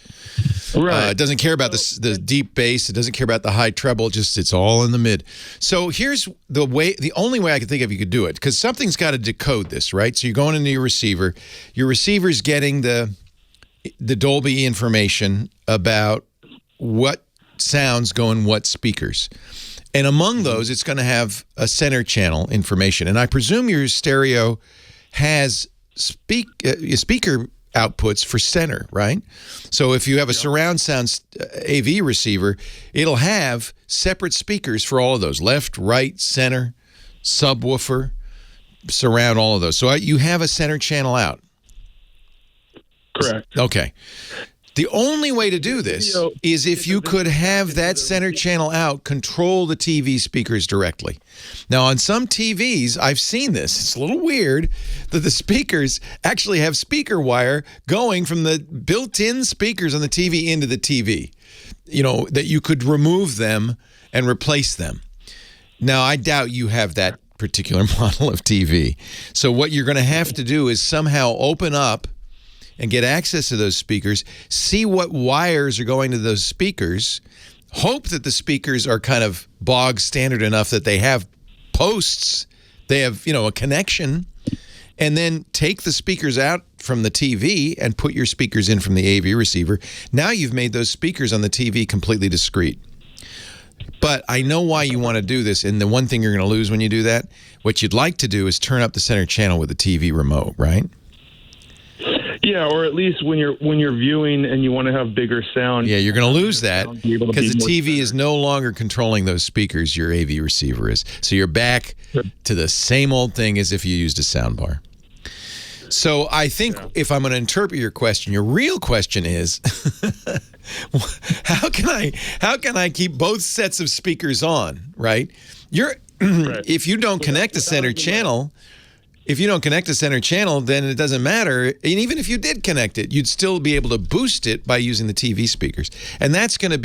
Right. It doesn't care about the deep bass. It doesn't care about the high treble. It's all in the mid. So here's the only way I could think of you could do it, because something's got to decode this, right? So you're going into your receiver. Your receiver's getting the Dolby information about what sounds go in what speakers. And among those, it's going to have a center channel information. And I presume your stereo has speaker outputs for center, right? So if you have a surround sound AV receiver, it'll have separate speakers for all of those: left, right, center, subwoofer, surround, all of those. So you have a center channel out. Correct. Okay. The only way to do this is if you could have that center channel out control the TV speakers directly. Now, on some TVs, I've seen this. It's a little weird that the speakers actually have speaker wire going from the built-in speakers on the TV into the TV, that you could remove them and replace them. Now, I doubt you have that particular model of TV. So what you're going to have to do is somehow open up and get access to those speakers, see what wires are going to those speakers, hope that the speakers are kind of bog standard enough that they have posts, they have, a connection, and then take the speakers out from the TV and put your speakers in from the AV receiver. Now you've made those speakers on the TV completely discrete. But I know why you want to do this, and the one thing you're going to lose when you do that, what you'd like to do is turn up the center channel with the TV remote, right? Yeah, or at least when you're viewing and you want to have bigger sound. Yeah, you're going to lose that because the TV is no longer controlling those speakers. Your AV receiver is. So you're back to the same old thing as if you used a soundbar. So I think if I'm going to interpret your question, your real question is, how can I keep both sets of speakers on? Right? If you don't connect the center channel. If you don't connect the center channel, then it doesn't matter. And even if you did connect it, you'd still be able to boost it by using the TV speakers. And that's going to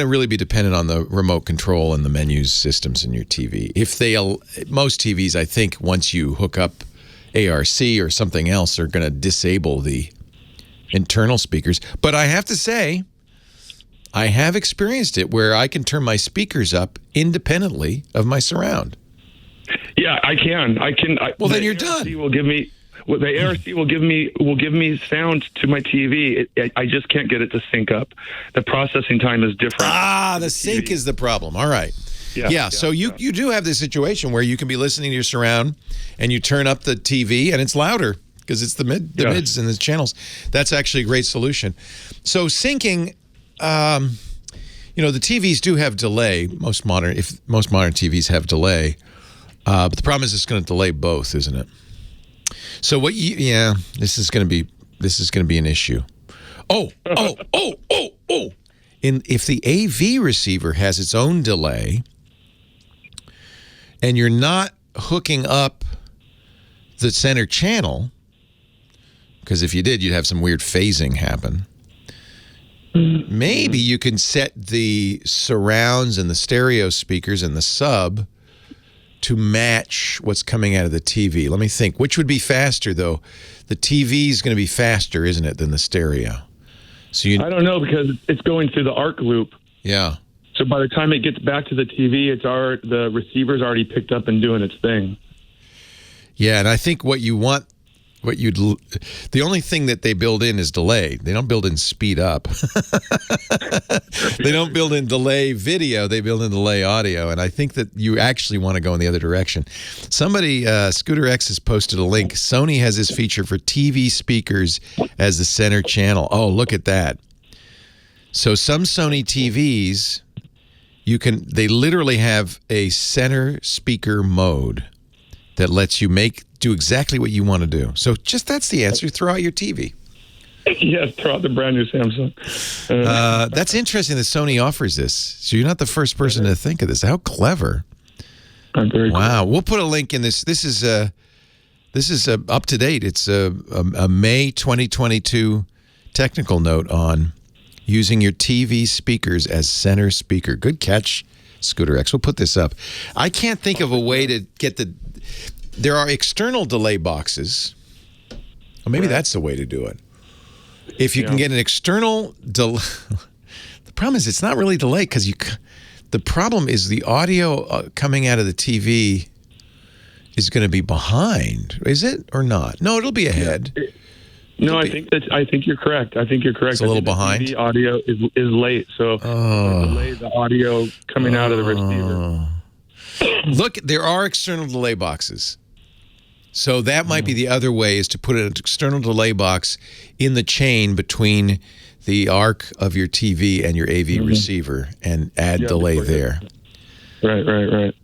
really be dependent on the remote control and the menus systems in your TV. Most TVs, I think, once you hook up ARC or something else, are going to disable the internal speakers. But I have to say, I have experienced it where I can turn my speakers up independently of my surround. Yeah, I can. Well, then you're done. The ARC will give me sound to my TV. I just can't get it to sync up. The processing time is different. The sync is the problem. All right. Yeah. So you do have this situation where you can be listening to your surround and you turn up the TV and it's louder because it's the mids and the channels. That's actually a great solution. So syncing, the TVs do have delay. Most modern TVs have delay. But the problem is it's going to delay both, isn't it? So this is going to be an issue. If the AV receiver has its own delay and you're not hooking up the center channel, because if you did, you'd have some weird phasing happen. Maybe you can set the surrounds and the stereo speakers and the sub to match what's coming out of the TV. Let me think. Which would be faster, though? The TV is going to be faster, isn't it, than the stereo? So I don't know, because it's going through the ARC loop. Yeah. So by the time it gets back to the TV, the receiver's already picked up and doing its thing. Yeah, and I think the only thing that they build in is delay. They don't build in speed up. They don't build in delay video. They build in delay audio. And I think that you actually want to go in the other direction. Somebody, Scooter X has posted a link. Sony has this feature for TV speakers as the center channel. Oh, look at that. So some Sony TVs, they literally have a center speaker mode that lets you do exactly what you want to do. So that's the answer. Throw out your TV. Yes, throw out the brand new Samsung. That's interesting that Sony offers this. So you're not the first person to think of this. How clever. Wow. Cool. We'll put a link in this. This is up to date. It's a May 2022 technical note on using your TV speakers as center speaker. Good catch, Scooter X. We'll put this up. I can't think of a way to get there are external delay boxes. Well, maybe that's the way to do it. If you can get an external delay, the problem is it's not really delay because the problem is the audio coming out of the TV is going to be behind. Is it or not? No, it'll be ahead. I think you're correct. It's a little behind. The audio is late, so delay the audio coming out of the receiver. Look, there are external delay boxes. So that might be the other way, is to put an external delay box in the chain between the arc of your TV and your AV receiver and add delay there. Right.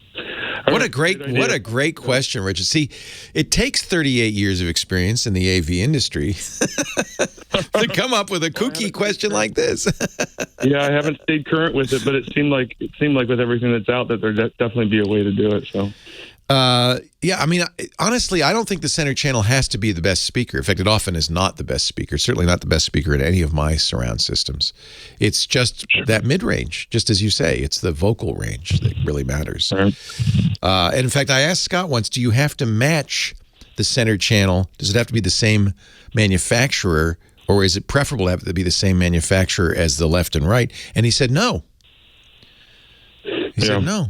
What a great question, Richard. See, it takes 38 years of experience in the AV industry to come up with a kooky question like this. Yeah, I haven't stayed current with it, but it seemed like with everything that's out that there'd definitely be a way to do it. So. Yeah, I mean, honestly, I don't think the center channel has to be the best speaker. In fact, it often is not the best speaker, certainly not the best speaker in any of my surround systems. It's just that mid-range, just as you say. It's the vocal range that really matters. And in fact, I asked Scott once, do you have to match the center channel? Does it have to be the same manufacturer, or is it preferable to have to be the same manufacturer as the left and right? And he said no. He said no.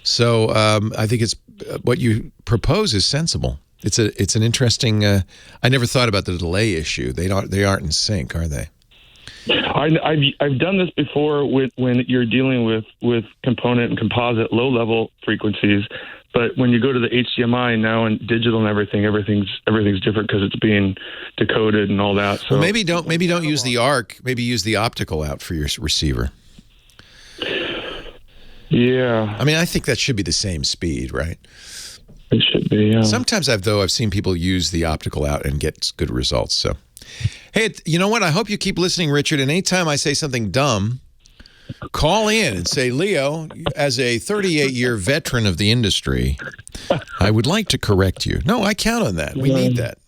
So I think it's what you propose is sensible. It's an interesting. I never thought about the delay issue. They aren't in sync, are they? I've done this before when you're dealing with component and composite low level frequencies, but when you go to the HDMI now and digital and everything's different because it's being decoded and all that. So well, maybe don't use the arc. Maybe use the optical out for your receiver. Yeah. I mean, I think that should be the same speed, right? It should be, yeah. Sometimes I've seen people use the optical out and get good results. So, hey, you know what? I hope you keep listening, Richard. And anytime I say something dumb, call in and say, Leo, as a 38-year veteran of the industry, I would like to correct you. No, I count on that. We need that.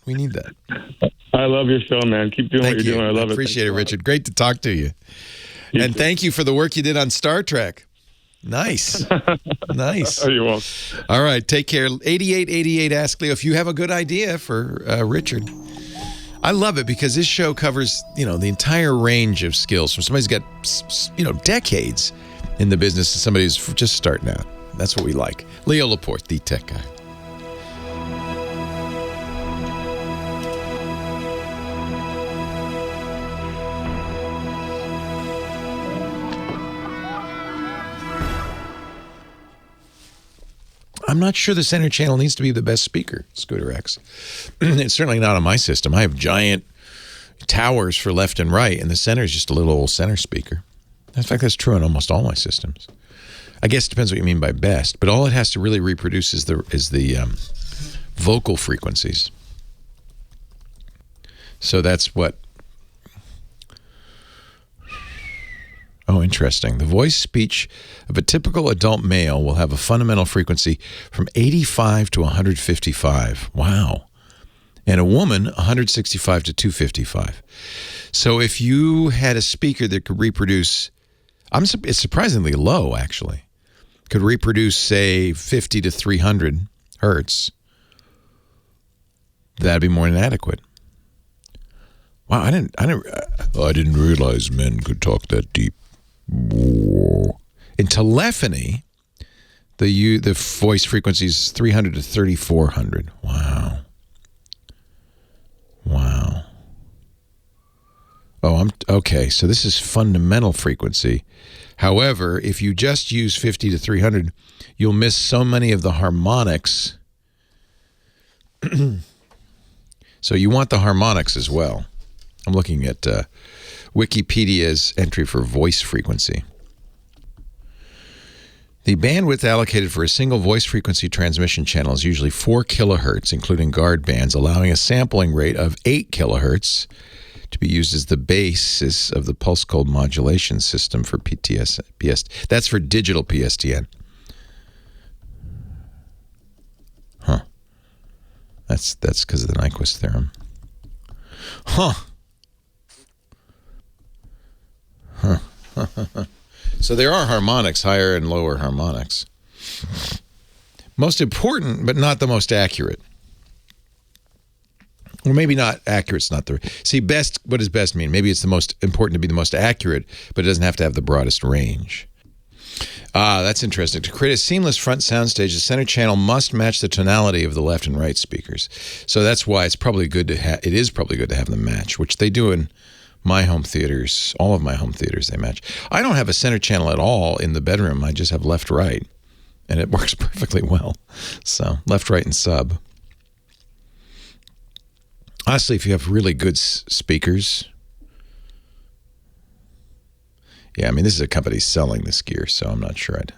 I love your show, man. Keep doing what you're doing. I love it. Appreciate it, Richard. Great to talk to you. And thank you for the work you did on Star Trek. Nice. Nice. Oh, you're welcome. All right. Take care. 8888 Ask Leo. If you have a good idea for Richard. I love it because this show covers, the entire range of skills from somebody's got, decades in the business to somebody who's just starting out. That's what we like. Leo Laporte, the tech guy. I'm not sure the center channel needs to be the best speaker, Scooter X. It's certainly not on my system. I have giant towers for left and right, and the center is just a little old center speaker. In fact, that's true on almost all my systems. I guess it depends what you mean by best, but all it has to really reproduce is the vocal frequencies. So that's what. Oh, interesting. The voice speech of a typical adult male will have a fundamental frequency from 85 to 155. Wow. And a woman, 165 to 255. So if you had a speaker that could reproduce, it's surprisingly low, actually, could reproduce, say, 50 to 300 hertz, that'd be more than adequate. Wow, I didn't realize men could talk that deep. In telephony, the voice frequency is 300 to 3400. Wow. Oh, okay. So this is fundamental frequency. However, if you just use 50 to 300, you'll miss so many of the harmonics. So you want the harmonics as well. I'm looking at Wikipedia's entry for voice frequency. The bandwidth allocated for a single voice frequency transmission channel is usually 4 kilohertz, including guard bands, allowing a sampling rate of 8 kilohertz to be used as the basis of the pulse code modulation system for PSTN. That's for digital PSTN. Huh. That's because of the Nyquist theorem. Huh. So there are harmonics, higher and lower harmonics. Most important, but not the most accurate. Or maybe not accurate's not the... See, best, what does best mean? Maybe it's the most important to be the most accurate, but it doesn't have to have the broadest range. That's interesting. To create a seamless front soundstage, the center channel must match the tonality of the left and right speakers. So that's why it's probably good to have... It is probably good to have them match, which they do in my home theaters. All of my home theaters, they match. I don't have a center channel at all in the bedroom. I just have left-right, and it works perfectly well. So left, right, and sub. Honestly, if you have really good speakers, yeah, I mean, this is a company selling this gear, so I'm not sure I'd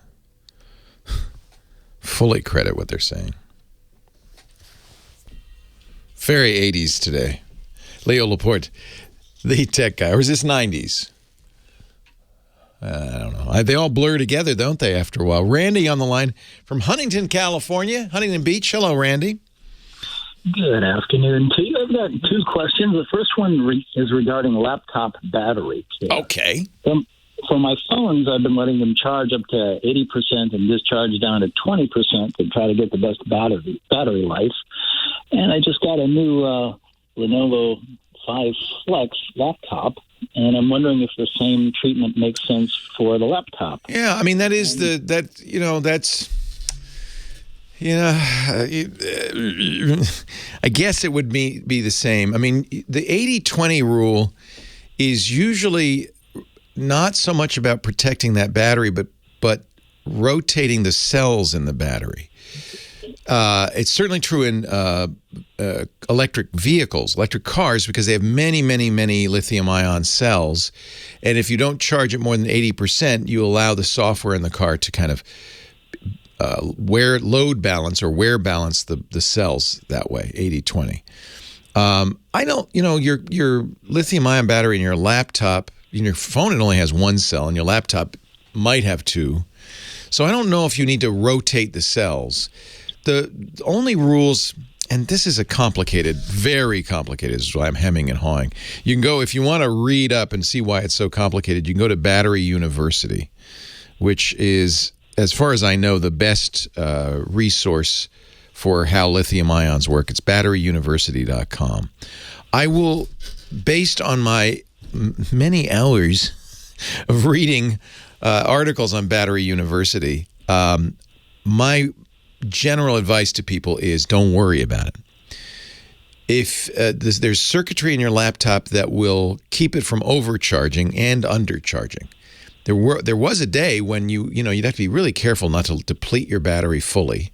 fully credit what they're saying. Very 80s today. Leo Laporte, the tech guy, or is this 90s? I don't know. They all blur together, don't they, after a while? Randy on the line from Huntington, California. Huntington Beach. Hello, Randy. Good afternoon to you. I've got 2 questions. The first one is regarding laptop battery care. Okay. For my phones, I've been letting them charge up to 80% and discharge down to 20% to try to get the best battery life. And I just got a new Lenovo 5 Flex laptop, and I'm wondering if the same treatment makes sense for the laptop. Yeah, I mean, that is I guess it would be the same. I mean, the 80-20 rule is usually not so much about protecting that battery, but rotating the cells in the battery. It's certainly true in electric vehicles, electric cars, because they have many, many, many lithium-ion cells. And if you don't charge it more than 80%, you allow the software in the car to kind of load balance or wear balance the cells that way, 80-20. I don't, your lithium-ion battery in your laptop, in your phone it only has 1 cell, and your laptop might have 2. So I don't know if you need to rotate the cells. The only rules, and this is very complicated, this is why I'm hemming and hawing. You can go, if you want to read up and see why it's so complicated, you can go to Battery University, which is, as far as I know, the best resource for how lithium ions work. It's batteryuniversity.com. I will, based on my many hours of reading articles on Battery University, my general advice to people is don't worry about it. If there's circuitry in your laptop that will keep it from overcharging and undercharging. There was a day when you'd have to be really careful not to deplete your battery fully,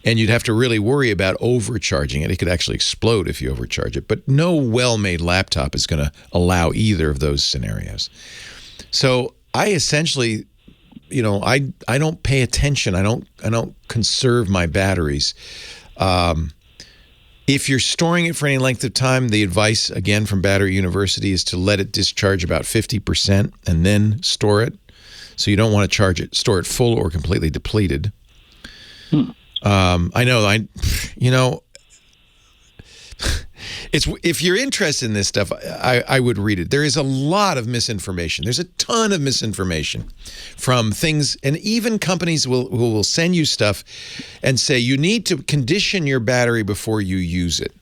and you'd have to really worry about overcharging it. It could actually explode if you overcharge it. But no well-made laptop is going to allow either of those scenarios. So I essentially, I don't pay attention. I don't conserve my batteries. If you're storing it for any length of time, the advice, again, from Battery University is to let it discharge about 50% and then store it. So you don't want to store it full or completely depleted. I know, if you're interested in this stuff, I would read it. There is a lot of misinformation. There's a ton of misinformation from things, and even companies will send you stuff and say you need to condition your battery before you use it.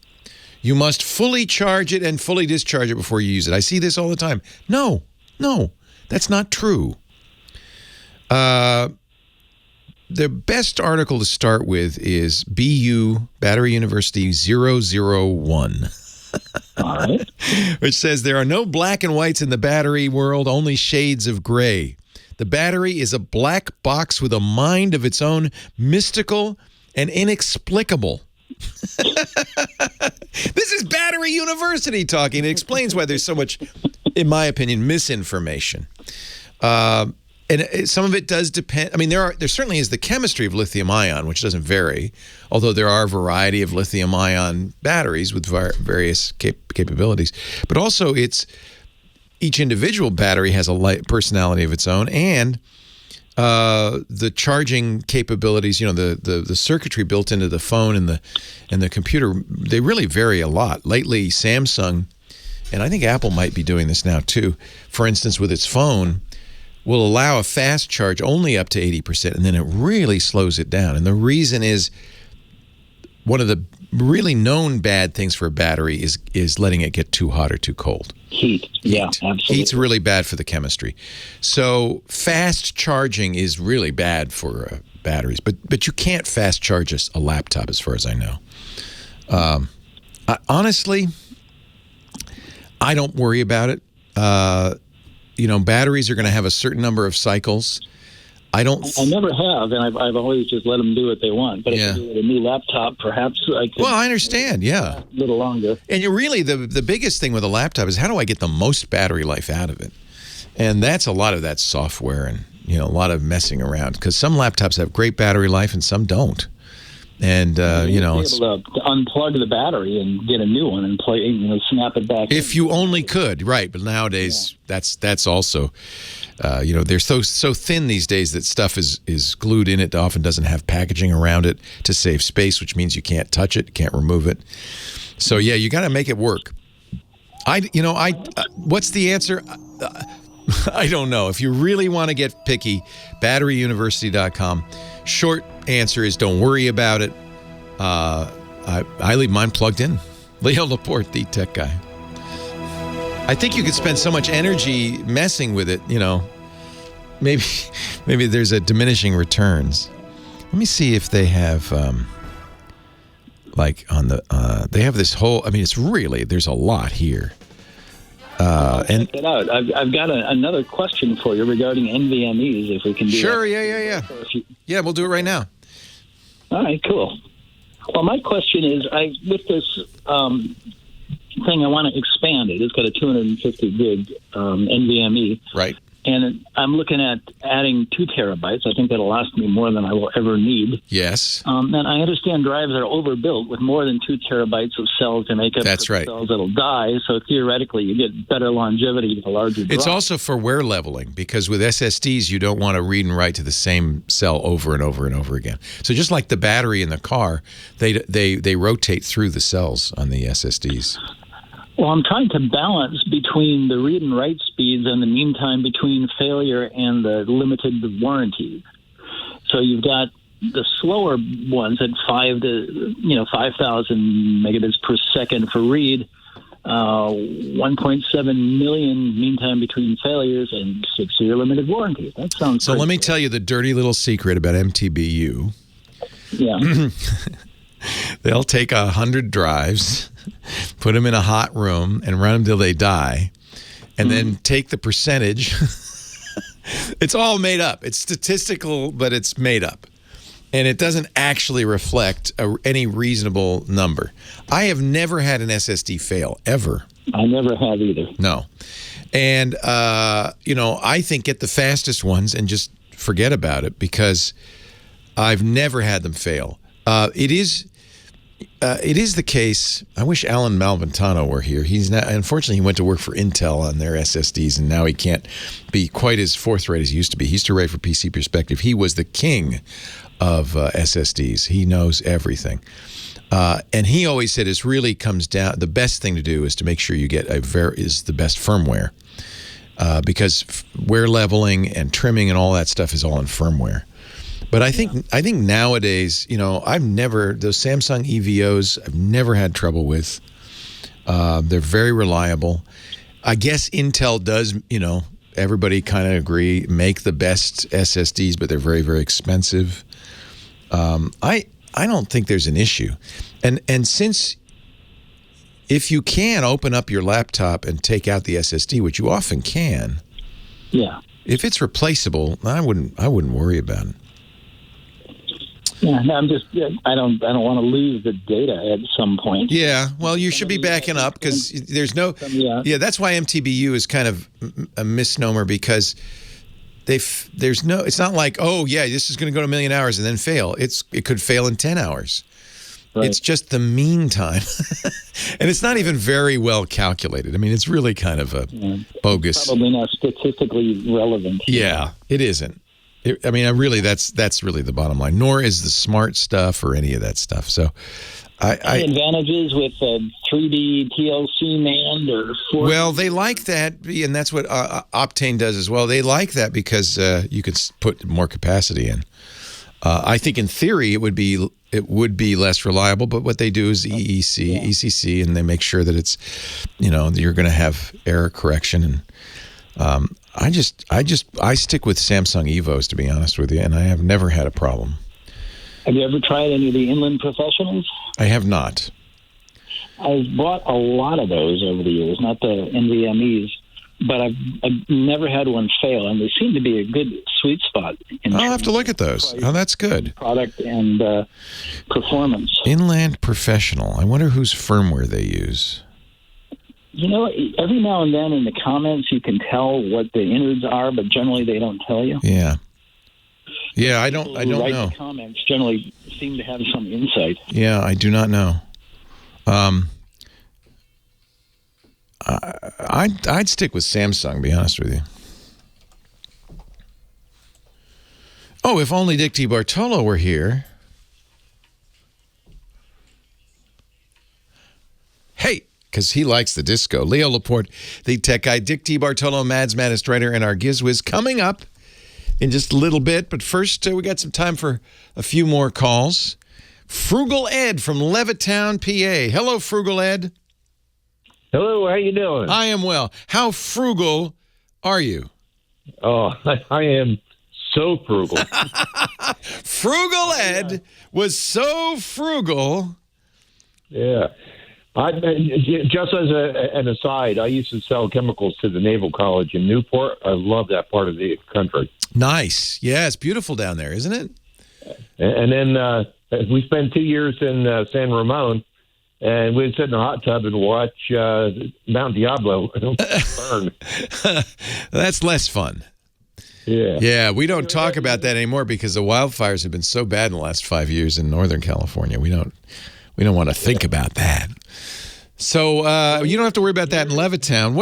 You must fully charge it and fully discharge it before you use it. I see this all the time. No, that's not true. The best article to start with is BU, Battery University 001. All right. Which says there are no black and whites in the battery world, only shades of gray. The battery is a black box with a mind of its own, mystical and inexplicable. This is Battery University talking. It explains why there's so much in my opinion, misinformation. And some of it does depend. I mean, there certainly is the chemistry of lithium-ion, which doesn't vary, although there are a variety of lithium-ion batteries with various capabilities. But also, each individual battery has a personality of its own, and the charging capabilities, the circuitry built into the phone and the computer, they really vary a lot. Lately, Samsung, and I think Apple might be doing this now too, for instance, with its phone, will allow a fast charge only up to 80%, and then it really slows it down. And the reason is, one of the really known bad things for a battery is letting it get too hot or too cold. Heat. Yeah, absolutely. Heat's really bad for the chemistry. So fast charging is really bad for batteries. But you can't fast charge a laptop, as far as I know. Honestly, I don't worry about it. Batteries are going to have a certain number of cycles. I never have, and I've always just let them do what they want. But if I do a new laptop, perhaps I could. Well, I understand, yeah. A little longer. And really, the biggest thing with a laptop is, how do I get the most battery life out of it? And that's a lot of that software and, a lot of messing around. Because some laptops have great battery life and some don't. And, you'd be able to unplug the battery and get a new one and snap it back. If you only could, right. But nowadays, that's also, they're so thin these days that stuff is glued in. It often doesn't have packaging around it to save space, which means you can't touch it, can't remove it. So, yeah, you got to make it work. What's the answer? I don't know. If you really want to get picky, batteryuniversity.com. Short answer is, don't worry about it. I leave mine plugged in. Leo Laporte, the tech guy. I think you could spend so much energy messing with it, maybe there's a diminishing returns. Let me see if they have, they have this whole, there's a lot here. Check it out. I've got another question for you regarding NVMEs, if we can do Sure, that. yeah. Yeah, we'll do it right now. All right, cool. Well, my question is, with this thing, I want to expand it. It's got a 250 gig NVMe. Right. And I'm looking at adding 2 terabytes. I think that'll last me more than I will ever need. Yes. And I understand drives are overbuilt with more than 2 terabytes of cells to make up for cells that'll die. So theoretically, you get better longevity with a larger drive. It's also for wear leveling, because with SSDs, you don't want to read and write to the same cell over and over and over again. So just like the battery in the car, they rotate through the cells on the SSDs. Well, I'm trying to balance between the read and write speeds and the mean time between failure and the limited warranty. So you've got the slower ones at 5,000 megabits per second for read, 1.7 million mean time between failures, and 6-year limited warranty. That sounds so. Let me tell you the dirty little secret about MTBU. Yeah. They'll take 100 drives, put them in a hot room, and run them till they die, and then take the percentage. It's all made up. It's statistical, but it's made up. And it doesn't actually reflect any reasonable number. I have never had an SSD fail, ever. I never have either. No. And, I think get the fastest ones and just forget about it, because I've never had them fail. It is the case. I wish Alan Malventano were here. Unfortunately, he went to work for Intel on their SSDs, and now he can't be quite as forthright as he used to be. He used to write for PC Perspective. He was the king of SSDs. He knows everything. And he always said it really comes down, the best thing to do is to make sure you get the best firmware, because wear leveling and trimming and all that stuff is all in firmware. But I think nowadays, those Samsung EVOs, I've never had trouble with. They're very reliable. I guess Intel does, everybody kind of agree, make the best SSDs, but they're very, very expensive. I don't think there's an issue. And since if you can open up your laptop and take out the SSD, which you often can, yeah, if it's replaceable, I wouldn't worry about it. Yeah, no, I'm just. I don't want to lose the data at some point. Yeah, well, you should be backing up because there's no. Yeah, that's why MTBU is kind of a misnomer because there's no. It's not like, oh yeah, this is going to go to 1 million hours and then fail. It could fail in 10 hours. Right. It's just the mean time, and it's not even very well calculated. I mean, it's really kind of a bogus. Probably not statistically relevant. Yeah, it isn't. I mean, that's really the bottom line. Nor is the smart stuff or any of that stuff. So, any advantages with 3D TLC manned or 4D? Well, they like that, and that's what Optane does as well. They like that because you could put more capacity in. I think in theory it would be less reliable, but what they do is ECC, and they make sure that it's, you're going to have error correction and. I stick with Samsung Evos, to be honest with you, and I have never had a problem. Have you ever tried any of the Inland Professionals? I have not. I've bought a lot of those over the years, not the NVMEs, but I've never had one fail, and they seem to be a good sweet spot. I'll have to look at those. Oh, that's good. Product and performance. Inland Professional. I wonder whose firmware they use. Every now and then in the comments you can tell what the innards are, but generally they don't tell you. Yeah. Yeah, I don't know. The comments generally seem to have some insight. Yeah, I do not know. I'd stick with Samsung, to be honest with you. Oh, if only Dick Debartolo were here. Hey! Because he likes the disco. Leo Laporte, the tech guy. Dick Debartolo, Mad's Maddest writer, and our Giz Wiz coming up in just a little bit. But first, we got some time for a few more calls. Frugal Ed from Levittown, PA. Hello, Frugal Ed. Hello, how you doing? I am well. How frugal are you? Oh, I am so frugal. Frugal Ed was so frugal. Yeah. Just as an aside, I used to sell chemicals to the Naval College in Newport. I love that part of the country. Nice. Yeah, it's beautiful down there, isn't it? And then we spent 2 years in San Ramon, and we'd sit in a hot tub and watch Mount Diablo burn. That's less fun. Yeah. Yeah, we don't talk about that anymore because the wildfires have been so bad in the last 5 years in Northern California. We don't want to think about that. So you don't have to worry about that in Levittown.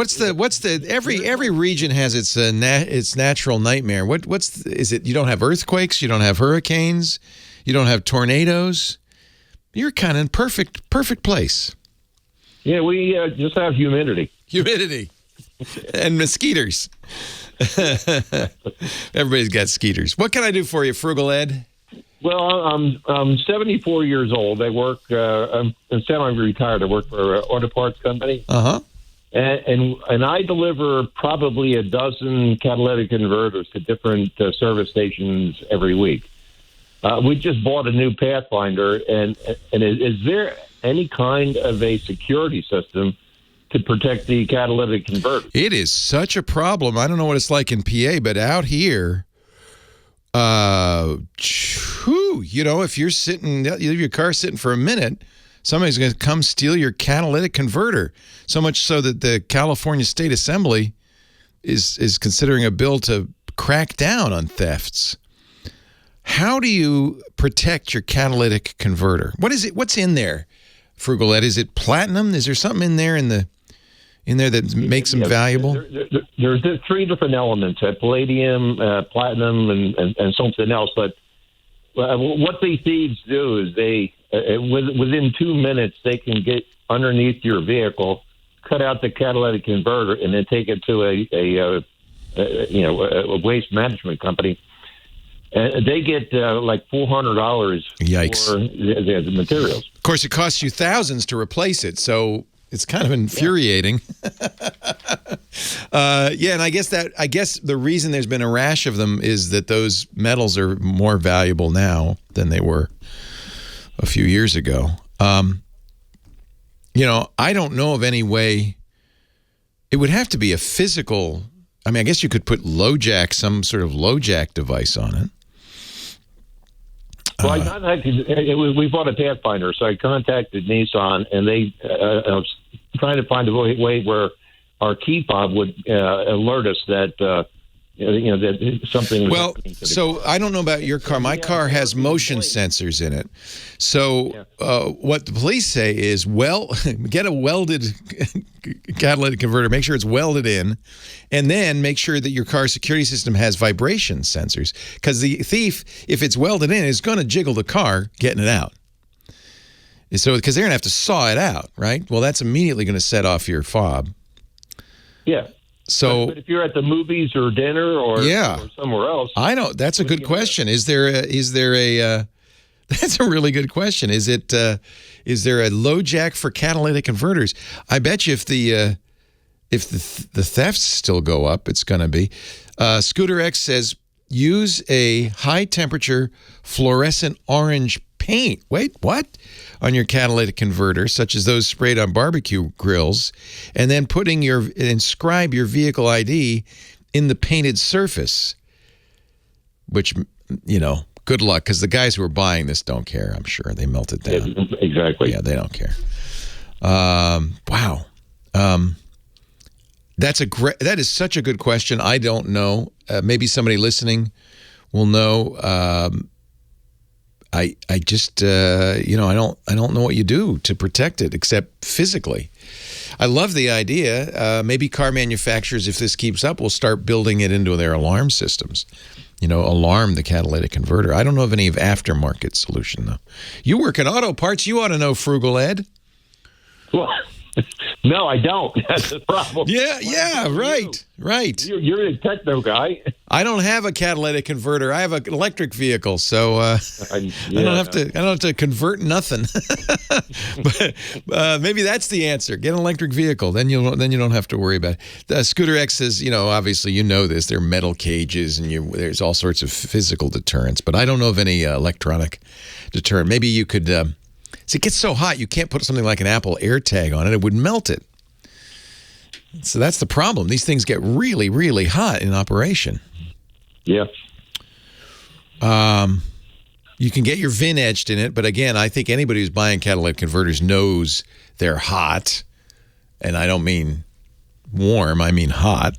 Every region has its natural nightmare. Is it? You don't have earthquakes, you don't have hurricanes, you don't have tornadoes. You're kind of in perfect place. Yeah, we just have humidity. And mosquitoes. Everybody's got skeeters. What can I do for you, Frugal Ed? Well, I'm 74 years old. I work. I'm semi-retired. I work for an auto parts company. And I deliver probably a dozen catalytic converters to different service stations every week. We just bought a new Pathfinder, and is there any kind of a security system to protect the catalytic converter? It is such a problem. I don't know what it's like in PA, but out here. If you're sitting, you leave your car sitting for a minute, somebody's going to come steal your catalytic converter. So much so that the California State Assembly is considering a bill to crack down on thefts. How do you protect your catalytic converter? What is it? What's in there, Frugal Ed? Is it platinum? Is there something in there that makes them valuable? There's 3 different elements: palladium, platinum, and something else. But what these thieves do is they, within 2 minutes, they can get underneath your vehicle, cut out the catalytic converter, and then take it to a waste management company. And they get like $400 for the materials. Of course, it costs you thousands to replace it, so it's kind of infuriating. And I guess the reason there's been a rash of them is that those metals are more valuable now than they were a few years ago. I don't know of any way. It would have to be a physical. I mean, I guess you could put some sort of low jack device on it. Well, I contacted. We bought a Pathfinder, so I contacted Nissan, and they I was trying to find a way where our key fob would alert us that that something was happening to the car. I don't know about your car. My car has motion sensors in it. So what the police say is, get a welded catalytic converter. Make sure it's welded in, and then make sure that your car security system has vibration sensors. Because the thief, if it's welded in, is going to jiggle the car getting it out. So because they're going to have to saw it out, right? Well, that's immediately going to set off your fob. Yeah. So, but if you're at the movies or dinner or somewhere else, I know that's a good question. Is there a that's a really good question. Is there a low jack for catalytic converters? I bet you if the thefts still go up, it's going to be. Scooter X says use a high temperature fluorescent orange paint. Wait, what? On your catalytic converter, such as those sprayed on barbecue grills, and then inscribe your vehicle ID in the painted surface. Which, good luck, because the guys who are buying this don't care. I'm sure they melt it down. Yeah, exactly. Yeah, they don't care. Wow. That is such a good question. I don't know. Maybe somebody listening will know. I just I don't know what you do to protect it except physically. I love the idea. Maybe car manufacturers, if this keeps up, will start building it into their alarm systems. Alarm the catalytic converter. I don't know of any aftermarket solution though. You work in auto parts. You ought to know, Frugal Ed. Well, no, I don't. That's the problem. Yeah, right. You're a techno guy. I don't have a catalytic converter. I have an electric vehicle, so I don't have to convert nothing. But maybe that's the answer. Get an electric vehicle, then you don't have to worry about it. Scooter X says, obviously this. There are metal cages and there's all sorts of physical deterrents, but I don't know of any electronic deterrent. Maybe you could. It gets so hot you can't put something like an Apple AirTag on it. It would melt it. So that's the problem. These things get really, really hot in operation. Yeah. You can get your VIN etched in it, but again, I think anybody who's buying catalytic converters knows they're hot. And I don't mean warm, I mean hot.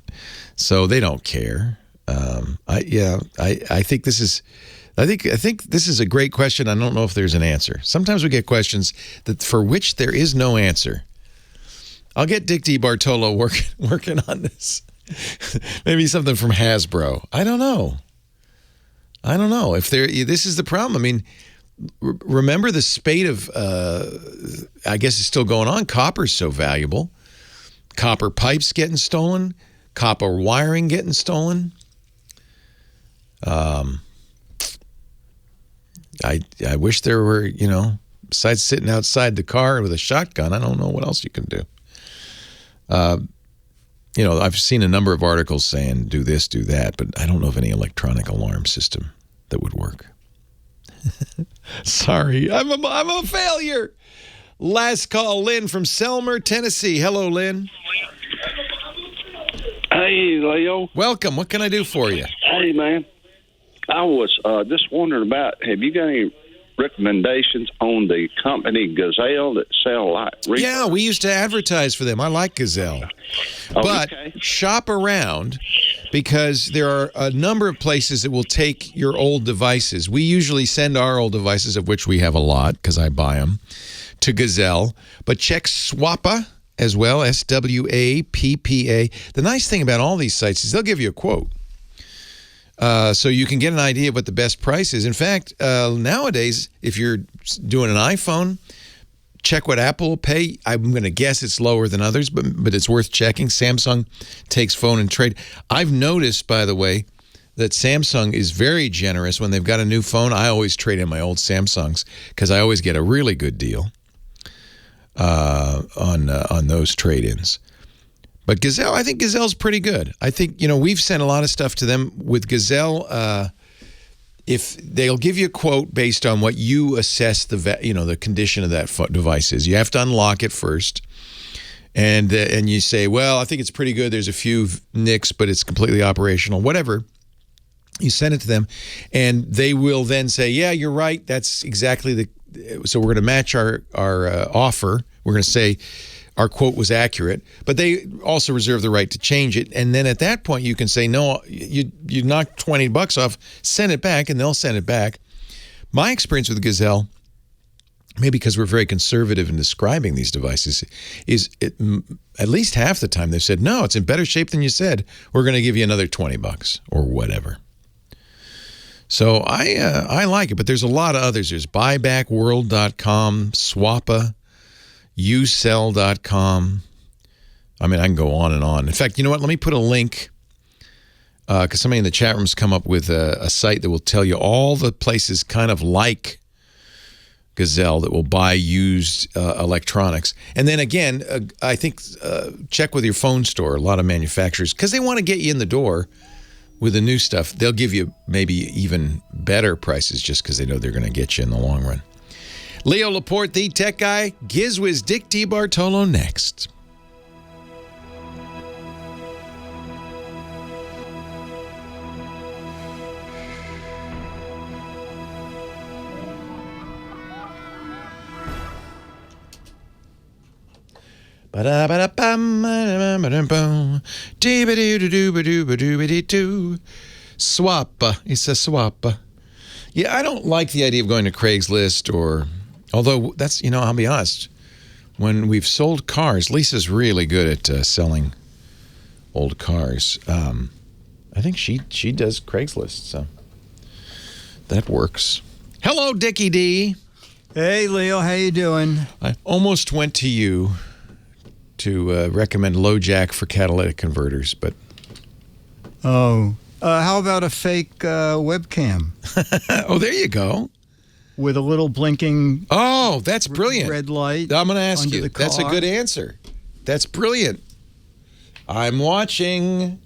So they don't care. I think this is... I think this is a great question. I don't know if there's an answer. Sometimes we get questions for which there is no answer. I'll get Dick Debartolo working on this. Maybe something from Hasbro. I don't know. If this is the problem. I mean, remember the spate of, I guess it's still going on. Copper's so valuable. Copper pipes getting stolen. Copper wiring getting stolen. I wish there were, besides sitting outside the car with a shotgun, I don't know what else you can do. I've seen a number of articles saying do this, do that, but I don't know of any electronic alarm system that would work. Sorry, I'm a failure. Last call, Lynn from Selmer, Tennessee. Hello, Lynn. Hey, Leo. Welcome. What can I do for you? Hey, man. I was just wondering have you got any recommendations on the company Gazelle that sell Yeah, we used to advertise for them. I like Gazelle. But shop around because there are a number of places that will take your old devices. We usually send our old devices, of which we have a lot because I buy them, to Gazelle. But check Swappa as well, SWAPPA. The nice thing about all these sites is they'll give you a quote. So you can get an idea of what the best price is. In fact, nowadays, if you're doing an iPhone, check what Apple will pay. I'm going to guess it's lower than others, but it's worth checking. Samsung takes phone and trade. I've noticed, by the way, that Samsung is very generous. When they've got a new phone, I always trade in my old Samsungs because I always get a really good deal on those trade-ins. But Gazelle, I think Gazelle's pretty good. I think, we've sent a lot of stuff to them with Gazelle. If they'll give you a quote based on what you assess the condition of that device is. You have to unlock it first. And you say, well, I think it's pretty good. There's a few nicks, but it's completely operational, whatever. You send it to them, and they will then say, yeah, you're right. That's exactly so we're going to match our offer. We're going to say our quote was accurate, but they also reserve the right to change it. And then at that point, you can say, no, you knocked $20 off, send it back, and they'll send it back. My experience with Gazelle, maybe because we're very conservative in describing these devices, is at least half the time they've said, no, it's in better shape than you said. We're going to give you another $20 or whatever. So I like it, but there's a lot of others. There's buybackworld.com, Swappa, usell.com. I mean, I can go on and on. In fact, you know what? Let me put a link, because somebody in the chat room's come up with a site that will tell you all the places kind of like Gazelle that will buy used electronics. And then again, I think check with your phone store, a lot of manufacturers, because they want to get you in the door with the new stuff. They'll give you maybe even better prices just because they know they're going to get you in the long run. Leo Laporte, the tech guy. Giz Wiz, Dick Debartolo next. Swappa. It's a swappa. Yeah, I don't like the idea of going to Craigslist although that's, I'll be honest. When we've sold cars, Lisa's really good at selling old cars. I think she does Craigslist, so that works. Hello, Dickie D. Hey, Leo, how you doing? I almost went to you to recommend low jack for catalytic converters, but... Oh, how about a fake webcam? Oh, there you go. With a little blinking... Oh, that's brilliant. ...red light. I'm going to ask you. The car. That's a good answer. That's brilliant. I'm watching,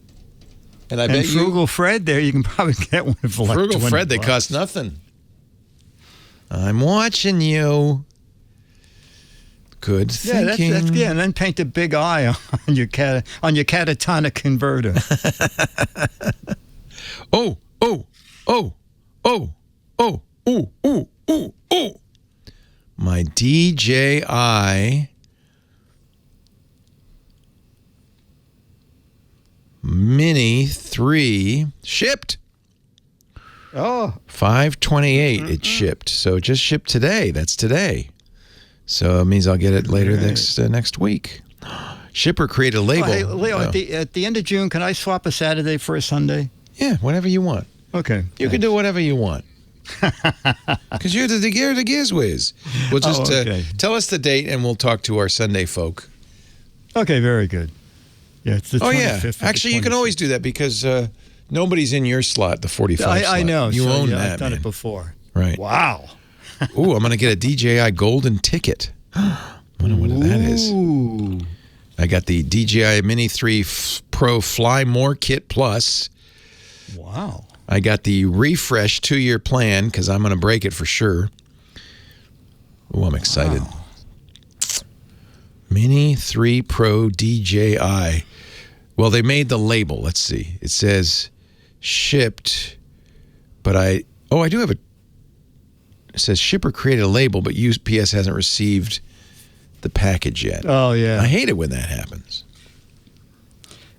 and I bet Frugal Fred there, you can probably get one for like Frugal $20. Fred, they cost nothing. I'm watching you. Good thinking. Yeah, and then paint a big eye on your catatonic converter. Oh. My DJI Mini 3 shipped. Oh. 5/28 it shipped. So it just shipped today. That's today. So it means I'll get it later next week. Shipper created a label. Oh, hey, Leo, at the end of June, can I swap a Saturday for a Sunday? Yeah, whatever you want. Okay. You can do whatever you want. Because you're the Giz Wiz. We'll just tell us the date and we'll talk to our Sunday folk. Okay, very good. Yeah, it's the 25th. Actually, you can always do that because nobody's in your slot, the 45 slot. I know. You own that, I've done man. it before. Right. Wow. Ooh, I'm going to get a DJI golden ticket. I wonder what that is. Ooh. I got the DJI Mini 3 Pro Fly More Kit Plus. Wow. I got the refresh 2-year plan because I'm going to break it for sure. Ooh, I'm excited. Wow. Mini 3 Pro DJI. Well, they made the label. Let's see. It says shipped, but I do have it says shipper created a label, but UPS hasn't received the package yet. Oh, yeah. I hate it when that happens.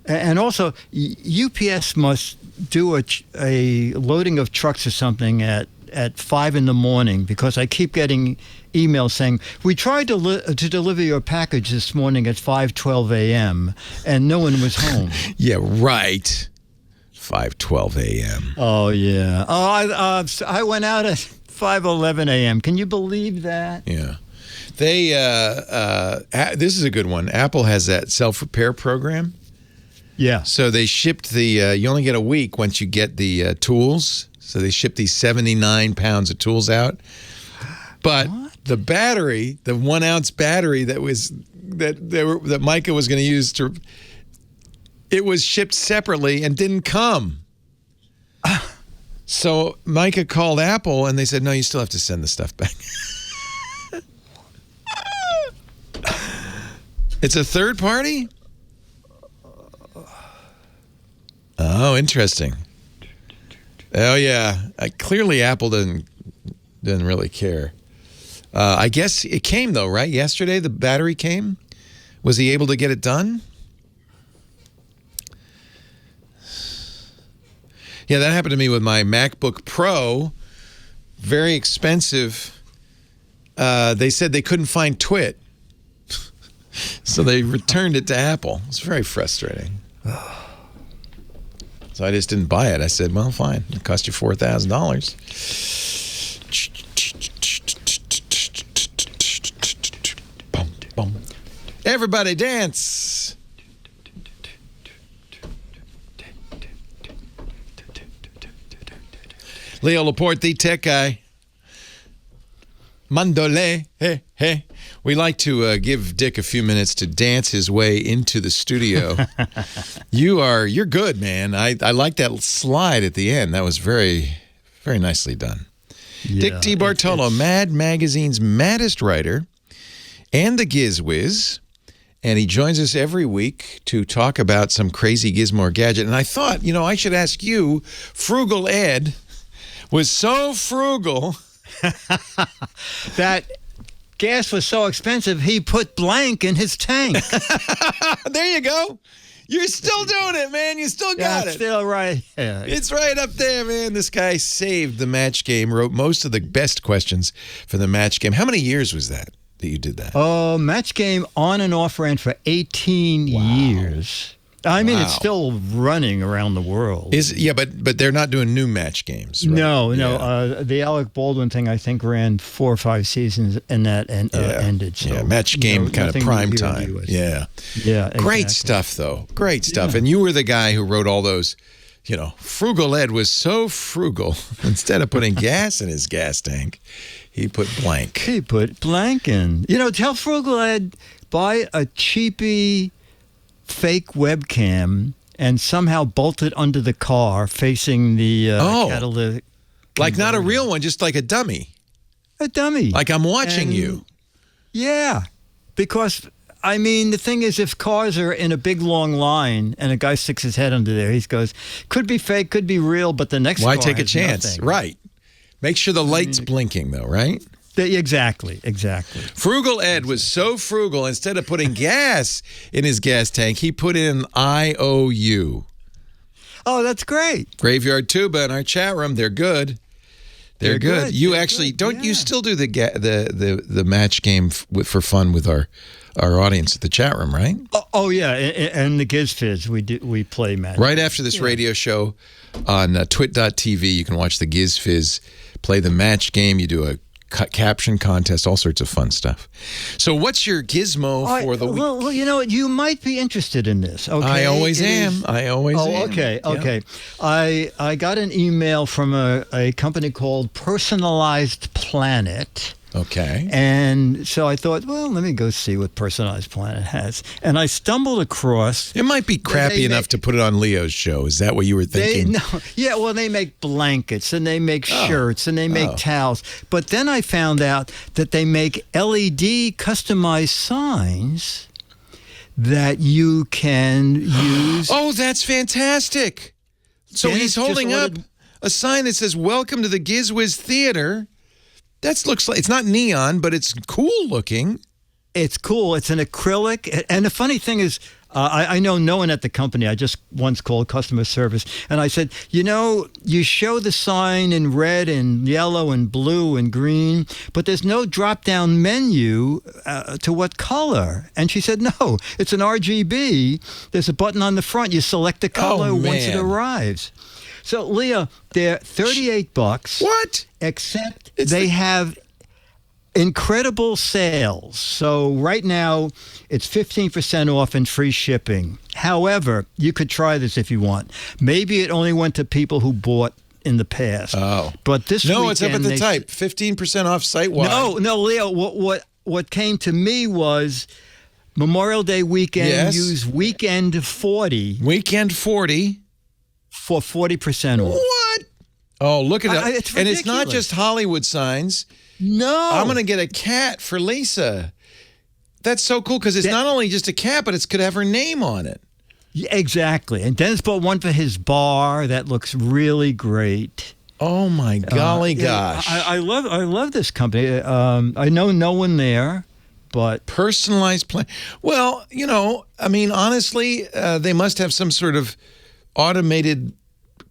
And also, UPS must do a loading of trucks or something at 5 in the morning because I keep getting emails saying, we tried to deliver your package this morning at 5:12 a.m. and no one was home. Yeah, right. 5:12 a.m. Oh, yeah. Oh, I went out at 5:11 a.m. Can you believe that? Yeah. They, this is a good one. Apple has that self-repair program. Yeah. So they shipped you only get a week once you get the tools. So they shipped these 79 pounds of tools out. But the battery, the 1-ounce battery that Micah was going to use it was shipped separately and didn't come. So Micah called Apple and they said, no, you still have to send the stuff back. It's a third party? Oh, interesting. Oh, yeah. Clearly, Apple doesn't really care. I guess it came, though, right? Yesterday, the battery came. Was he able to get it done? Yeah, that happened to me with my MacBook Pro. Very expensive. They said they couldn't find Twit. So they returned it to Apple. It's very frustrating. So I just didn't buy it. I said, well, fine. It cost you $4,000. Everybody dance. Leo Laporte, the tech guy. Mandole, hey, hey. We like to give Dick a few minutes to dance his way into the studio. You're good, man. I like that slide at the end. That was very, very nicely done. Yeah, Dick Debartolo, Mad Magazine's maddest writer, and the Giz Wiz. And he joins us every week to talk about some crazy gizmo or gadget. And I thought, I should ask you, Frugal Ed was so frugal that gas was so expensive, he put blank in his tank. There you go. You're still doing it, man. You still got it. Still right. Yeah. It's right up there, man. This guy saved the match game, wrote most of the best questions for the match game. How many years was that you did that? Oh, match game on and off ran for 18 years. I mean, it's still running around the world. But they're not doing new match games, right? No. The Alec Baldwin thing, I think, ran 4 or 5 seasons, and that ended. So, match game kind of prime time. Yeah. Exactly. Great stuff, though. Great stuff. Yeah. And you were the guy who wrote all those, Frugal Ed was so frugal. Instead of putting gas in his gas tank, he put blank. He put blank in. Tell Frugal Ed, buy a cheapy fake webcam and somehow bolt it under the car facing the catalytic. Like not a real one, just like a dummy. A dummy. Like I'm watching you. Yeah. Because, the thing is, if cars are in a big long line and a guy sticks his head under there, he goes, could be fake, could be real, but the next car Why take a chance? Nothing. Right. Make sure the light's blinking, though, right? Exactly. Frugal Ed was so frugal, instead of putting gas in his gas tank, he put in IOU. Oh, that's great. Graveyard Tuba in our chat room. They're good. They're good. You actually, don't you still do the match game for fun with our audience at the chat room, right? Oh yeah, and the Giz Fizz, we play match. Right after this radio show on twit.tv, you can watch the Giz Fizz play the match game. You do a caption contest, all sorts of fun stuff. So what's your gizmo for the week? Well, you might be interested in this. Okay, I always am. Okay. I got an email from a company called Personalized Planet. Okay. And so I thought, well, let me go see what Personalized Planet has. And I stumbled across... It might be crappy enough to put it on Leo's show. Is that what you were thinking? They make blankets, and they make shirts, and they make towels. But then I found out that they make LED customized signs that you can use. Oh, that's fantastic. So he's holding up a sign that says, "Welcome to the Giz Wiz Theater." That looks like, it's not neon, but it's cool looking. It's cool. It's an acrylic. And the funny thing is, I know no one at the company. I just once called customer service, and I said, you show the sign in red and yellow and blue and green, but there's no drop-down menu to what color. And she said, no, it's an RGB. There's a button on the front. You select the color once it arrives. So, Leah, they're $38. What? Except they have incredible sales. So right now, it's 15% off and free shipping. However, you could try this if you want. Maybe it only went to people who bought in the past. Oh. But this weekend... No, it's up at the type. 15% off site-wide. No, Leo, what came to me was... Memorial Day weekend, use Weekend 40. Weekend 40? For 40% off. What? Oh, look at that. It's ridiculous. And it's not just Hollywood signs. No. I'm going to get a cat for Lisa. That's so cool because it's not only just a cat, but it could have her name on it. Yeah, exactly. And Dennis bought one for his bar that looks really great. Oh my golly gosh! I love this company. I know no one there, but personalized plan. Well, I mean, honestly, they must have some sort of automated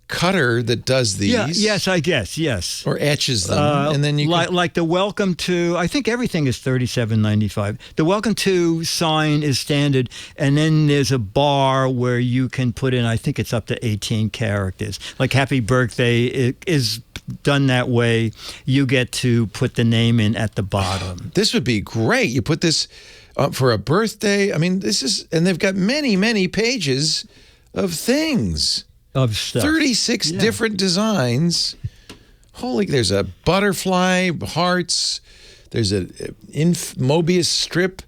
cutter that does these. Yeah, yes, I guess, yes. Or etches them, and then you like the welcome to. I think everything is $37.95. The welcome to sign is standard, and then there's a bar where you can put in. I think it's up to 18 characters. Like Happy Birthday is done that way. You get to put the name in at the bottom. This would be great. You put this up for a birthday. I mean, and they've got many pages of things. Of stuff. 36 different designs. There's a butterfly, hearts. There's a Mobius strip.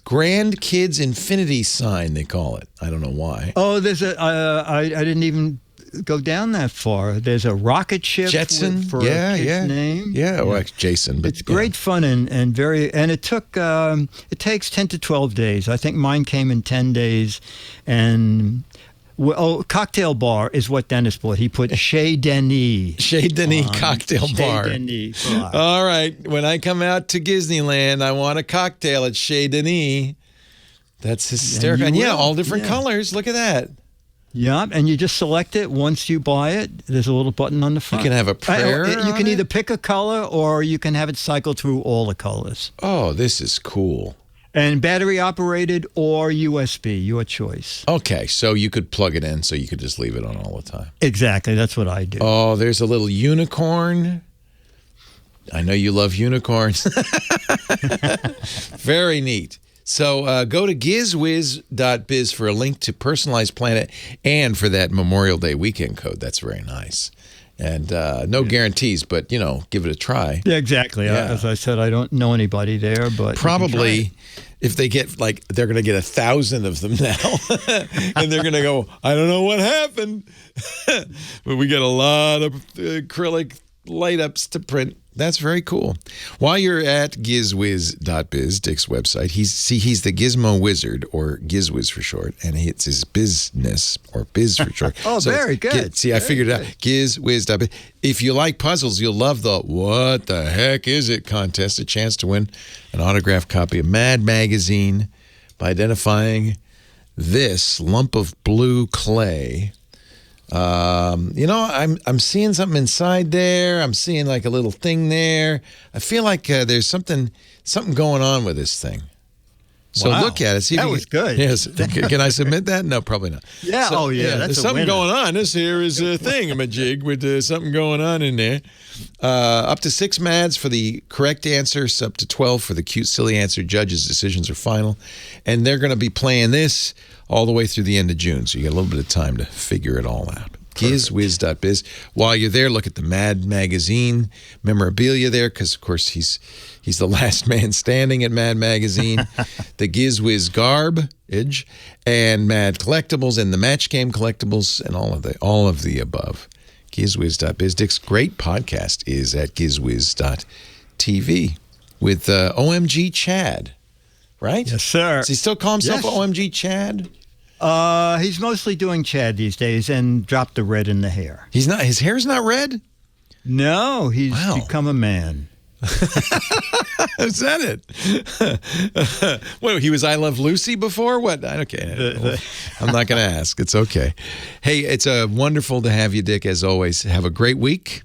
Grandkids Infinity sign, they call it. I don't know why. Oh, there's I didn't even go down that far. There's a rocket ship Jetson for a kid's name. Yeah, well, Jason. But it's great fun and it takes 10 to 12 days. I think mine came in 10 days, and cocktail bar is what Dennis bought. He put Chez Denis. Chez Denis cocktail bar. Chez Denis bar. All right. When I come out to Disneyland, I want a cocktail at Chez Denis. That's hysterical. And all different colors. Look at that. Yeah, and you just select it. Once you buy it, there's a little button on the front. You can have a prayer. You can either pick a color or you can have it cycle through all the colors. Oh, this is cool. And battery operated or USB, your choice. Okay, so you could plug it in, so you could just leave it on all the time. Exactly, that's what I do. Oh, there's a little unicorn. I know you love unicorns. Very neat. So go to gizwiz.biz for a link to Personalized Planet and for that Memorial Day weekend code. That's very nice. And no guarantees, but, give it a try. Yeah, exactly. Yeah. As I said, I don't know anybody there, but probably if they get, they're going to get 1,000 of them now. And they're going to go, I don't know what happened. But we got a lot of acrylic light-ups to print. That's very cool. While you're at gizwiz.biz, Dick's website, he's the Gizmo Wizard, or Giz Wiz for short, and it's his business, or biz for short. Oh, so very good. I figured it out. Gizwiz.biz. If you like puzzles, you'll love the What the Heck Is It contest, a chance to win an autographed copy of Mad Magazine by identifying this lump of blue clay. I'm seeing something inside there. I'm seeing like a little thing there. I feel like there's something going on with this thing. So look at it. See that was good. Yes. Can I submit that? No, probably not. Yeah. So, that's there's something going on. This here is a thingamajig with something going on in there. Up to 6 mads for the correct answers, up to 12 for the cute, silly answer. Judges' decisions are final. And they're going to be playing this all the way through the end of June. So you got a little bit of time to figure it all out. Gizwiz.biz. While you're there, look at the Mad Magazine memorabilia there, because, of course, he's the last man standing at Mad Magazine. The Giz Wiz garbage and Mad Collectibles and the Match Game Collectibles and all of the above. Gizwiz.biz. Dick's great podcast is at gizwiz.tv with OMG Chad, right? Yes, sir. Does he still call himself OMG Chad? He's mostly doing Chad these days and dropped the red in the hair. He's not. His hair's not red? No, he's become a man. Is that it? What, he was I Love Lucy before? What? Okay. I'm not going to ask. It's okay. Hey, it's wonderful to have you, Dick, as always. Have a great week.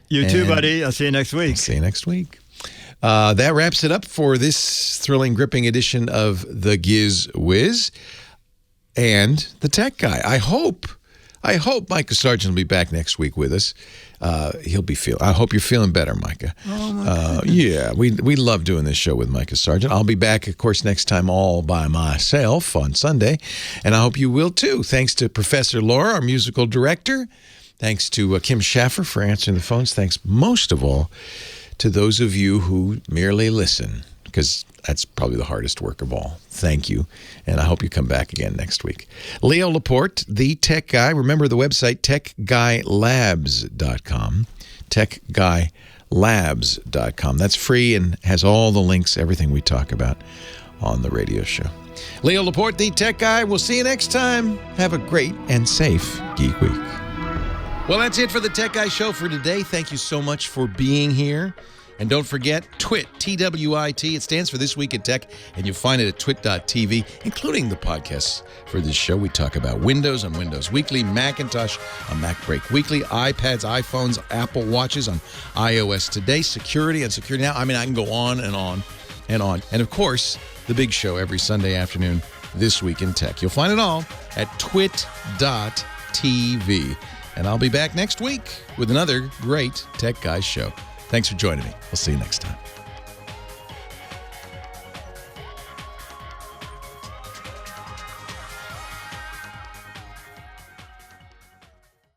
You too, buddy. I'll see you next week. See you next week. That wraps it up for this thrilling, gripping edition of the Giz Wiz and the Tech Guy. I hope Micah Sargent will be back next week with us. I hope you're feeling better, Micah. Oh, yeah, we love doing this show with Micah Sargent. I'll be back, of course, next time all by myself on Sunday, and I hope you will too. Thanks to Professor Laura, our musical director. Thanks to Kim Schaffer for answering the phones. Thanks most of all to those of you who merely listen, because that's probably the hardest work of all. Thank you, and I hope you come back again next week. Leo Laporte, the Tech Guy. Remember the website, techguylabs.com. techguylabs.com. That's free and has all the links, everything we talk about on the radio show. Leo Laporte, the tech guy. We'll see you next time. Have a great and safe Geek Week. Well, that's it for the Tech Guy Show for today. Thank you so much for being here. And don't forget, TWIT, T-W-I-T. It stands for This Week in Tech, and you'll find it at twit.tv, including the podcasts for this show. We talk about Windows on Windows Weekly, Macintosh on Mac Break Weekly, iPads, iPhones, Apple Watches on iOS Today, security on Security Now. I mean, I can go on and on and on. And, of course, the big show every Sunday afternoon, This Week in Tech. You'll find it all at twit.tv. And I'll be back next week with another great Tech Guys show. Thanks for joining me. We'll see you next time.